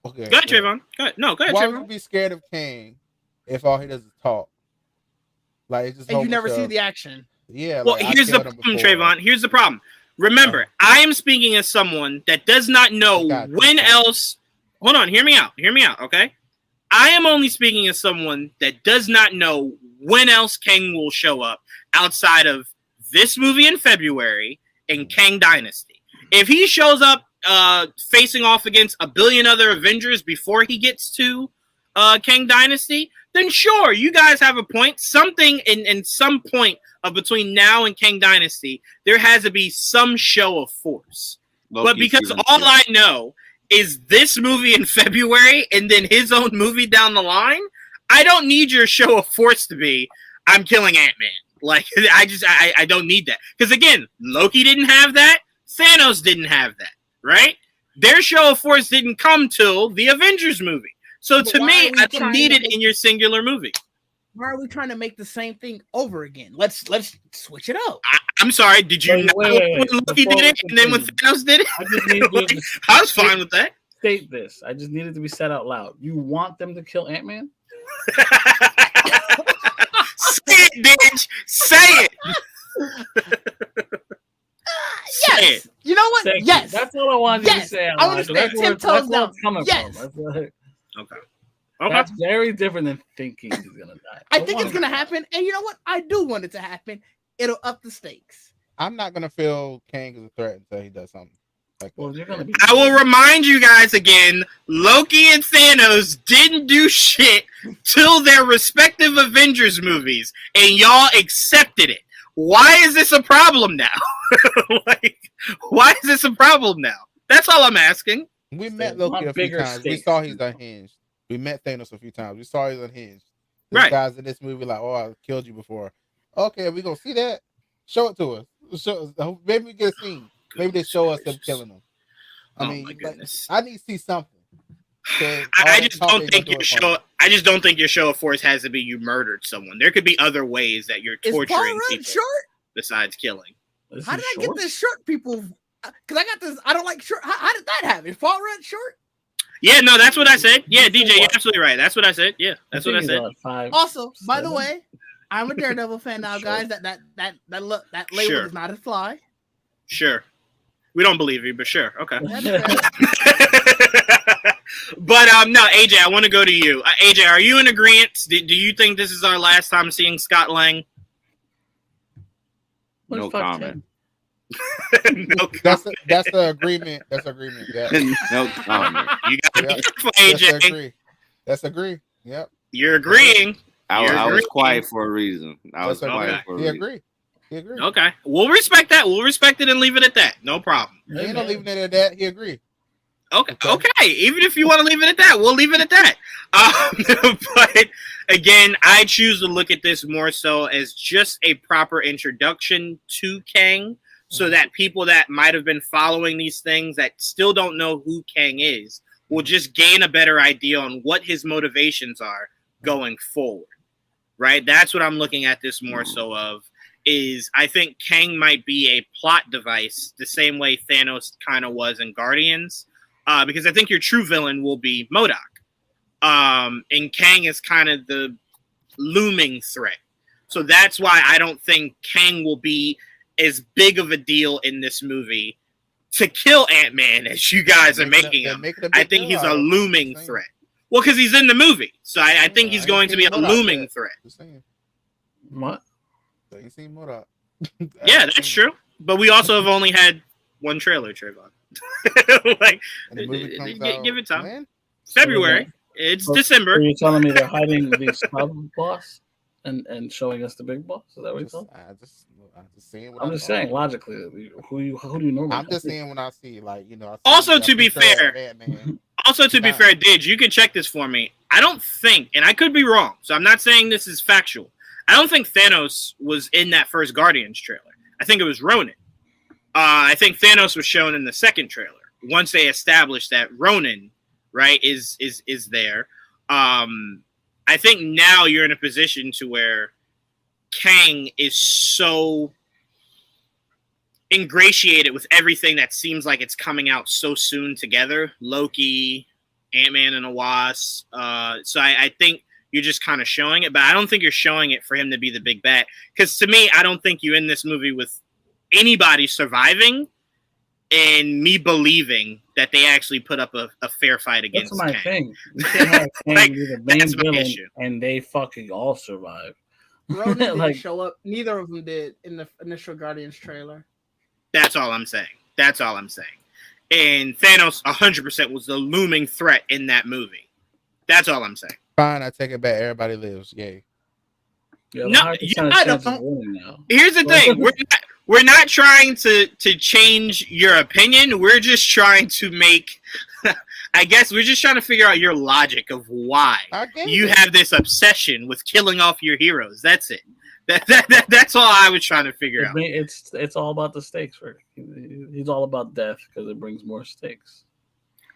Okay. Go ahead, Trayvon. Go ahead. No, go ahead, Why would you Trayvon. be scared of Kang if all he does is talk? Like it's just And whole you never bunch see of- the action. Yeah. Well, like, I here's the killed him problem, before. Trayvon. Here's the problem. Remember, I am speaking as someone that does not know Got you. when else. Hold on, hear me out. Hear me out, okay? I am only speaking as someone that does not know when else Kang will show up outside of this movie in February and Kang Dynasty. If he shows up facing off against a billion other Avengers before he gets to Kang Dynasty, then sure, you guys have a point. Something in some point of between now and Kang Dynasty, there has to be some show of force. But Loki because season all 2. I know is this movie in February and then his own movie down the line, I don't need your show of force to be, I'm killing Ant-Man. Like, I don't need that. Because again, Loki didn't have that. Thanos didn't have that, right? Their show of force didn't come till the Avengers movie. So But to why me, are we I don't trying need to it make- in your singular movie. Why are we trying to make the same thing over again? Let's switch it up. I'm sorry, did you Wait, not wait, like wait, when wait. Loki Before did we it and then when continue, Thanos did it? I just need you Like, to I was fine with that. state this. I just needed to be said out loud. You want them to kill Ant-Man? Say it, bitch. Say it. Say Yes. it. You know what? Thank you. Yes. That's all I wanted you to Yes. say. out I loud. understand. That's where 10 toes it's down. coming Yes. from. That's, Okay. Okay. that's very different than thinking he's gonna die. I Don't think want it's him gonna to die. happen, and you know what? I do want it to happen. It'll up the stakes. I'm not gonna feel Kang as a threat until he does something like Well, that. you're gonna be. I will remind you guys again, Loki and Thanos didn't do shit till their respective Avengers movies, and y'all accepted it. Why is this a problem now? Like, why is this a problem now? That's all I'm asking. We Stakes. met Loki Want a few bigger times. We stakes. saw he's unhinged. We met Thanos a few times. We saw he's unhinged. These Right. guys in this movie like, oh, I killed you before. Okay, we gonna see that. Show it to us. Show us. Maybe we get a scene. Maybe they show us them killing him. I Oh mean, my like, goodness. I need to see something. 'Cause all I that just talk don't ain't think gonna your do it for show. me. I just don't think your show of force has to be you murdered someone. There could be other ways that you're Is Paul torturing Rudd people short? besides killing. This How is did I short? get this short people? Because I got this. I don't like short. How did that happen? Is Paul Rudd short? Yeah, no, that's what I said. Yeah, You DJ, know you're what? absolutely right. That's what I said. Yeah, that's what I think said. he's, 5. Also, by the Seven? way, I'm a Daredevil fan now, Sure. guys. That look that label Sure. does not apply. Sure. We don't believe you, but sure. Okay. That's fair. But no, AJ, I want to go to you. AJ, are you in agreement? Do you think this is our last time seeing Scott Lang? What's No 5'10"? comment. No, That's the agreement. That's agreement. Yeah. No comment. you gotta be Yeah. careful, That's AJ. agree. That's agree. Yep. You're agreeing. I You're was agreeing. quiet for a reason. I was That's quiet okay. for a He reason. agree. He agree. Okay, we'll respect that. We'll respect it and leave it at that. No problem. He ain't no leaving it at that. He agree. Okay. Okay. Okay. Even if you want to leave it at that, we'll leave it at that. But again, I choose to look at this more so as just a proper introduction to Kang, so that people that might have been following these things that still don't know who Kang is will just gain a better idea on what his motivations are going forward. Right? That's what I'm looking at this more so of. Is I think Kang might be a plot device the same way Thanos kind of was in Guardians. Because I think your true villain will be MODOK. And Kang is kind of the looming threat. So that's why I don't think Kang will be as big of a deal in this movie to kill Ant-Man as you guys are making him. I think he's a looming threat. Well, because he's in the movie. So I think he's going to be a looming threat. Just saying. What? So you seen MODOK. Yeah, that's true. But we also have only had one trailer, Trayvon. Like, And the movie comes give out it time. when? February. It's So- December. Are you telling me they're hiding the sub boss and showing us the big boss? Is that what you're Just, telling? I'm just saying. What I'm I just saw. saying logically, who do you normally? I'm just saying when I see I see Also, a to be picture of fair- Ant-Man. Also, to be Nah. fair, Didge, you can check this for me. I don't think, and I could be wrong, so I'm not saying this is factual. I don't think Thanos was in that first Guardians trailer. I think it was Ronan. I think Thanos was shown in the second trailer. Once they established that Ronan, right, is there. I think now you're in a position to where Kang is so ingratiated with everything that seems like it's coming out so soon together. Loki, Ant-Man and the Wasp. So I think you're just kind of showing it, but I don't think you're showing it for him to be the big bad. Because to me, I don't think you in this movie with anybody surviving and me believing that they actually put up a fair fight against That's my Kang. thing. You can't have Kang Like, be the main that's my villain issue. and they fucking all survive. Ronan didn't Like- show up. Neither of them did in the initial Guardians trailer. That's all I'm saying. That's all I'm saying. And Thanos 100% was the looming threat in that movie. That's all I'm saying. Fine, I take it back. Everybody lives. Yay. You have No, a high percentage I chance don't- of winning now. Here's the thing: we're not trying to change your opinion. We're just trying to make I guess we're just trying to figure out your logic of why I get you it. have this obsession with killing off your heroes. That's it. That's all I was trying to figure out. It's all about the stakes. Rick. He's all about death because it brings more stakes.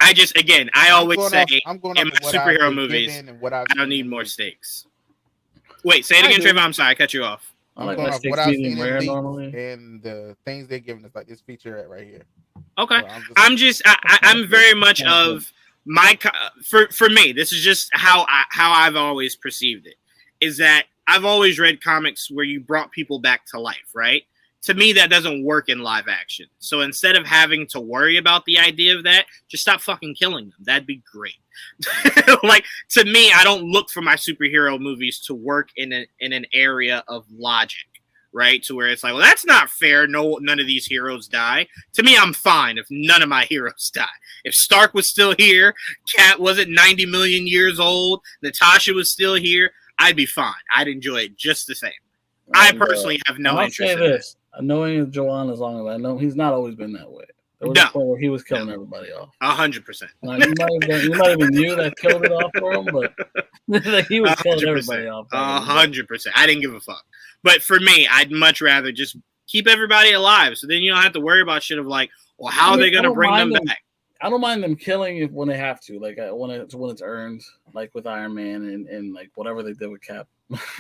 I just, again, I always say I'm going in off my of what I've superhero been movies, given and what I've I don't seen need in more movies. stakes. Wait, say it I again, do. Trayvon. I'm sorry, I cut you off. I I'm like going my off stakes what I've being seen in rare leaks normally. and the things they're giving us, like this featurette right here. Okay. So I'm very much of my for me. This is just how I've always perceived it. Is that I've always read comics where you brought people back to life, right? To me, that doesn't work in live action. So instead of having to worry about the idea of that, just stop fucking killing them. That'd be great. Like, to me, I don't look for my superhero movies to work in an area of logic, right? To where it's like, well, that's not fair. No, none of these heroes die. To me, I'm fine if none of my heroes die. If Stark was still here, Cat wasn't 90 million years old, Natasha was still here, I'd be fine. I'd enjoy it just the same. I And, personally have no I'll interest say in this: knowing Joanne as long as I know, he's not always been that way. There was a No. point where he was killing everybody off. it. 100%. Like, you might have been you that killed it off for him, but like, he was killing 100%. everybody off. 100%. I didn't give a fuck. But for me, I'd much rather just keep everybody alive. So then you don't have to worry about shit of like, well, how are they going to bring them back? I don't mind them killing it when they have to, like when it's earned, like with Iron Man and like whatever they did with Cap.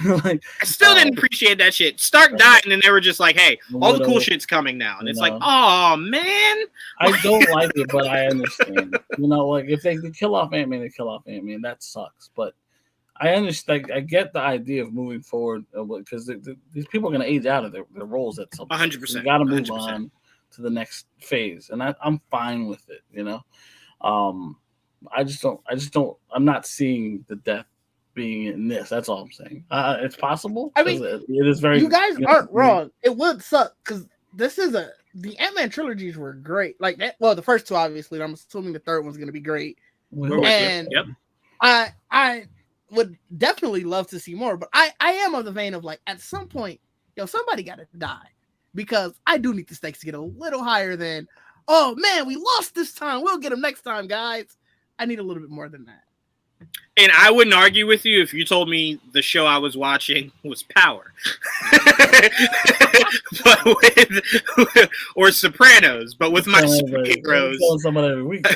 Like, I still didn't appreciate that shit. Stark died, and then they were just like, hey, all the cool shit's coming now. And it's like, oh, man. I don't like it, but I understand. You know, like if they kill off Ant-Man, they kill off Ant-Man. That sucks. But I understand. I get the idea of moving forward because these people are going to age out of their roles at some point. 100%. You got to move 100%. on to the next phase, and I'm fine with it. You know, I just don't. I'm not seeing the death being in this. That's all I'm saying. It's possible. I mean, it is very. You guys know, aren't wrong. It would suck because this is the Ant-Man trilogies were great. Like that. Well, the first two obviously. I'm assuming the third one's going to be great. We're with you. And Yep. I would definitely love to see more, but I am of the vein of like at some point, somebody got to die because I do need the stakes to get a little higher than, oh man, we lost this time. We'll get them next time, guys. I need a little bit more than that. And I wouldn't argue with you if you told me the show I was watching was Power, but or Sopranos. But with my superheroes, someone every week,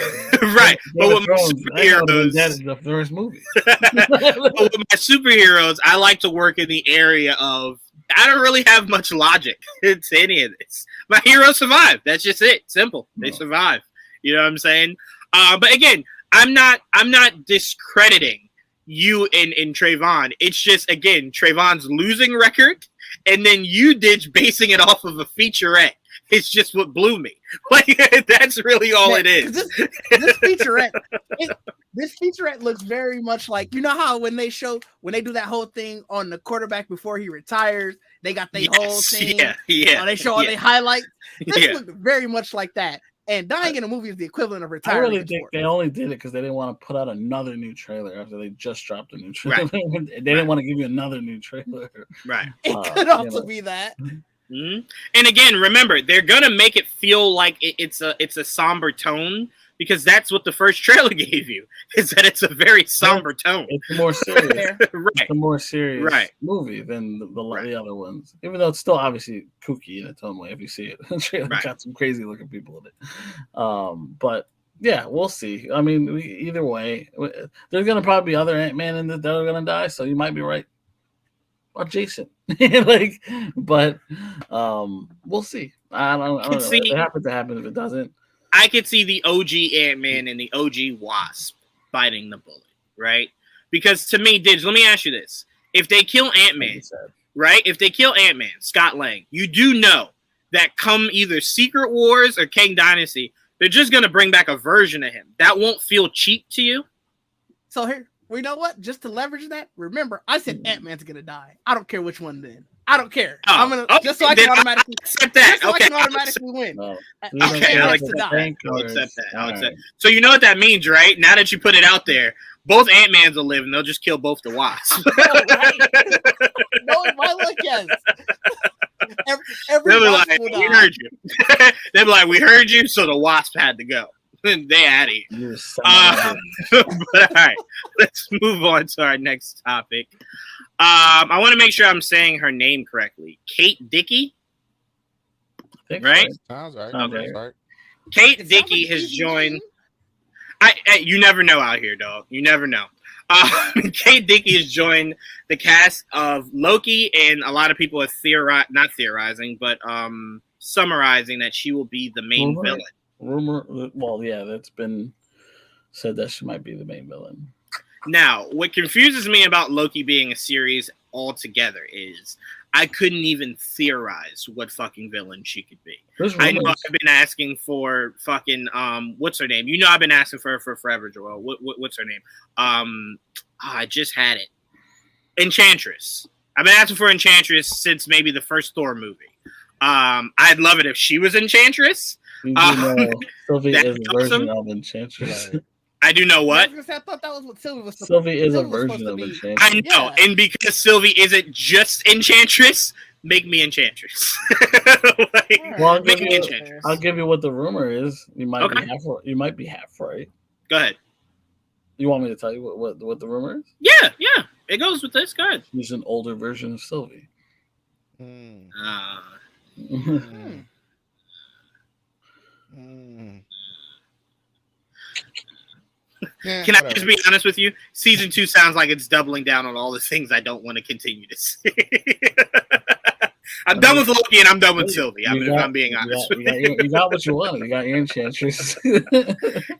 right? But with my superheroes, that's the first movie. but with my superheroes, I like to work in the area of I don't really have much logic to any of this. My heroes survive. That's just it. Simple. They survive. You know what I'm saying? But again, I'm not discrediting you in Trayvon. It's just again Trayvon's losing record, and then you did basing it off of a featurette. It's just what blew me. Like that's really all it is. This featurette, this featurette looks very much like how when they do that whole thing on the quarterback before he retires, they got their whole thing. Yeah. They show all their highlights. This looked very much like that. And dying in a movie is the equivalent of I retiring. really think they only did it because they didn't want to put out another new trailer after they just dropped a new trailer. Right. They didn't want to give you another new trailer. Right. It could also be that. Mm-hmm. And again, remember, they're gonna make it feel like it's a somber tone because that's what the first trailer gave you. Is that it's a very somber tone. It's more serious. Right. It's a more serious Right. movie than the other ones. Even though it's still obviously kooky in its own way if you see it. The trailer got some crazy looking people in it. But yeah, we'll see. I mean, either way, there's gonna probably be other Ant-Man in that are gonna die, so you might be right. Or Jason. But we'll see. I don't know. It happens to happen if it doesn't. I could see the OG Ant-Man and the OG Wasp biting the bullet, right? Because to me, Diggs, let me ask you this. If they kill Ant-Man, right? If they kill Ant-Man, Scott Lang, you do know that come either Secret Wars or Kang Dynasty, they're just going to bring back a version of him. That won't feel cheap to you? So here, you know what? Just to leverage that, remember, I said Ant-Man's going to die. I don't care which one then. I don't care. I'm gonna just so I can automatically accept that. So I can automatically win. Okay, I'll accept that. I'll accept. So you know what that means, right? Now that you put it out there, both Ant-Mans will live, and they'll just kill both the Wasps. No, my luck, yes. Every They'll be Wasp like, will "We die. heard you." They'll be like, "We heard you," so the Wasp had to go. they out of here. You just send that But all right, let's move on to our next topic. I want to make sure I'm saying her name correctly. Kate Dickey, in. right? Sounds right. Okay. Sounds right. Kate It sounds Dickey like has Stevie joined. G. You never know out here, dog. You never know. Kate Dickey has joined the cast of Loki, and a lot of people are not theorizing, but summarizing that she will be the main villain. Well, yeah, that's been said that she might be the main villain. Now, what confuses me about Loki being a series altogether is I couldn't even theorize what fucking villain she could be. There's I know rumors. I've been asking for fucking what's her name? You know I've been asking for her for forever, Joel. What's her name? I just had it. Enchantress. I've been asking for Enchantress since maybe the first Thor movie. I'd love it if she was Enchantress. You do know Sylvie that's is a version awesome. of Enchantress. Right. I do know what. I thought that was what Sylvie was. Sylvie is a Sylvie was version supposed of to be. Enchantress. I know, Yeah. and because Sylvie isn't just Enchantress, make me Enchantress. Like, Well, I'll make give me you- Enchantress. I'll give you what the rumor is. You might Okay. be half right. Go ahead. You want me to tell you what the rumor is? Yeah, it goes with this. Go ahead. She's an older version of Sylvie. Mm, Hmm. mm. Yeah, Can I whatever. just be honest with you? Season 2 sounds like it's doubling down on all the things I don't want to continue to see. I'm done with Loki and I'm done with Sylvie. If I'm being honest with you. You got what you wanted. You got your Enchantress.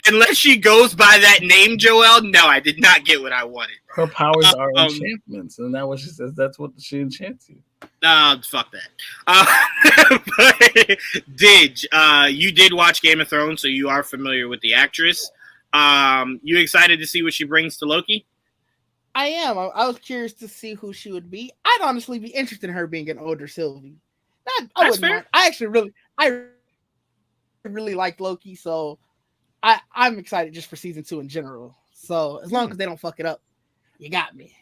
Unless she goes by that name, Joel, no, I did not get what I wanted. Her powers are Um, enchantments, and that what she says. That's what she enchants you. Fuck that. But Didge, you did watch Game of Thrones, so you are familiar with the actress. You excited to see what she brings to Loki? I am. I was curious to see who she would be. I'd honestly be interested in her being an older Sylvie. I That's wouldn't fair. mind. I really like Loki, so I'm excited just for season 2 in general. So as long as they don't fuck it up, you got me.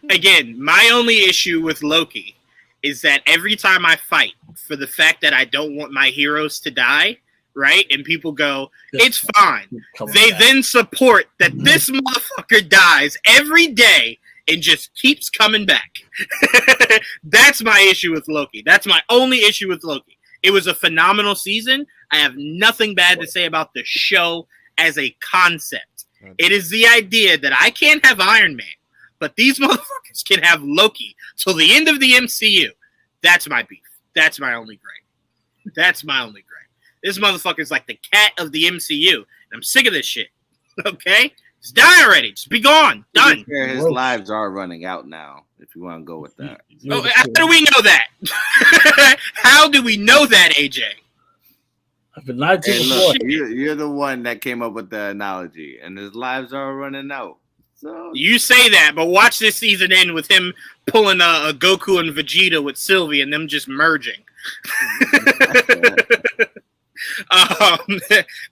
Again, my only issue with Loki is that every time I fight for the fact that I don't want my heroes to die, right? And people go, it's fine. Coming They back. then support that this motherfucker dies every day and just keeps coming back. That's my issue with Loki. That's my only issue with Loki. It was a phenomenal season. I have nothing bad to say about the show as a concept. It is the idea that I can't have Iron Man, but these motherfuckers can have Loki till the end of the MCU. That's my beef. That's my only gripe. That's my only gripe. This motherfucker's like the cat of the MCU. And I'm sick of this shit. Okay? Just die already. Just be gone. Done. Yeah, his Gross. lives are running out now. If you want to go with that, You're Oh, the how kid. do we know that? How do we know that, AJ? I've been lied to hey, before. look, you're the one that came up with the analogy, and his lives are running out. So You say that, but watch this season end with him pulling a Goku and Vegeta with Sylvie and them just merging.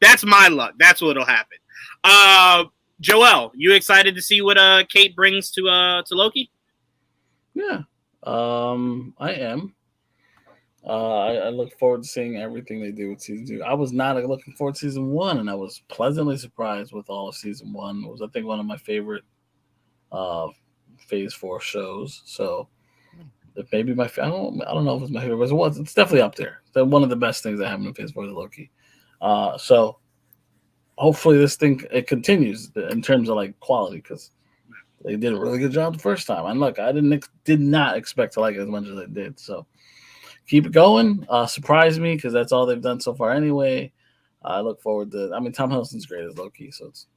That's my luck. That's what'll happen. Joel, you excited to see what Kate brings to Loki? Yeah, I am. I look forward to seeing everything they do with season 2. I was not looking forward to season 1, and I was pleasantly surprised with all of season 1. It was, I think, one of my favorite Phase 4 shows. So it may be my I don't know if it's my favorite, but it's definitely up there. It's one of the best things that happened in Phase 4 is Loki. So hopefully this thing it continues in terms of like quality, because they did a really good job the first time. And look, I did not expect to like it as much as I did. So keep it going. Surprise me, because that's all they've done so far anyway. I look forward to. I mean, Tom Hiddleston's great as Loki, so it's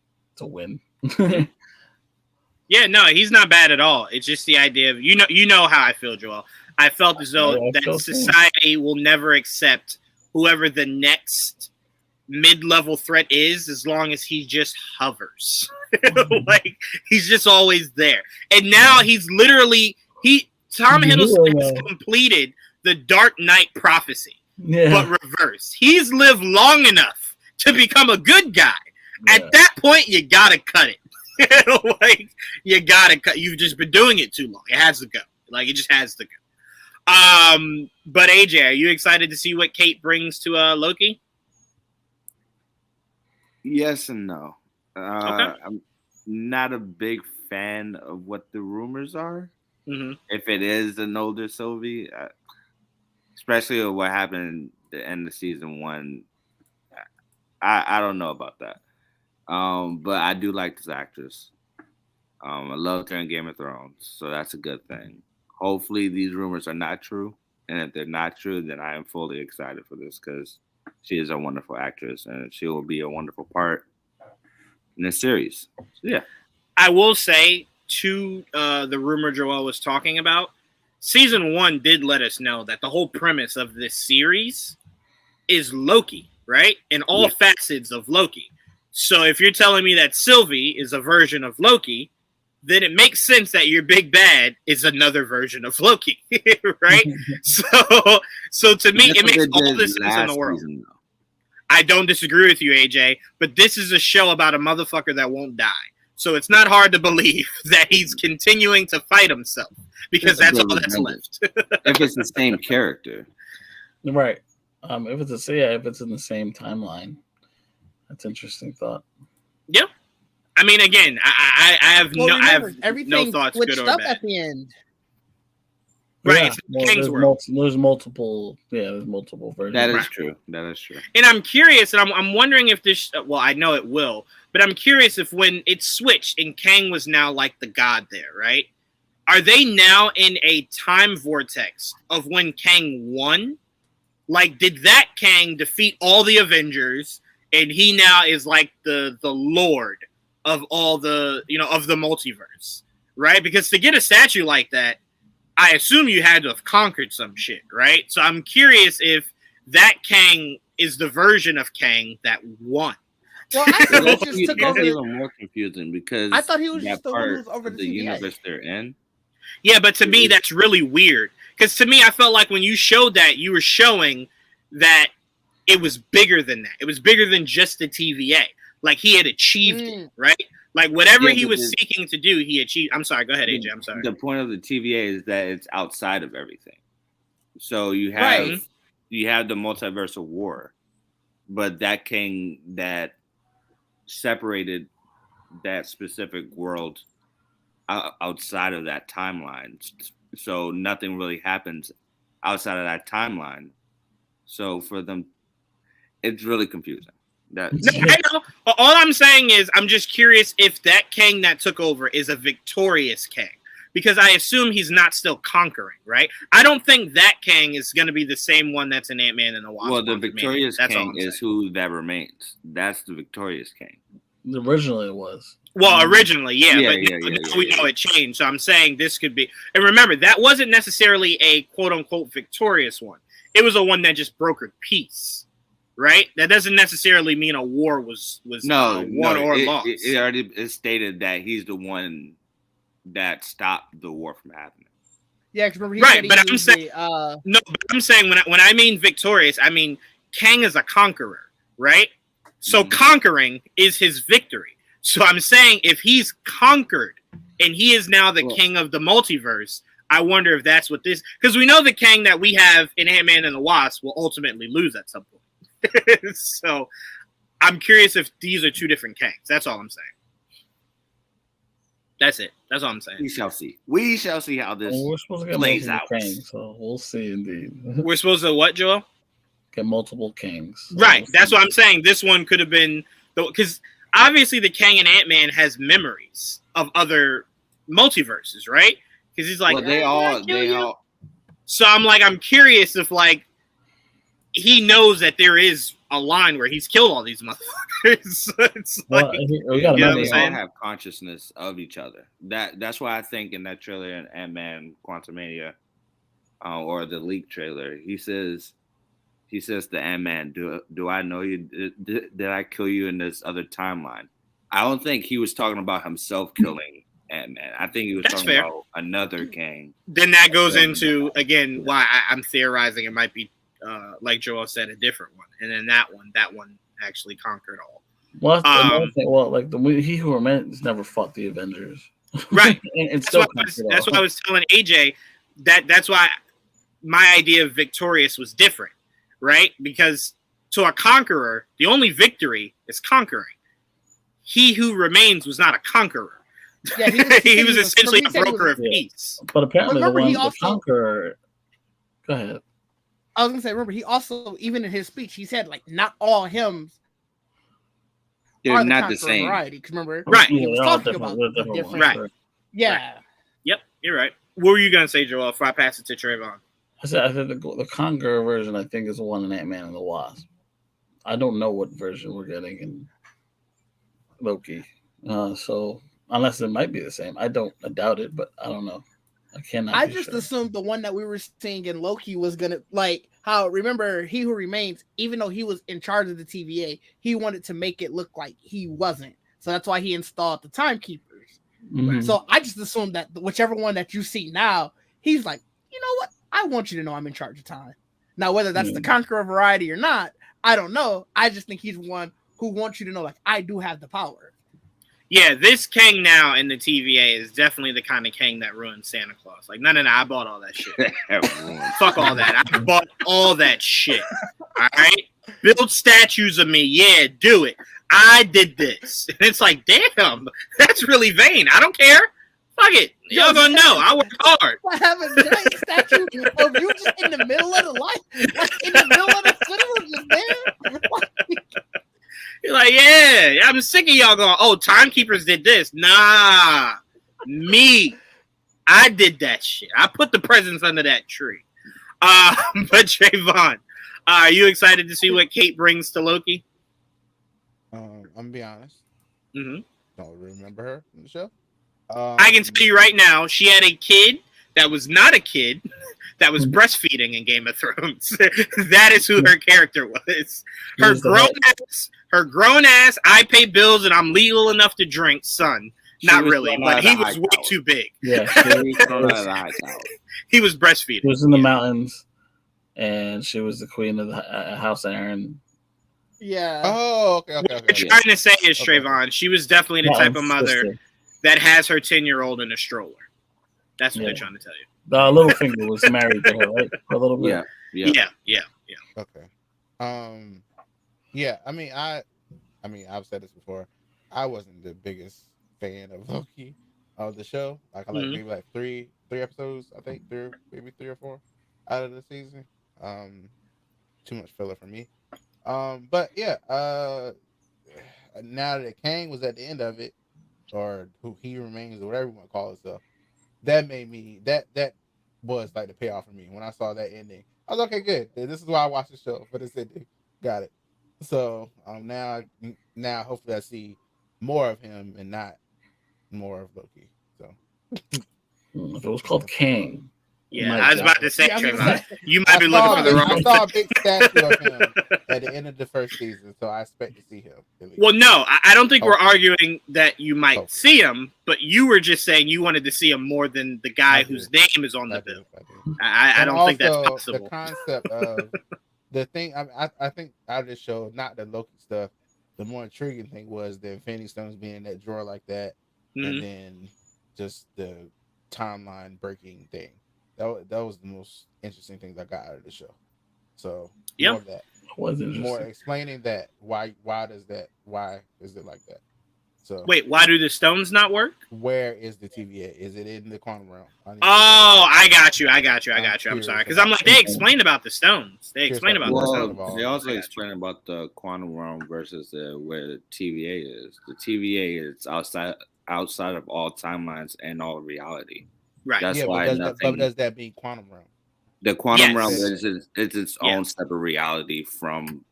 a win. Yeah, no, he's not bad at all. It's just the idea of you know how I feel, Joel. I felt as though I feel that too. society will never accept whoever the next mid-level threat is, as long as he just hovers. Like he's just always there. And now he's literally Tom Hiddleston has completed the Dark Knight prophecy, Yeah. but reversed. He's lived long enough to become a good guy. Yeah. At that point, you gotta cut it. Like you gotta cut. You've just been doing it too long. It has to go. Like it just has to go. But AJ, are you excited to see what Kate brings to Loki? Yes and no. Okay. I'm not a big fan of what the rumors are. Hmm. If it is an older Sylvie, especially with what happened at the end of season 1, I don't know about that. But I do like this actress. I love her in Game of Thrones, so that's a good thing. Hopefully, these rumors are not true, and if they're not true, then I am fully excited for this because she is a wonderful actress, and she will be a wonderful part in this series. So, yeah, I will say to the rumor Joel was talking about, season 1 did let us know that the whole premise of this series is Loki, right? In all Yeah. facets of Loki. So if you're telling me that Sylvie is a version of Loki, then it makes sense that your big bad is another version of Loki, right? So to me, That's it what makes they all did the sense in last the world. season, though. I don't disagree with you, AJ, but this is a show about a motherfucker that won't die. So it's not hard to believe that he's continuing to fight himself because That's that's a all good that's redundant. left. If it's the same character, Right. If it's in the same timeline, that's an interesting thought. Yeah. I mean, again, I have Well, I remember, have everything no thoughts, good switched or up bad. at the end. Right, Yeah, it's King's there's, World. there's multiple. Yeah, there's multiple versions. that is Right. true. That is true. And I'm curious, and I'm wondering if this. Well, I know it will, but I'm curious if when it switched and Kang was now like the god there, right? Are they now in a time vortex of when Kang won? Like, did that Kang defeat all the Avengers, and he now is like the lord of all the of the multiverse, right? Because to get a statue like that, I assume you had to have conquered some shit, right? So I'm curious if that Kang is the version of Kang that won. Well, I thought he That's just took that's over. even more confusing because I thought he was that just the one who part was over of the the TVA. universe they're in. Yeah, but to me, that's really weird. Because to me, I felt like when you showed that, you were showing that it was bigger than that. It was bigger than just the TVA. Like, he had achieved it, right? Like, whatever Yeah, he but was seeking to do, he achieved. I'm sorry. Go ahead, AJ. I'm sorry. The point of the TVA is that it's outside of everything. So you have Right. the multiversal war, but that King that separated that specific world outside of that timeline. So nothing really happens outside of that timeline. So for them, it's really confusing. No, I know. All I'm saying is I'm just curious if that Kang that took over is a victorious Kang. Because I assume he's not still conquering, right? I don't think that Kang is going to be the same one that's in Ant-Man and the Wasp. Well, the Quantumania. victorious That's all King I'm is saying. who that remains. That's the victorious King. Originally, it was. Well, originally, yeah, Yeah, but yeah, now yeah, we yeah. know it changed. So I'm saying this could be. And remember, that wasn't necessarily a quote-unquote victorious one. It was a one that just brokered peace, right? That doesn't necessarily mean a war was won or lost. It already is stated that he's the one that stopped the war from happening. Yeah, because remember he Right, said he but I'm used saying- the, No, but I'm saying when I mean victorious, I mean Kang is a conqueror, right? So Mhm. conquering is his victory. So I'm saying if he's conquered and he is now the Well- king of the multiverse, I wonder if that's what this, because we know the Kang that we have in Ant-Man and the Wasp will ultimately lose at some point. So I'm curious if these are two different Kangs. That's all I'm saying. That's it. That's all I'm saying. We shall see. We shall see how this. Well, we're supposed to get plays multiple out. kings, so we'll see. Indeed, We're supposed to what, Joel? get multiple kings. So Right. we'll That's see. what I'm saying. This one could have been because obviously the Kang and Ant-Man has memories of other multiverses, right? Because he's like, well, they "Ah, all. kill They you." all. So I'm curious if like he knows that there is a line where he's killed all these motherfuckers. It's Well, like, we got to Yeah, remember. They I'm all saying? have consciousness of each other. That's why I think in that trailer in Ant-Man Quantumania, or the leak trailer, he says to Ant-Man, "Do I know you? Did I kill you in this other timeline?" I don't think he was talking about himself killing Ant-Man. I think he was That's talking fair. about another Kang. then that goes into again why I'm theorizing it might be like Joel said, a different one, and then that one actually conquered all. Well, that's another Um, thing. Well, like He Who Remains never fought the Avengers, Right. and That's still why that's what I was telling AJ. That's why my idea of victorious was different, right? Because to a conqueror, the only victory is conquering. He Who Remains was not a conqueror. Yeah, he was essentially a broker of Yeah. peace. But apparently, Remember, the he one, the also- Conqueror. Go ahead. I was gonna say, remember, he also, even in his speech, he said like not all hymns They're are not the conqueror same. variety. 'Cause remember, Right. he was they're all talking different. about They're the different different. ones. Right. Yeah, Yep, you're right. What were you gonna say, Joel? Before I pass it to Trayvon. I think the Conqueror version, I think, is the one in Ant-Man and the Wasp. I don't know what version we're getting in Loki. So unless it might be the same, I doubt it, but I don't know. I cannot. I be just sure. assumed the one that we were seeing in Loki was gonna like how remember He Who Remains, even though he was in charge of the TVA, he wanted to make it look like he wasn't. So that's why he installed the timekeepers. Mhm. So I just assumed that whichever one that you see now, he's like, you know what? I want you to know I'm in charge of time. Now, whether that's the Conqueror variety or not, I don't know. I just think he's one who wants you to know, like, I do have the power. Yeah, this Kang now in the TVA is definitely the kind of Kang that ruined Santa Claus. Like, no, I bought all that shit. Fuck all that. I bought all that shit. All right? Build statues of me. Yeah, do it. I did this. And it's like, damn, that's really vain. I don't care. Fuck it. Y'all gonna know. I work hard. I have a giant statue of you just in the middle of the light, like in the middle of the cinema, just there. You're like, yeah, I'm sick of y'all going, oh, timekeepers did this. Nah, me. I did that shit. I put the presents under that tree. But Trayvon, are you excited to see what Kate brings to Loki? I'm gonna be honest. Mm-hmm. Don't remember her from the show. I can tell you right now, she had a kid that was not a kid that was breastfeeding in Game of Thrones. That is who her character was. Her grown ass, I pay bills and I'm legal enough to drink, son. Not really, but he was way too big. Yeah, He was breastfeeding. she was in the mountains, and she was the queen of the House Aaron. Yeah. Oh, okay. What you're trying to say is, Trayvon, she was definitely the type of mother Sister. that has her 10-year-old in a stroller. That's what Yeah. they're trying to tell you. The Littlefinger was married to her, right? For a little bit. Yeah. Okay. Yeah. I mean, I've said this before. I wasn't the biggest fan of Loki of the show. Like I like maybe like three episodes. I think maybe 3 or 4 out of the season. Too much filler for me. But yeah. Now that Kang was at the end of it, or Who He Remains, or whatever you want to call itself, that made me that was like the payoff for me when I saw that ending. I was okay, good. This is why I watched the show for this ending. Got it. So now hopefully I see more of him and not more of Loki. So If it was called Kang. Yeah, I was about to say, Yeah, I was Trayvon, gonna say- you might be looking for the I wrong saw a big statue of him at the end of the first season, so I expect to see him. At least. Well, no, I don't think we're Okay. arguing that you might Okay. see him, but you were just saying you wanted to see him more than the guy I do. whose name is on the I do, bill. I do. I And don't think that's also, possible. The concept of the thing, I think out of this show, not the Loki stuff, the more intriguing thing was the Infinity Stones being in that drawer like that, Mhm. and then just the timeline breaking thing. That was the most interesting thing I got out of the show. So Yep. more of that, Was more interesting. explaining that why is it like that? So Wait, why do the stones not work? where is the TVA? Is it in the quantum realm? I need to- Oh, I got you. I'm curious sorry. Because I'm like, they explained about the stones. They Curious explained about about the the stones. stones. Well, they also I got you. explain about the quantum realm versus where the TVA is. The TVA is outside of all timelines and all reality. Right. That's yeah, why but does that mean quantum realm? The quantum Yes. realm is its own Yes. separate reality from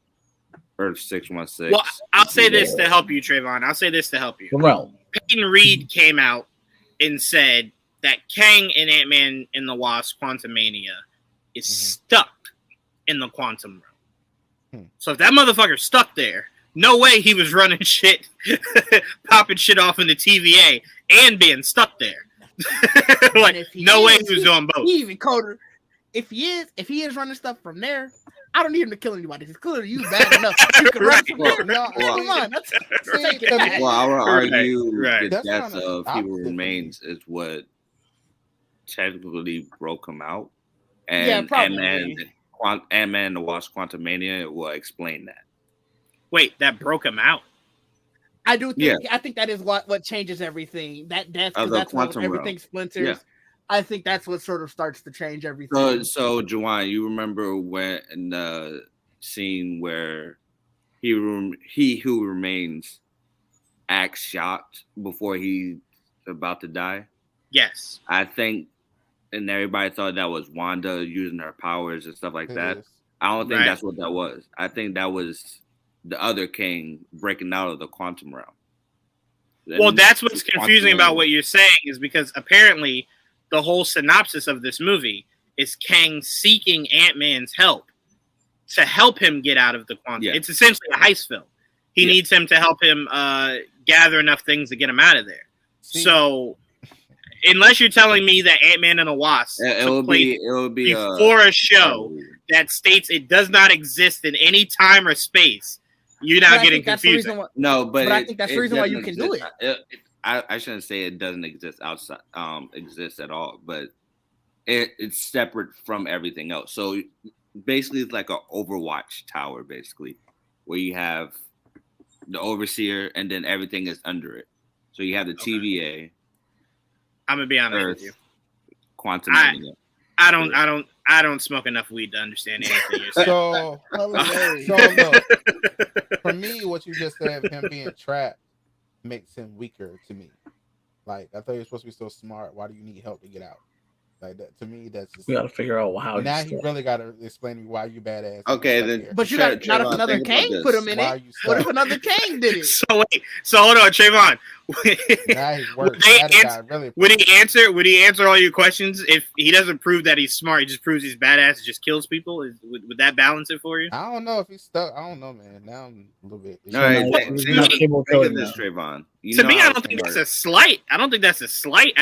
Earth 616. Well, I'll say this to help you, Trayvon. I'll say this to help you. The realm. Peyton Reed came out and said that Kang in Ant-Man and the Wasp Quantumania is stuck in the quantum realm. So if that motherfucker's stuck there, no way he was running shit, popping shit off in the TVA and being stuck there. Like, if he no way is, he was doing both. He even colder. If he is running stuff from there, I don't need him to kill anybody. He's clearly you bad enough. You can run from there. Well, Come on, that's See, take it the- back. Well, I would Right, argue right. the That's death kinda of He opposite Who for me. Remains is what technically broke him out. Yeah, And probably. Ant-Man and the Wasp Quantumania will explain that. Wait, that broke him out. I do think Yeah. I think that is what changes everything. That's Of the that's when quantum realm. everything splinters. Yeah. I think that's what sort of starts to change everything. So Juwan, you remember when in the scene where he who remains acts shocked before he's about to die? Yes. I think, and everybody thought that was Wanda using her powers and stuff like It that. is. I don't think Right. that's what that was. I think that was the other king breaking out of the quantum realm. Well, And that's what's the quantum confusing about realm- what you're saying is because apparently the whole synopsis of this movie is Kang seeking Ant-Man's help to help him get out of the quantum. Yeah. It's essentially a heist film. He Yeah. needs him to help him gather enough things to get him out of there. See, So, unless you're telling me that Ant-Man and the Wasp It took place will be before a show that states it does not exist in any time or space, you're But now I getting think that's the confused. reason why. No, but I think that's the reason why you can do it. I shouldn't say it doesn't exist outside, exist at all, but it's separate from everything else. So basically, it's like an Overwatch tower, basically, where you have the overseer and then everything is under it. So you have the TVA, I'm gonna be honest Earth, with you. Quantum. I don't smoke enough weed to understand anything you're saying. So, Hilarious. so look, for me, what you just said, him being trapped, makes him weaker to me. Like, I thought you were supposed to be so smart. Why do you need help to get out? Like that to me, that's just We got to figure out how. now he's he really got to explain to me why you badass. Okay, Stuck then- here. But you Trevor, got not if another think about Kang this. put him in Why it. you What if stuck? another Kang did it? So wait, so hold on, Trayvon. Now he's worse. They Now the guy really Would he answer all your questions? If he doesn't prove that he's smart, he just proves he's badass and just kills people. Would that balance it for you? I don't know if he's stuck. I don't know, man. Now I'm a little bit. All right, He's not capable of think of killing this, now. Trayvon. You To know me, how I don't it's think gonna that's a work. slight. I don't think that's a slight.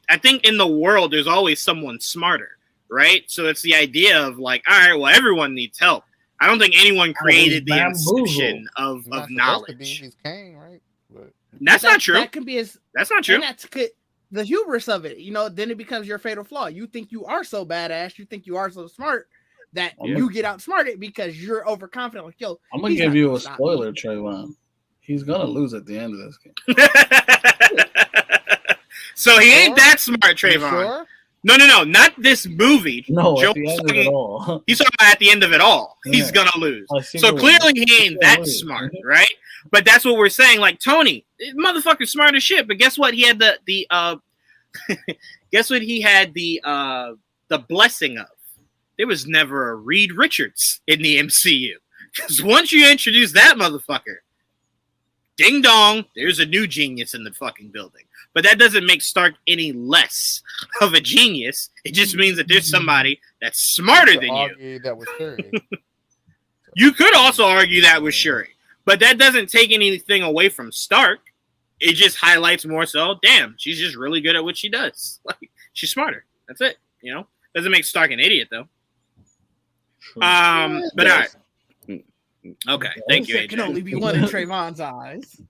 I think in the world there's always someone smarter, right? So it's the idea of like, all right, well, everyone needs help. I don't think anyone created the bamboozled. inception of He's not supposed to be. knowledge. He's Kang, right? But That's not true. That could be his. That's not true. And that's the hubris of it. You know, then it becomes your fatal flaw. You think you are so badass. You think you are so smart that Yeah. you get outsmarted because you're overconfident. Like, yo, I'm gonna he's give not you gonna a stop spoiler, me. Trayvon. He's gonna lose at the end of this game. So he ain't Sure? that smart, You Trayvon. sure? No, not this movie. No, Joe at the end of it fucking- all. He's talking about at the end of it all. He's Yeah. gonna lose. I see So what- clearly he ain't Yeah, that right. smart, right? But that's what we're saying. Like Tony, motherfucker's smart as shit. But guess what? He had the guess what? He had the blessing of. There was never a Reed Richards in the MCU. Because once you introduce that motherfucker, ding dong, there's a new genius in the fucking building. But that doesn't make Stark any less of a genius. It just means that there's somebody that's smarter To than you. argue that was Shuri. You could also argue that with Shuri, but that doesn't take anything away from Stark. It just highlights more so, damn, she's just really good at what she does. Like, she's smarter. That's it. You know, doesn't make Stark an idiot though. True. But all right. Okay, thank you, It can only AJ. be one in Trayvon's eyes.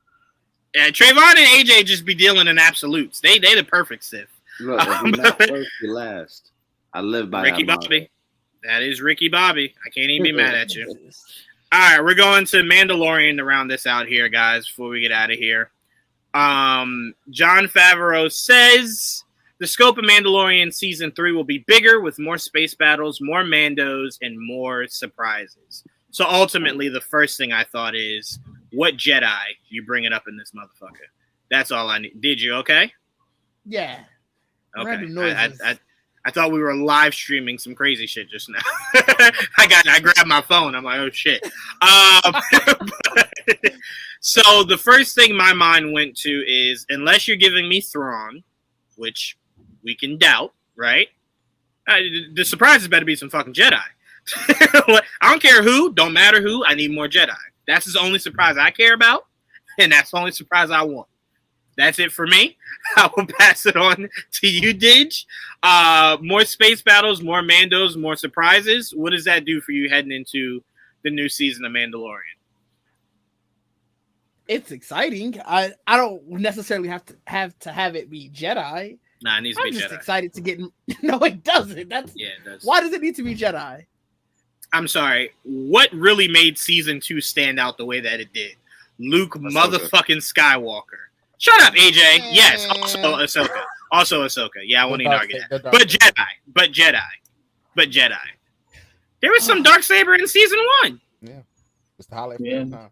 Yeah, Trayvon and AJ just be dealing in absolutes. They the perfect Sith. Look, if you're not first, you last. I live by Ricky that motto. Bobby. That is Ricky Bobby. I can't even be mad at you. All right, we're going to Mandalorian to round this out here, guys, before we get out of here. John Favreau says the scope of Mandalorian season 3 will be bigger with more space battles, more Mandos, and more surprises. So ultimately, the first thing I thought is, what Jedi you bringing up in this motherfucker? That's all I need. Did you okay? Yeah. Okay. Random noises. I thought we were live streaming some crazy shit just now. I grabbed my phone. I'm like, oh shit. So the first thing my mind went to is, unless you're giving me Thrawn, which we can doubt, right? The surprises better be some fucking Jedi. I don't care who, don't matter who. I need more Jedi. That's the only surprise I care about, and that's the only surprise I want. That's it for me. I will pass it on to you, Didge. More space battles, more Mandos, more surprises. What does that do for you heading into the new season of Mandalorian? It's exciting. I don't necessarily have to have it be Jedi. Nah, it needs to I'm be just Jedi. excited to get. No, it doesn't. That's Yeah, it does. why does it need to be Jedi? I'm sorry. What really made season 2 stand out the way that it did? Luke Ahsoka. motherfucking Skywalker. Shut up, AJ. Yes, also Ahsoka. Also Ahsoka. Yeah, I won't even argue that. But Jedi. There was some Darksaber in season 1. Yeah, it's the holiday Yeah. time.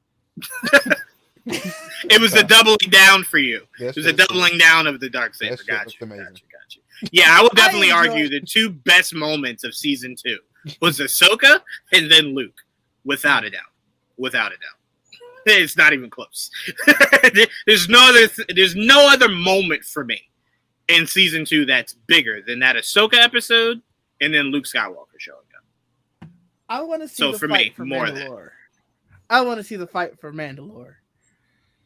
It was a doubling down for you. Yeah, It was a doubling down of the Darksaber. That shit Got looks you. amazing. Got you. Yeah, I would definitely enjoy- argue the 2 best moments of season 2 was Ahsoka and then Luke, without a doubt. Without a doubt. It's not even close. There's no other moment for me in season 2 that's bigger than that Ahsoka episode and then Luke Skywalker showing up. I want to see So the for fight me, for more of that. Mandalore. I want to see the fight for Mandalore.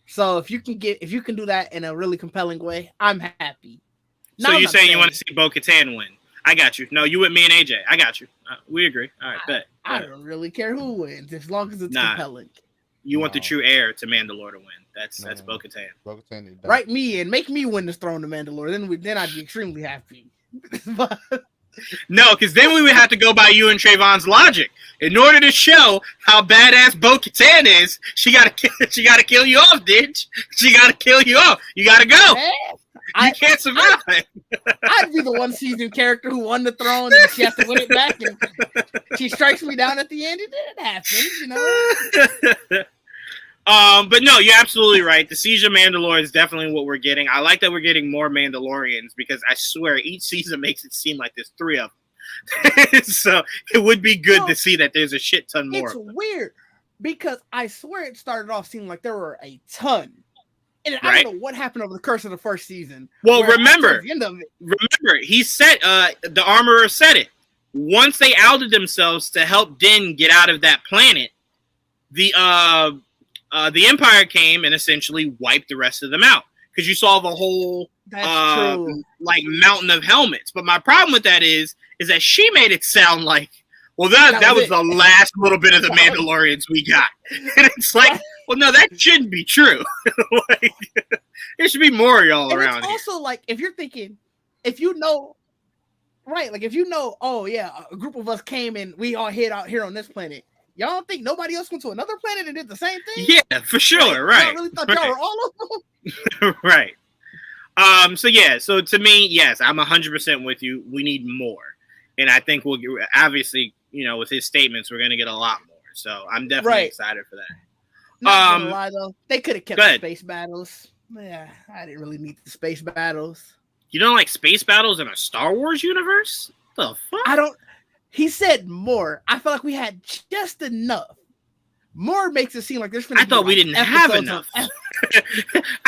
So if you can do that in a really compelling way, I'm happy. So Now, I'm you're not saying you want to see Bo-Katan win? I got you. No, you with me and AJ. I got you. We agree. All right, bet. I don't really care who wins as long as it's Nah. compelling. You want the No. true heir to Mandalore to win. That's No. Bo-Katan. Bo-Katan need that. Write me and make me win the throne of Mandalore. Then I'd be extremely happy. But No, because then we would have to go by you and Trayvon's logic. In order to show how badass Bo-Katan is, she gotta kill you off, Ditch. She gotta kill you off. You gotta go. man, You can't survive. I'd be the one season character who won the throne and she has to win it back and she strikes me down at the end. It happens, you know. But no, you're absolutely right. The Siege of Mandalore is definitely what we're getting. I like that we're getting more Mandalorians because I swear each season makes it seem like there's 3 of them. So it would be good to see that there's a shit ton more. It's weird because I swear it started off seeming like there were a ton. And I Right. don't know what happened over the course of the first season. Well, where remember, towards the end of it, he said, the armorer said it. Once they outed themselves to help Din get out of that planet, the Empire came and essentially wiped the rest of them out. Because you saw the whole that's true. like mountain of helmets. But my problem with that is that she made it sound like, well, that was it. the last little bit of the Mandalorians we got. And it's like, well, no, that shouldn't be true. Like, there should be more of y'all And around it's here. also like if you're thinking, if you know, right? Like if you know, oh yeah, a group of us came and we all hid out here on this planet. Y'all don't think nobody else went to another planet and did the same thing? Yeah, for sure, right. Y'all really thought y'all were all of them? Right. So to me, yes, I'm 100% with you. We need more. And I think we'll obviously, with his statements, we're going to get a lot more. So I'm definitely Right. excited for that. Not gonna lie though, they could have kept go the ahead. space battles. Yeah, I didn't really need the space battles. You don't like space battles in a Star Wars universe? The fuck? I don't. He said more. I feel like we had just enough. More makes it seem like there's. I thought we didn't have enough. I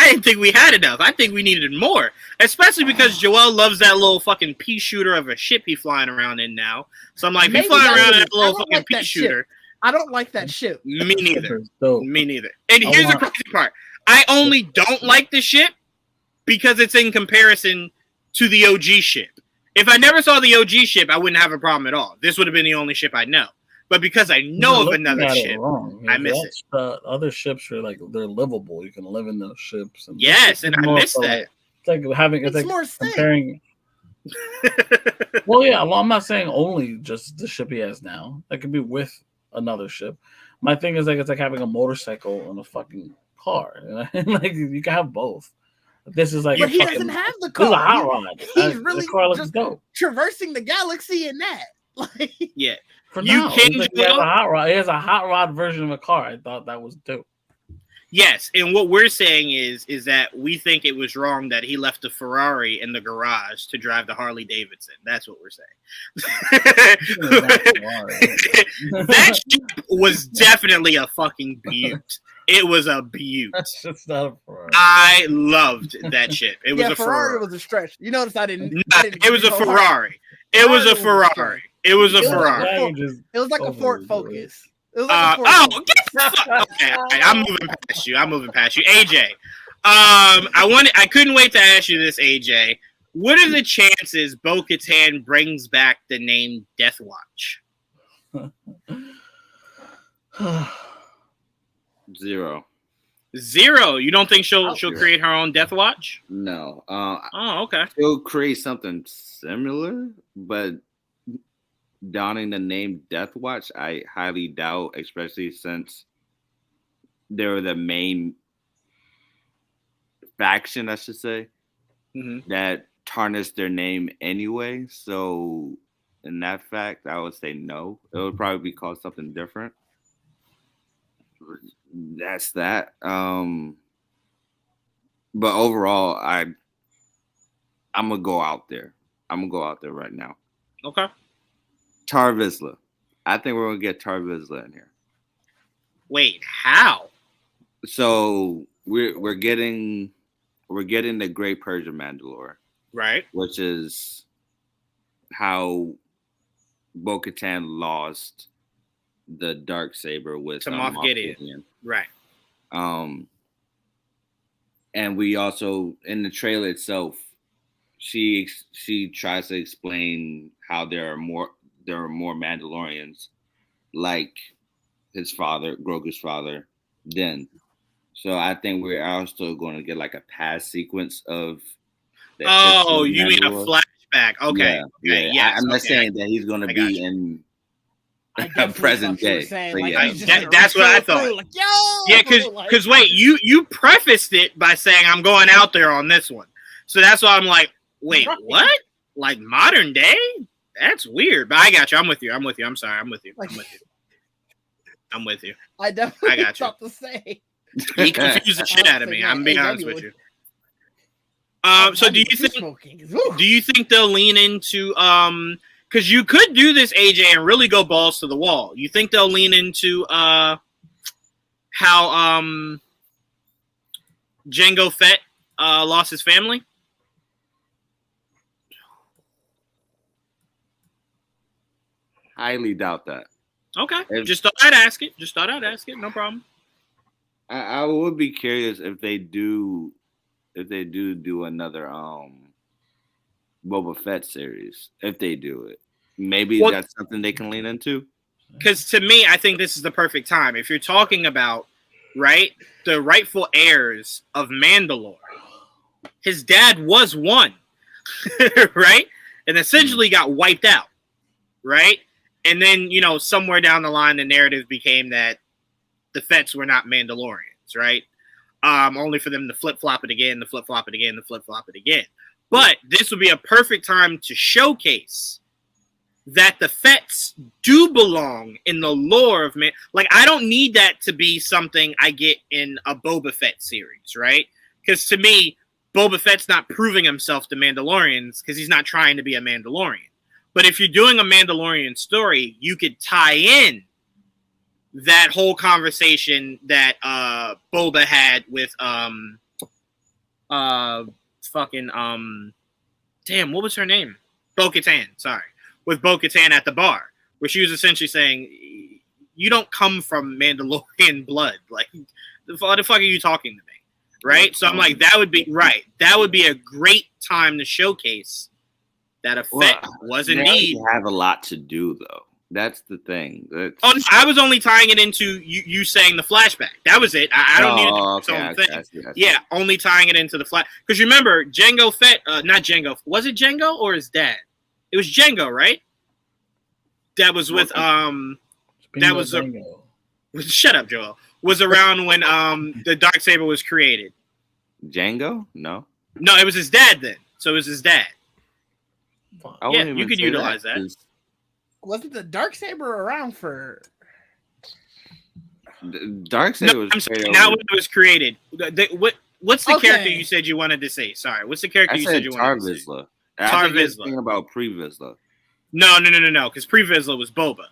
didn't think we had enough. I think we needed more. Especially because Joel loves that little fucking pea shooter of a ship he's flying around in now. So I'm like, if Maybe he's flying that's around what in it that is. I little don't fucking like pea that ship. shooter, I don't like that ship. me neither. It's dope. Me neither. And I here's the want- crazy part. I only don't like the ship because it's in comparison to the OG ship. If I never saw the OG ship, I wouldn't have a problem at all. This would have been the only ship I know. But because I know You're of looking another at it ship, wrong. I miss it. Other ships are like they're livable. You can live in those ships. And yes, and I more miss so that. It's like having. It's It's like more safe. comparing. Well, yeah. Well, I'm not saying only just the ship he has now. That could be with another ship. My thing is like it's like having a motorcycle and a fucking car. Like you can have both. This is like But he fucking- doesn't have the This is a car. hot rod. He's really the car looks just dope. traversing the galaxy in that. Like, Yeah. For You now, can it's like he has Joel? a hot rod. He has a hot rod version of a car. I thought that was dope. Yes, and what we're saying is that we think it was wrong that he left the Ferrari in the garage to drive the Harley Davidson. That's what we're saying. That ship was definitely a fucking beaut. It was a beaut. That's just not a Ferrari. I loved that ship. It was yeah, a Ferrari Ferrari. was a stretch. You notice I didn't. Nah, I didn't it was a go hard. Ferrari. It was a Ferrari was a Ferrari. It was a It was Ferrari. a- Yeah, you just- It was like a Overly Ford good. Focus. It was like a Ford Oh, Focus. get the fuck. Okay, all right, I'm moving past you. AJ, I couldn't wait to ask you this, AJ. What are the chances Bo-Katan brings back the name Death Watch? 0. 0. You don't think she'll Zero. create her own Death Watch? No. Oh, okay. She'll create something similar, but donning the name Death Watch, I highly doubt, especially since they were the main faction, I should say, that tarnished their name anyway. So in that fact, I would say no. It would probably be called something different. That's that. But overall, I'm gonna go out there. I'm gonna go out there right now. Okay. Tar Vizsla. I think we're gonna get Tar Vizsla in here. Wait, how? So we're getting the Great Purge of Mandalore, Right. which is how Bo-Katan lost the Darksaber with To Moff Gideon. Right. And we also in the trailer itself, she tries to explain how there are more Mandalorians like his father, Grogu's father, then. So I think we're also going to get like a past sequence of. Oh, you mean a flashback? Okay. Yeah, Okay. Yeah. I'm not saying that he's going to be in I definitely present thought you were day. saying, But like, yeah. he's just gonna That's what I run thought. through, like, yo! Yeah, Like, because wait, you prefaced it by saying I'm going out there on this one, so that's why I'm like, wait, Right. what? Like modern day? That's weird. But I got you. I'm with you. I'm sorry. I'm with you. I'm with you. I definitely I got you. thought to say. He confused the shit out of me. I'm being honest with you. So do you think they'll lean into because you could do this, AJ, and really go balls to the wall? You think they'll lean into how Jango Fett lost his family? Highly doubt that. Okay. Just thought I'd ask it. No problem. I would be curious if they do another Boba Fett series. If they do it, maybe that's something they can lean into. Because to me, I think this is the perfect time. If you're talking about, right, the rightful heirs of Mandalore, his dad was one, right? And essentially got wiped out, right? And then, somewhere down the line, the narrative became that the Fetts were not Mandalorians, right? Only for them to flip-flop it again. But this would be a perfect time to showcase that the Fetts do belong in the lore of man. Like, I don't need that to be something I get in a Boba Fett series, right? Because to me, Boba Fett's not proving himself to Mandalorians because he's not trying to be a Mandalorian. But if you're doing a Mandalorian story, you could tie in that whole conversation that Boba had with damn, what was her name? Bo-Katan, sorry. With Bo-Katan at the bar, where she was essentially saying, you don't come from Mandalorian blood. Like, what the fuck are you talking to me? Right? So I'm like, that would be a great time to showcase that a Fett was indeed. They have a lot to do, though. That's the thing. I was only tying it into you saying the flashback. That was it. I don't need to do its own thing. I see. Yeah, only tying it into the flash. Because remember, Jango Fett, not Jango. Was it Jango or his dad? It was Jango, right? That was with that was shut up, Joel. Was around when the Darksaber was created. Django? No, it was his dad then. So it was his dad. Yeah, you could utilize that. Wasn't the Darksaber around for? Darksaber was. I'm sorry. Now when it was created, what's the character you said you wanted to say? Sorry, what's the character you said you wanted to say? Tar Vizsla. Thinking about Pre-Vizsla. No, because Pre-Vizsla was Boba.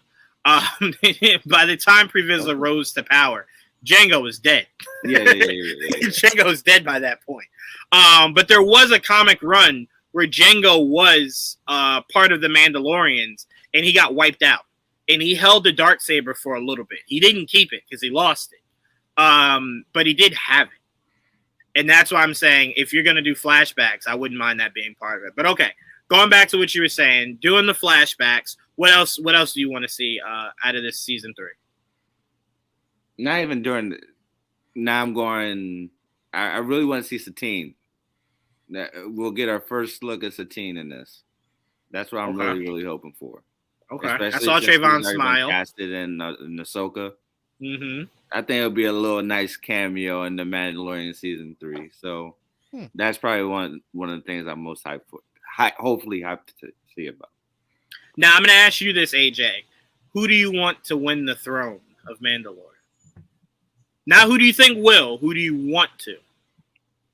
By the time Pre-Vizsla rose to power, Jango was dead. Yeah. Jango was dead by that point. But there was a comic run where Jango was part of the Mandalorians, and he got wiped out. And he held the Darksaber for a little bit. He didn't keep it because he lost it. But he did have it. And that's why I'm saying if you're going to do flashbacks, I wouldn't mind that being part of it. But okay, going back to what you were saying, doing the flashbacks, what else do you want to see out of this season 3? Not even during now I'm going I really want to see Satine. We'll get our first look at Satine in this. That's what I'm really hoping for. Okay. Especially I saw Trayvon smile. Casted in Ahsoka. Mm-hmm. I think it'll be a little nice cameo in the Mandalorian season 3. So that's probably one of the things I'm most hyped for. Hopefully hyped to see about. Now I'm going to ask you this, AJ. Who do you want to win the throne of Mandalore? Now, who do you think will? Who do you want to?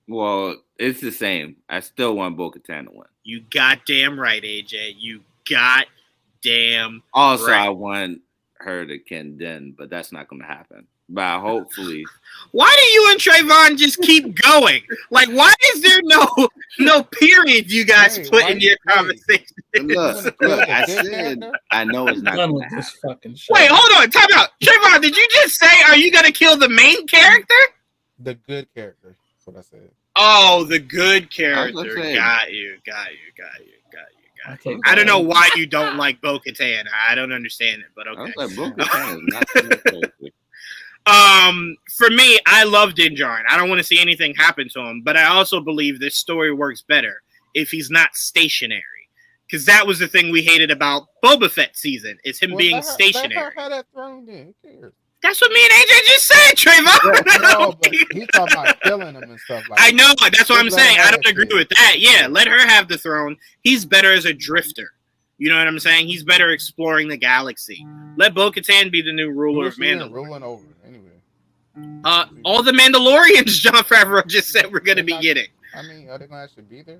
Well, it's the same. I still want Bo-Katan to win. You goddamn right, AJ. You goddamn Also, right. I want her to Ken Din, but that's not going to happen. But hopefully, Why do you and Trayvon just keep going? Like, why is there no period you guys Hey, put why in you- your hey. conversation? look, I said I know it's not Done going with to this happen. fucking show. Wait, hold on, time out. Trayvon, did you just say, are you going to kill the main character? The good character. That's what I said. Oh, the good I character. was gonna say. Got you. Okay. I don't know why you don't like Bo-Katan. I don't understand it, but I okay. was like, Bo-Katan is not the good character. For me, I love Din Djarin. I don't want to see anything happen to him, but I also believe this story works better if he's not stationary. Because that was the thing we hated about Boba Fett season, is him being stationary. Let her have that throne then. Who cares? That's what me and AJ just said, Trayvon. No, but he's talking about killing them and stuff like I that. know, that's what I'm Just let saying. her I have don't that agree shit. with that. Yeah, let her have the throne. He's better as a drifter. You know what I'm saying? He's better exploring the galaxy. Let Bo-Katan be the new ruler Who of is she in Mandalore. ruling over anyway? All the Mandalorians Jon Favreau just said we're going to be getting. I mean, are they gonna actually be there?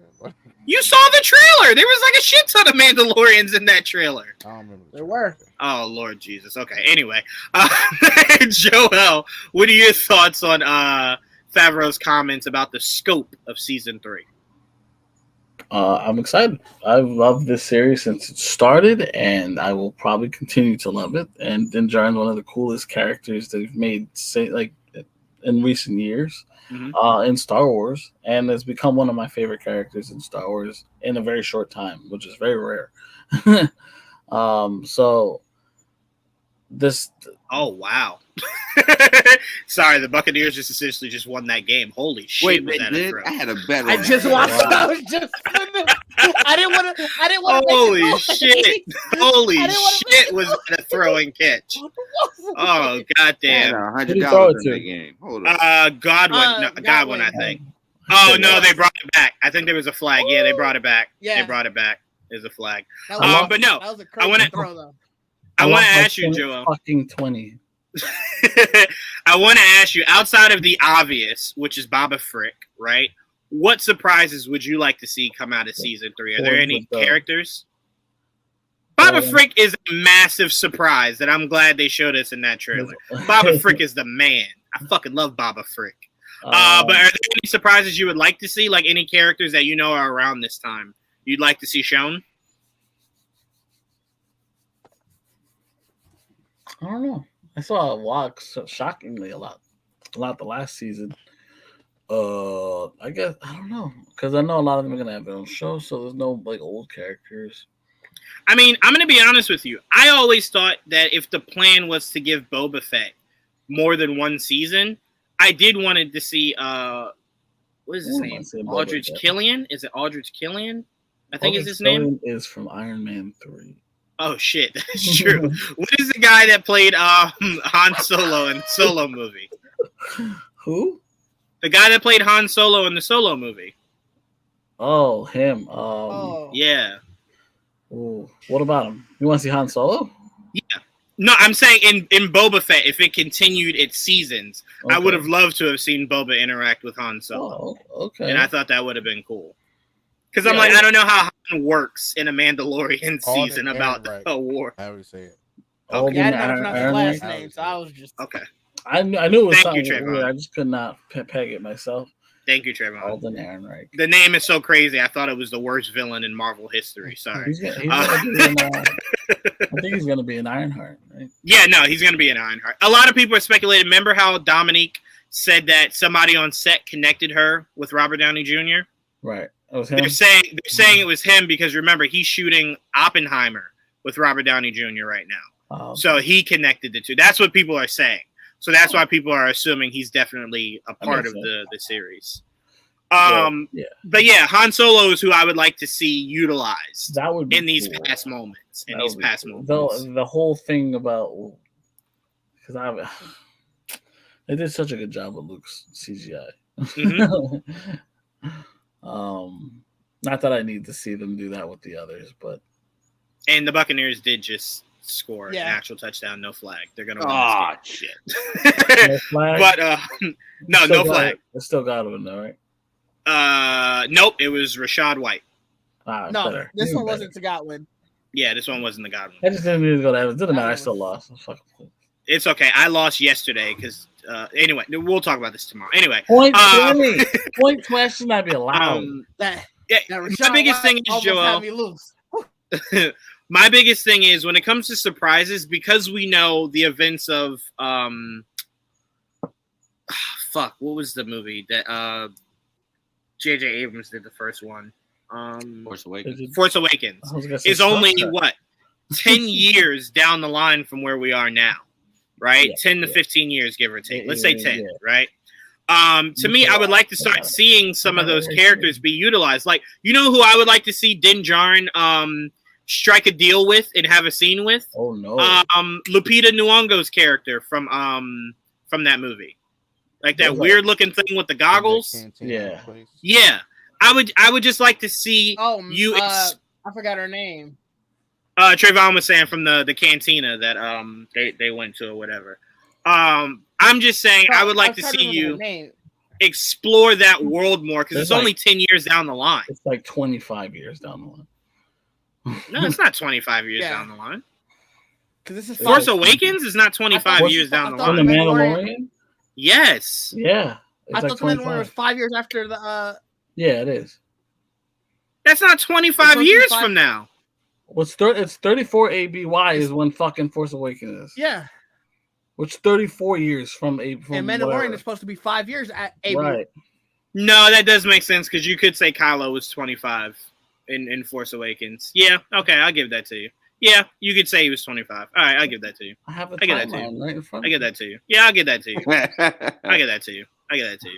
You saw the trailer. There was like a shit ton of Mandalorians in that trailer. I don't remember. the There were. Oh, Lord Jesus. Okay, anyway. Joel, what are your thoughts on Favreau's comments about the scope of Season 3? I'm excited. I've loved this series since it started, and I will probably continue to love it. And Din Djarin's one of the coolest characters they've made, in recent years, in Star Wars, and has become one of my favorite characters in Star Wars in a very short time, which is very rare. So this. Oh, wow. Sorry, the Buccaneers just essentially just won that game. Holy shit. Wait, was they that a did? throw. I had a bet. I on just that. watched. I was just. I didn't want to. Holy shit. Holy I didn't wanna shit was that a throw and catch. Oh, I had goddamn. Who did he throw it $100 in to? the game. Hold on. Godwin, I think. Oh, no, they brought it back. I think there was a flag. Yeah, they brought it back. Yeah. They brought it back. There's a flag. That was, But no, that was a I wanna- crazy throw though. I want to lost by ask you, Joel. Fucking 20. I want to ask you, outside of the obvious, which is Boba Frick, right? What surprises would you like to see come out of Season 3? Are there any characters? Boba Frick is a massive surprise that I'm glad they showed us in that trailer. Boba Frick is the man. I fucking love Boba Frick. But are there any surprises you would like to see? Like any characters that you know are around this time you'd like to see shown? I don't know. I saw a lot, shockingly a lot the last season. I guess I don't know, because I know a lot of them are gonna have their own show, so there's no like old characters. I mean, I'm gonna be honest with you. I always thought that if the plan was to give Boba Fett more than one season, I did wanted to see what is his name? Aldrich Killian? Is it Aldrich Killian? I think is his name. Is from Iron Man 3. Oh shit, that's true. What is the guy that played Han Solo in the Solo movie? Who? The guy that played Han Solo in the Solo movie. Oh, him. Yeah. Ooh, what about him? You want to see Han Solo? Yeah. No, I'm saying in Boba Fett, if it continued its seasons, I would have loved to have seen Boba interact with Han Solo. Oh, okay. And I thought that would have been cool. Because I'm like, I don't know how Han works in a Mandalorian Alden season about Ehrenreich. a war. I already say it. Alden Yeah, I didn't know how to pronounce his last Ehrenreich. name, so I was just. Okay. I knew it was Thank you, something Trayvon. weird. I just could not peg it myself. Thank you, Trayvon. Alden Ehrenreich. The name is so crazy. I thought it was the worst villain in Marvel history. Sorry. He's gonna be in, I think he's going to be an Ironheart, right? Yeah, no, he's going to be an Ironheart. A lot of people are speculating. Remember how Dominique said that somebody on set connected her with Robert Downey Jr.? Right. It was him. They're saying it was him because remember he's shooting Oppenheimer with Robert Downey Jr. right now. So he connected the two. That's what people are saying. So that's why people are assuming he's definitely a part of the series. But yeah, Han Solo is who I would like to see utilized that would be in these cool. past moments. The whole thing about because they did such a good job with Luke's CGI. Mhm. Not that I need to see them do that with the others, but And the Buccaneers did just score Yeah. an actual touchdown, no flag. They're gonna win Oh this shit! game. no flag. But no, Still no got flag. it. They still got him though, right? Nope, it was Rashad White. No, Better. this Even one better. wasn't to Godwin. Yeah, this one wasn't the Godwin. I just didn't need to go to Evans. Didn't matter. I still lost. Fuck. It's okay. I lost yesterday because anyway, we'll talk about this tomorrow. Anyway, Point Um, 20. Point 20 should not be allowed. That yeah, that my Rashawn biggest White thing is almost had Joel. me loose. My biggest thing is when it comes to surprises, because we know the events of fuck, what was the movie that J.J. Abrams did the first one? Force Awakens. Force Awakens I was gonna say is only Star Trek. what 10 years down the line from where we are now, right? Yeah, 10 to yeah. 15 years, give or take. Yeah, Let's say yeah, 10, yeah. right? To me, I would like to start seeing some of those characters be utilized. Like, you know who I would like to see Din Djarin strike a deal with and have a scene with? Oh no. Lupita Nyong'o's character from that movie. Like that Those are- weird looking thing with the goggles. Yeah. Yeah. I would just like to see Oh, you I forgot her name. Trayvon was saying from the cantina that they went to or whatever. I'm just saying I would like to see you explore that world more because it's There's only like- 10 years down the line. It's like 25 years down the line. No, it's not 25 years Yeah. down the line. Because this is Force Fuck. Awakens is not 25 What's- years down the I On thought the line. Mandalorian? Yes. Yeah. It's I like thought the Mandalorian 25. was 5 years after the. Yeah, it is. That's not 25 It's years 25 from now. It's 34 ABY is when fucking Force Awakens is. Yeah, Which 34 years from and Mandalorian whatever. is supposed to be 5 years at AB. Right. No, that does make sense because you could say Kylo was 25 in Force Awakens. Yeah, okay, I'll give that to you. Yeah, you could say he was 25. All right, I'll give that to you. I have a I get that too. timeline right in front I of get me. that to you. Yeah, I'll give that to you. I get that to you. I get that to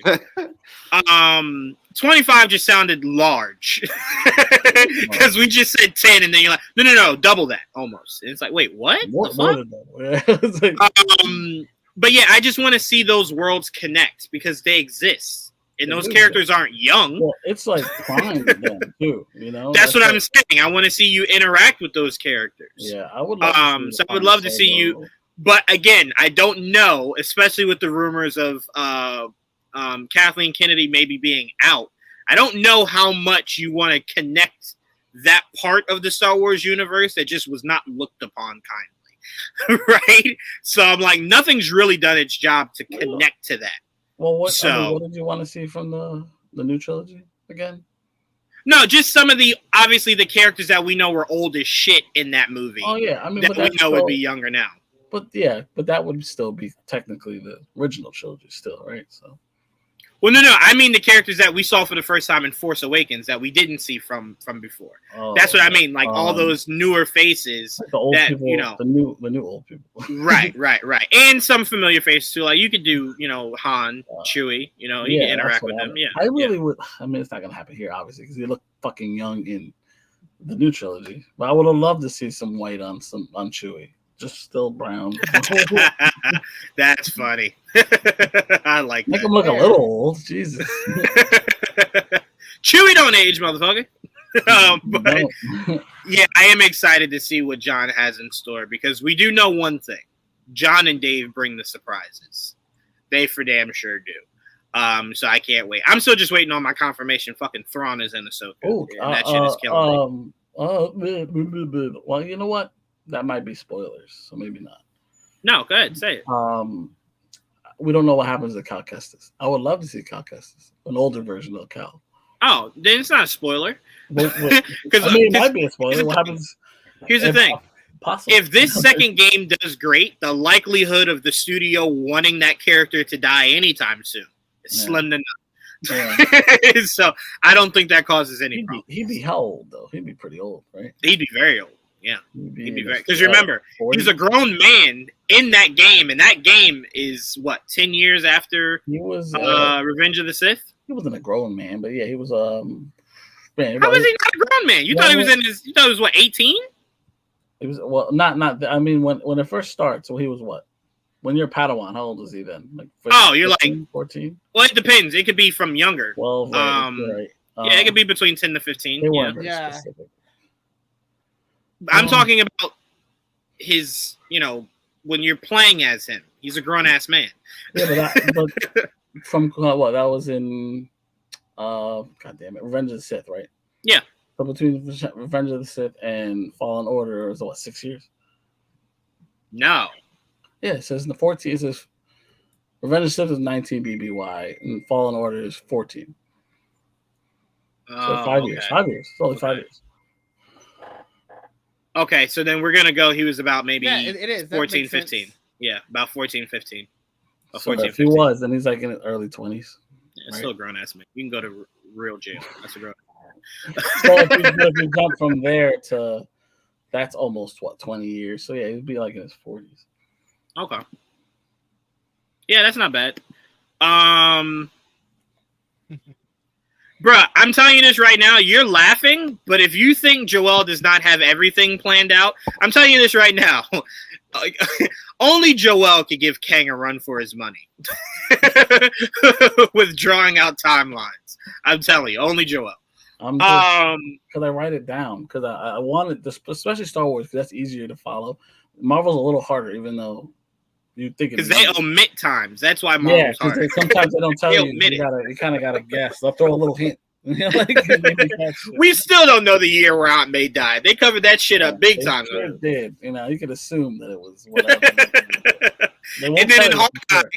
you. 25 just sounded large because we just said 10, and then you're like, no, double that almost. And it's like, wait, what? More, The more fuck? than that. Yeah, it's like- But yeah, I just want to see those worlds connect because they exist, and They those do. characters aren't young. well, it's like prime then too, you know. That's what I'm like- saying. I want to see you interact with those characters. Yeah, I would. Love to see So I would Han love to see you- Solo. But again, I don't know, especially with the rumors of Kathleen Kennedy maybe being out. I don't know how much you want to connect that part of the Star Wars universe that just was not looked upon kindly, right? So I'm like, nothing's really done its job to connect to that. Well, what? I mean, So- what did you want to see from the new trilogy again? No, just some of the obviously the characters that we know were old as shit in that movie Oh yeah, I mean, that but we that's know would still- be younger now. But yeah, but that would still be technically the original trilogy, still, right? So Well, no, I mean the characters that we saw for the first time in Force Awakens that we didn't see from before. That's what I mean, like all those newer faces. like the old that, people, you know. the new old people. Right, and some familiar faces too. Like you could do, Han, Chewie. You can that's interact what with I them. Yeah, I really would. I mean, it's not gonna happen here, obviously, because they look fucking young in the new trilogy. But I would have loved to see some white on Chewie, just still brown. That's funny. I like Make that. him look a little old. Jesus. Chewie don't age, motherfucker. But No. yeah, I am excited to see what John has in store because we do know one thing: John and Dave bring the surprises. They for damn sure do. So I can't wait. I'm still just waiting on my confirmation. Fucking Thrawn is in Ahsoka. Oh, and that shit is killing me. Well, you know what? That might be spoilers, so maybe not. No, go ahead, say it. We don't know what happens to Cal Kestis. I would love to see Cal Kestis, an older version of Cal. Oh, then it's not a spoiler. Because I mean, it might be a spoiler. What happens? Here's the thing. Possible. If this second game does great, the likelihood of the studio wanting that character to die anytime soon is Yeah. slim to Yeah. none. So I don't think that causes any problem. He'd be how old though? He'd be pretty old, right? He'd be very old. Yeah, He'd he'd be in very. his, Because remember, 40s. he's a grown man in that game, and that game is what 10 years after He was. Revenge of the Sith. He wasn't a grown man, but yeah, he was. Man, How was he not a grown man? You thought he was in his. You thought he was what 18? He was not. I mean, when it first starts, so he was what? when you're a Padawan, how old is he then? Like, Oh, you're like 14, Well, it depends. It could be from younger. 12. Right. Yeah, it could be between 10 to 15. They Yeah. weren't very Yeah. specific. I'm talking about his, when you're playing as him. He's a grown ass man. Yeah, but from what that was in, God damn it, Revenge of the Sith, right? Yeah. So between Revenge of the Sith and Fallen Order is what, 6 years? No. Yeah, it says in the 14. It says Revenge of the Sith is 19 BBY and Fallen Order is 14. So 5 years. Okay. 5 years. It's only 5 Okay. years. Okay, so then we're going to go. He was about maybe Yeah, it is. That 14, makes sense. 15. Yeah, about 14, 15. About So 14, if he 15. was, then he's like in his early 20s. Yeah, still a grown ass man. You can go to real jail. That's a grown. So if you jump from there to, that's almost what, 20 years. So yeah, he'd be like in his 40s. Okay. Yeah, that's not bad. Bruh, I'm telling you this right now. You're laughing, but if you think Joel does not have everything planned out, I'm telling you this right now. Only Joel could give Kang a run for his money with drawing out timelines. I'm telling you, only Joel. I'm just because I write it down because I wanted this, especially Star Wars, because that's easier to follow. Marvel's a little harder, even though you think because they omit times. That's why Marvel's because hard. sometimes they don't tell They you. omit it. You kind of gotta guess. They'll throw a little hint. Like, We still don't know the year where Aunt May died. They covered that shit up big time. Sure did. You could assume that it was whatever. They won't And then tell in you for Hawkeye,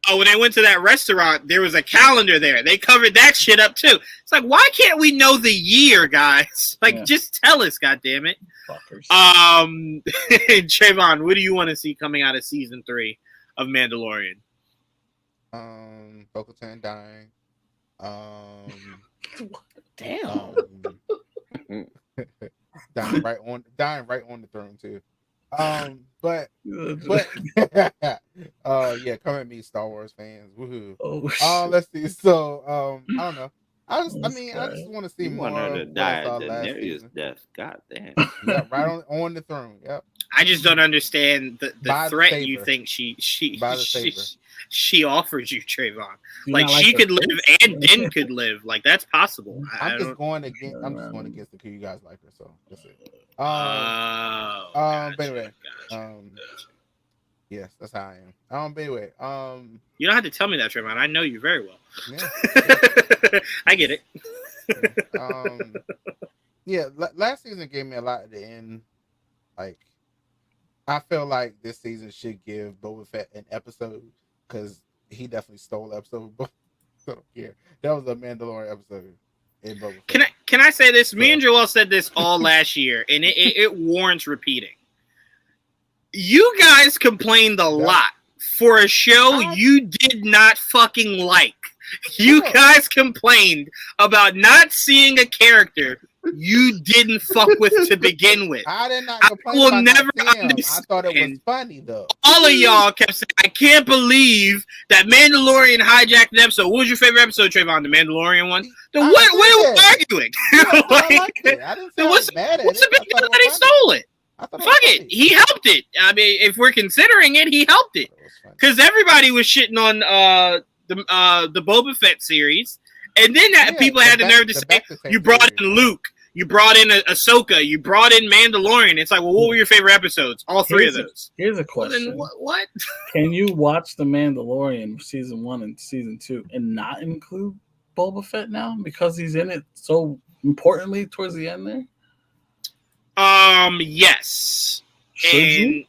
sure. when they went to that restaurant, there was a calendar there. They covered that shit up too. It's like, why can't we know the year, guys? Like, Yeah. just tell us, goddammit. Fuckers. Trayvon, what do you want to see coming out of season 3 of Mandalorian? Bo-Katan dying. Damn. Dying right on the throne too. But yeah, come at me, Star Wars fans. Woohoo. Oh shit. Let's see. So I don't know. I just That's want to see You more want her of to what die I saw at last Daenerys' season. death. God damn. Yeah, right on the throne. Yep. I just don't understand the By the threat you saber. think she By the saber. she offers you, Trayvon. Do you Like, not she the could live face? and Din could live. Like, that's possible. I I'm don't- just going against it because you guys like her. So that's it. Oh, but gotcha, anyway, gotcha. yes, that's how I am. But anyway, You don't have to tell me that, Trayvon. I know you very well. yeah. I get it. Yeah, last season gave me a lot at the end. Like, I feel like this season should give Boba Fett an episode because he definitely stole the episode. I don't care. That was a Mandalorian episode in Boba Fett. Can I say this? Me and Joel said this all last year, and it warrants repeating. You guys complained a lot for a show you did not fucking like. You guys complained about not seeing a character you didn't fuck with to begin with. I did not I complain will about never not seeing him. I thought it was understand. funny though. All of y'all kept saying, I can't believe that Mandalorian hijacked an episode. What was your favorite episode, Trayvon? The Mandalorian one? Then I what are we said arguing? I Like, liked it. I didn't say then I was mad at what's it. the big I thought deal it that he was funny. stole it? I thought it Fuck was it. funny. He helped it. I mean, if we're considering it, he helped it. It was funny. Because everybody was shitting on the Boba Fett series. And then people had the nerve to say, you brought in Luke. You brought in Ahsoka. You brought in Mandalorian. It's like, well, what were your favorite episodes? All three of those. Here's a Well, then question. what? Can you watch The Mandalorian season 1 and season 2 and not include Boba Fett now because he's in it so importantly towards the end there? Yes. Should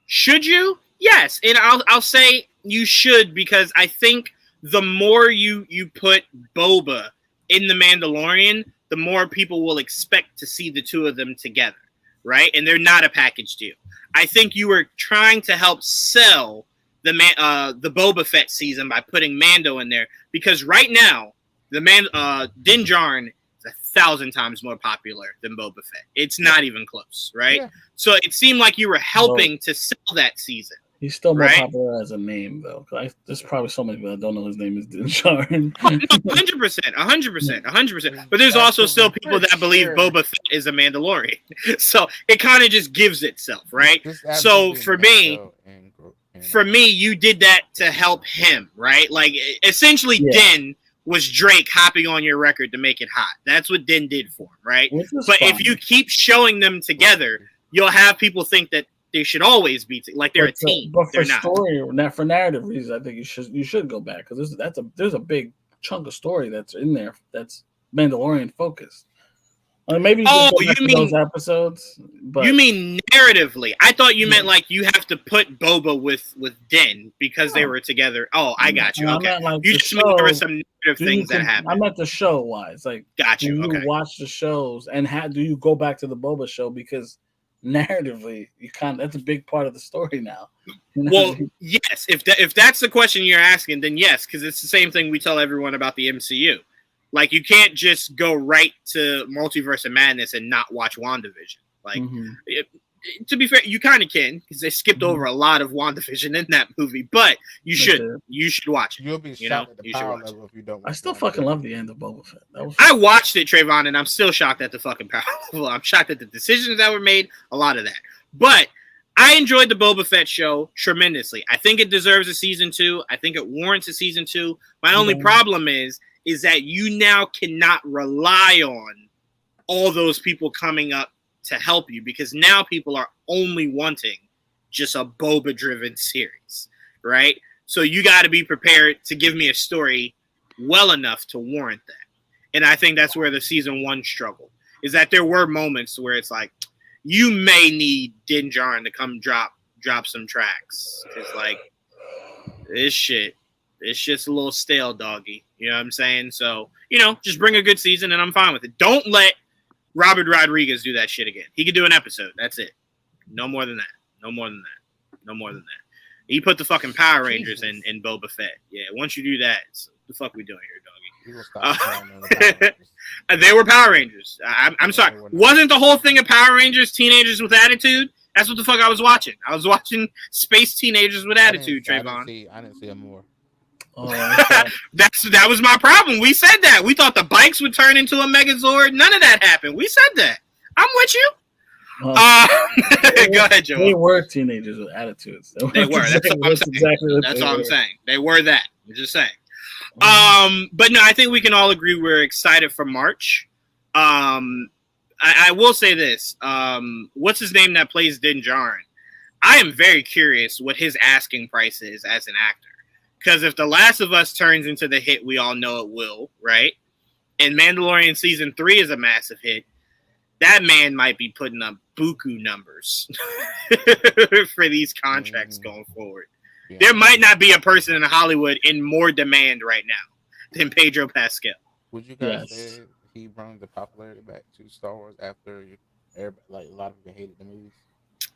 Should you? Yes. And I'll say you should, because I think the more you put Boba in The Mandalorian, the more people will expect to see the two of them together, right? And they're not a package deal. I think you were trying to help sell the Boba Fett season by putting Mando in there, because right now Din Djarin is 1,000 times more popular than Boba Fett. It's not even close, right? Yeah. So it seemed like you were helping to sell that season. He's still more Right. popular as a name, though. There's probably so many people that don't know his name is Din Djarin. 100%. But there's also still people that believe Sure. Boba Fett is a Mandalorian. So it kind of just gives itself, right? Just So absolutely for me, Mando for me, you did that to help him, right? Like essentially, Yeah. Din was Drake hopping on your record to make it hot. That's what Din did for him, right? Which is But fine. if you keep showing them together, you'll have people think that they should always be like they're a But for- team. But for They're not. story, for narrative reasons, I think you should go back because there's a big chunk of story that's in there that's Mandalorian focused. I mean, maybe you Oh, could go back you to those mean- episodes, but You mean narratively? I thought you Yeah. meant like you have to put Boba with Din because they No. were together. Oh, I got you. I Okay, meant like you the just mean there were show, some narrative things that I happened. meant the show wise, like Got do you. you Okay. watch the shows and do you go back to the Boba show because narratively that's a big part of the story now. You know what I Well, mean? yes. If that's the question you're asking, then yes, because it's the same thing we tell everyone about the MCU. Like you can't just go right to Multiverse of Madness and not watch WandaVision. Like Mhm. to be fair, you kind of can because they skipped Mhm. over a lot of WandaVision in that movie. But you They should did. you should watch it. You'll be You shocked know, at the you should power watch it. level if you don't. I watch still WandaVision. fucking love the end of Boba Fett. That was I watched it, Trayvon, and I'm still shocked at the fucking power level. I'm shocked at the decisions that were made. A lot of that, but I enjoyed the Boba Fett show tremendously. I think it deserves a season 2. I think it warrants a season 2. My only Yeah. problem is that you now cannot rely on all those people coming up to help you because now people are only wanting just a Boba-driven series, right? So you got to be prepared to give me a story well enough to warrant that. And I think that's where the season 1 struggled, is that there were moments where it's like, you may need Din Djarin to come drop some tracks. It's like, this shit's a little stale, doggy. You know what I'm saying? So, just bring a good season and I'm fine with it. Don't let Robert Rodriguez do that shit again. He could do an episode. That's it. No more than that. No more than that. No more than that. He put the fucking Power Rangers in Boba Fett. Yeah, once you do that, what the fuck we doing here, doggy? You will stop calling them the Power Rangers. They were Power Rangers. I'm sorry. they were not. Wasn't the whole thing of Power Rangers Teenagers with Attitude? That's what the fuck I was watching. I was watching Space Teenagers with Attitude, Trayvon. I didn't see it more. Oh, okay. That was my problem. We said that. We thought the bikes would turn into a Megazord. None of that happened. We said that. I'm with you. Go ahead, They Joe. were teenagers with attitudes. They were. That's what I'm saying. exactly what That's they all I'm were. saying. They were that. I'm just saying. Mhm. But no, I think we can all agree we're excited for March. I will say this. What's his name that plays Din Djarin? I am very curious what his asking price is as an actor. Because if The Last of Us turns into the hit we all know it will, right? And Mandalorian Season 3 is a massive hit, that man might be putting up buku numbers for these contracts going forward. Yeah. There might not be a person in Hollywood in more demand right now than Pedro Pascal. Would you guys Yes. say he brought the popularity back to Star Wars after a lot of people hated the movies?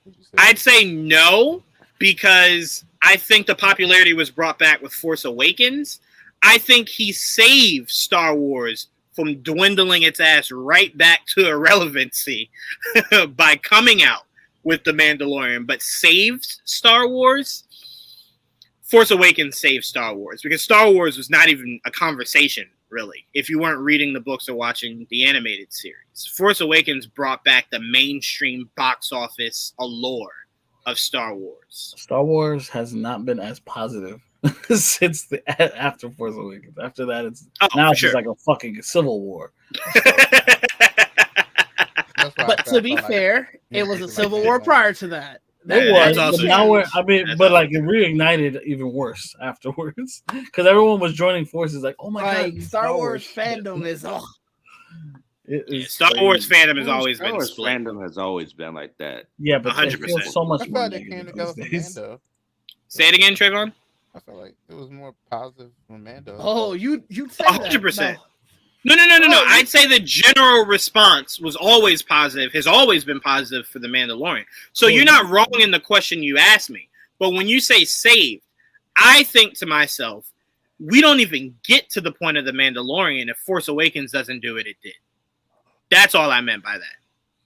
Would you say I'd say no, because I think the popularity was brought back with Force Awakens. I think he saved Star Wars from dwindling its ass right back to irrelevancy by coming out with The Mandalorian, but saved Star Wars. Force Awakens saved Star Wars because Star Wars was not even a conversation, really, if you weren't reading the books or watching the animated series. Force Awakens brought back the mainstream box office allure of Star Wars. Star Wars has not been as positive since after Force Awakens. After that, it's Oh, now for it's sure. just like a fucking civil war. That's why I But felt to be like- fair, Yeah, it was a it's civil like- war prior to that. It That's was, also but now true. but That's like it reignited even worse afterwards because everyone was joining forces. Like, oh my Like god, Star Wars fandom is It Yeah, is Star Wars crazy. fandom has always Star been Wars split. fandom has always been like that. Yeah, but it 100%. feels so much I feel more like they came negative together these for days. Mando. Say it again, Trayvon. I feel like it was more positive from Mando. Oh, you say 100%. that. No. Oh, I'd say the general response was always positive, has always been positive for The Mandalorian. So you're not wrong in the question you asked me. But when you say saved, I think to myself, we don't even get to the point of The Mandalorian if Force Awakens doesn't do it, it did. That's all I meant by that.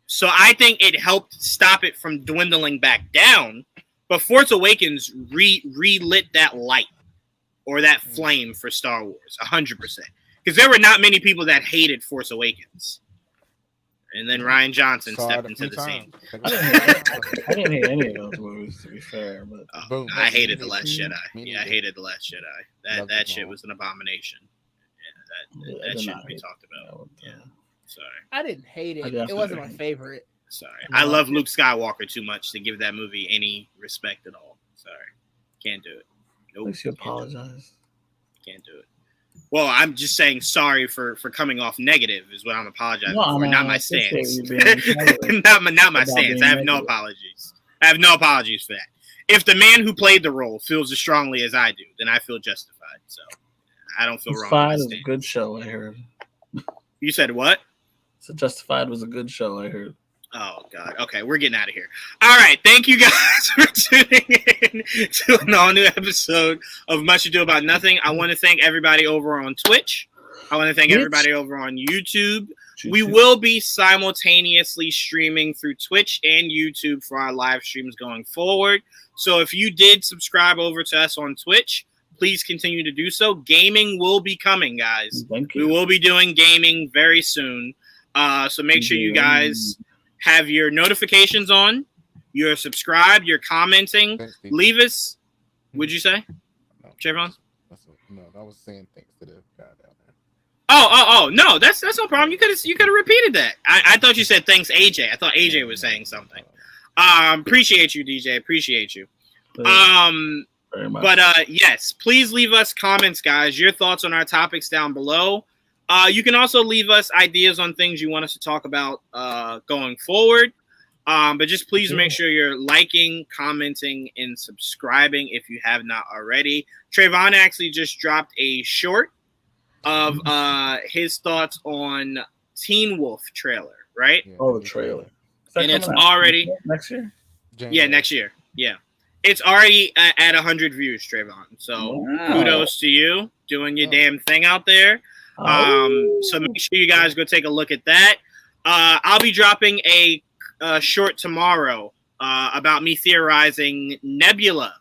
So I think it helped stop it from dwindling back down. But Force Awakens relit that light or that flame for Star Wars, 100%. Because there were not many people that hated Force Awakens. And then Ryan Johnson Saw stepped it a into few the scene. times. I didn't hate any of those movies, to be fair. But Boom. I hated The Last Jedi. Me Yeah, I neither. hated The Last Jedi. Loved That it shit all. was an abomination. Yeah, I that did shouldn't not be hate talked about. would, Yeah. Sorry. I didn't hate I it. It definitely wasn't my didn't. favorite. Sorry. No, I I love did. Luke Skywalker too much to give that movie any respect at all. Sorry. Can't do it. At Nope. least you Can't do it. apologize. Can't do it. Well, I'm just saying sorry for coming off negative is what I'm apologizing No, for, no, not I my appreciate stance. you being positive not my about stance. being I have no negative. apologies. I have no apologies for that. If the man who played the role feels as strongly as I do, then I feel justified. So I don't feel wrong. Justified with is my a stance. good show, I heard. You said what? So Justified was a good show, I heard. Oh God. Okay, we're getting out of here. All right. Thank you guys for tuning in to an all-new episode of Much Ado About Nothing. I want to thank everybody over on Twitch. I want to thank Twitch? everybody over on YouTube. We will be simultaneously streaming through Twitch and YouTube for our live streams going forward. So if you did subscribe over to us on Twitch, please continue to do so. Gaming will be coming, guys. Thank We you. will be doing gaming very soon. So make sure you guys have your notifications on, you're subscribed, you're commenting. Thanks, DJ. Leave us. What'd you say, No, Trayvon? No, I was saying thanks to the guy down there. Oh, no, that's no problem. You could have repeated that. I thought you said thanks, AJ. I thought AJ was saying something. Appreciate you, DJ. Appreciate you. Very much. But yes, please leave us comments, guys. Your thoughts on our topics down below. You can also leave us ideas on things you want us to talk about going forward. But just please make sure you're liking, commenting, and subscribing if you have not already. Trayvon actually just dropped a short of his thoughts on Teen Wolf trailer, right? Yeah, Oh, the trailer. Is that And it's coming out already- next year. Yeah, next year. Yeah. It's already at 100 views, Trayvon. So Wow. kudos to you doing your Oh. damn thing out there. Oh. So make sure you guys go take a look at that. I'll be dropping a short tomorrow about me theorizing Nebula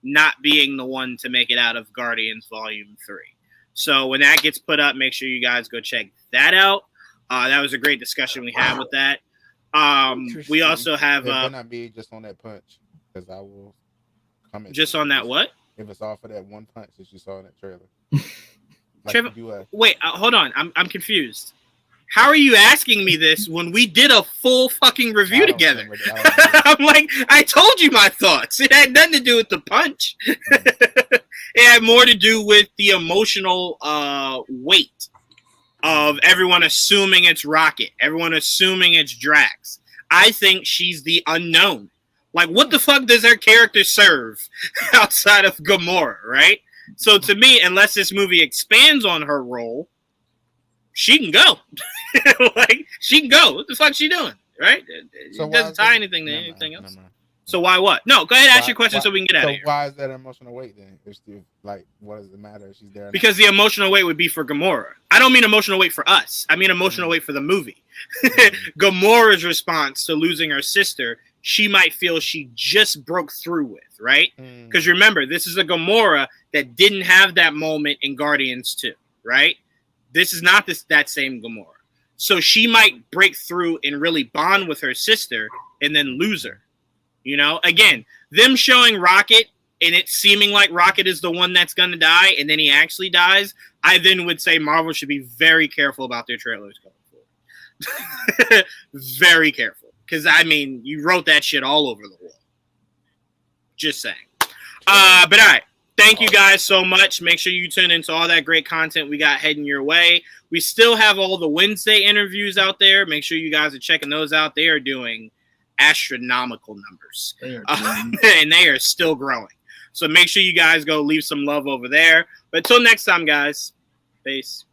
not being the one to make it out of Guardians Volume 3. So when that gets put up, make sure you guys go check that out. That was a great discussion we had with that. We also have It better not be just on that punch, because I will comment. just on that what? If it's all for that one punch that you saw in that trailer. Trevor- you do a Wait, hold on. I'm confused. How are you asking me this when we did a full fucking review I don't together? remember that. I don't remember. I'm like, I told you my thoughts. It had nothing to do with the punch. It had more to do with the emotional weight of everyone assuming it's Rocket, everyone assuming it's Drax. I think she's the unknown. Like, what the fuck does her character serve outside of Gamora, right? So to me, unless this movie expands on her role, she can go. Like, she can go. What the fuck she doing, right? It So why doesn't is tie it- anything to Never anything mind, else. never mind. So why what? No, go ahead and ask Why- your question why- so we can get out So of here. why is that emotional weight then? If still like, what does it matter if she's there? or not? Because the emotional weight would be for Gamora. I don't mean emotional weight for us. I mean emotional weight for the movie. Gamora's response to losing her sister, she might feel she just broke through with, right? Mm. Because remember, this is a Gamora that didn't have that moment in Guardians 2, right? This is not that same Gamora. So she might break through and really bond with her sister and then lose her. You know, again, them showing Rocket and it seeming like Rocket is the one that's going to die and then he actually dies, I then would say Marvel should be very careful about their trailers going forward. Very careful. Because, I mean, you wrote that shit all over the wall. Just saying. But all right. Thank you guys so much. Make sure you tune into all that great content we got heading your way. We still have all the Wednesday interviews out there. Make sure you guys are checking those out. They are doing astronomical numbers. They are And they are still growing. So make sure you guys go leave some love over there. But until next time, guys. Peace.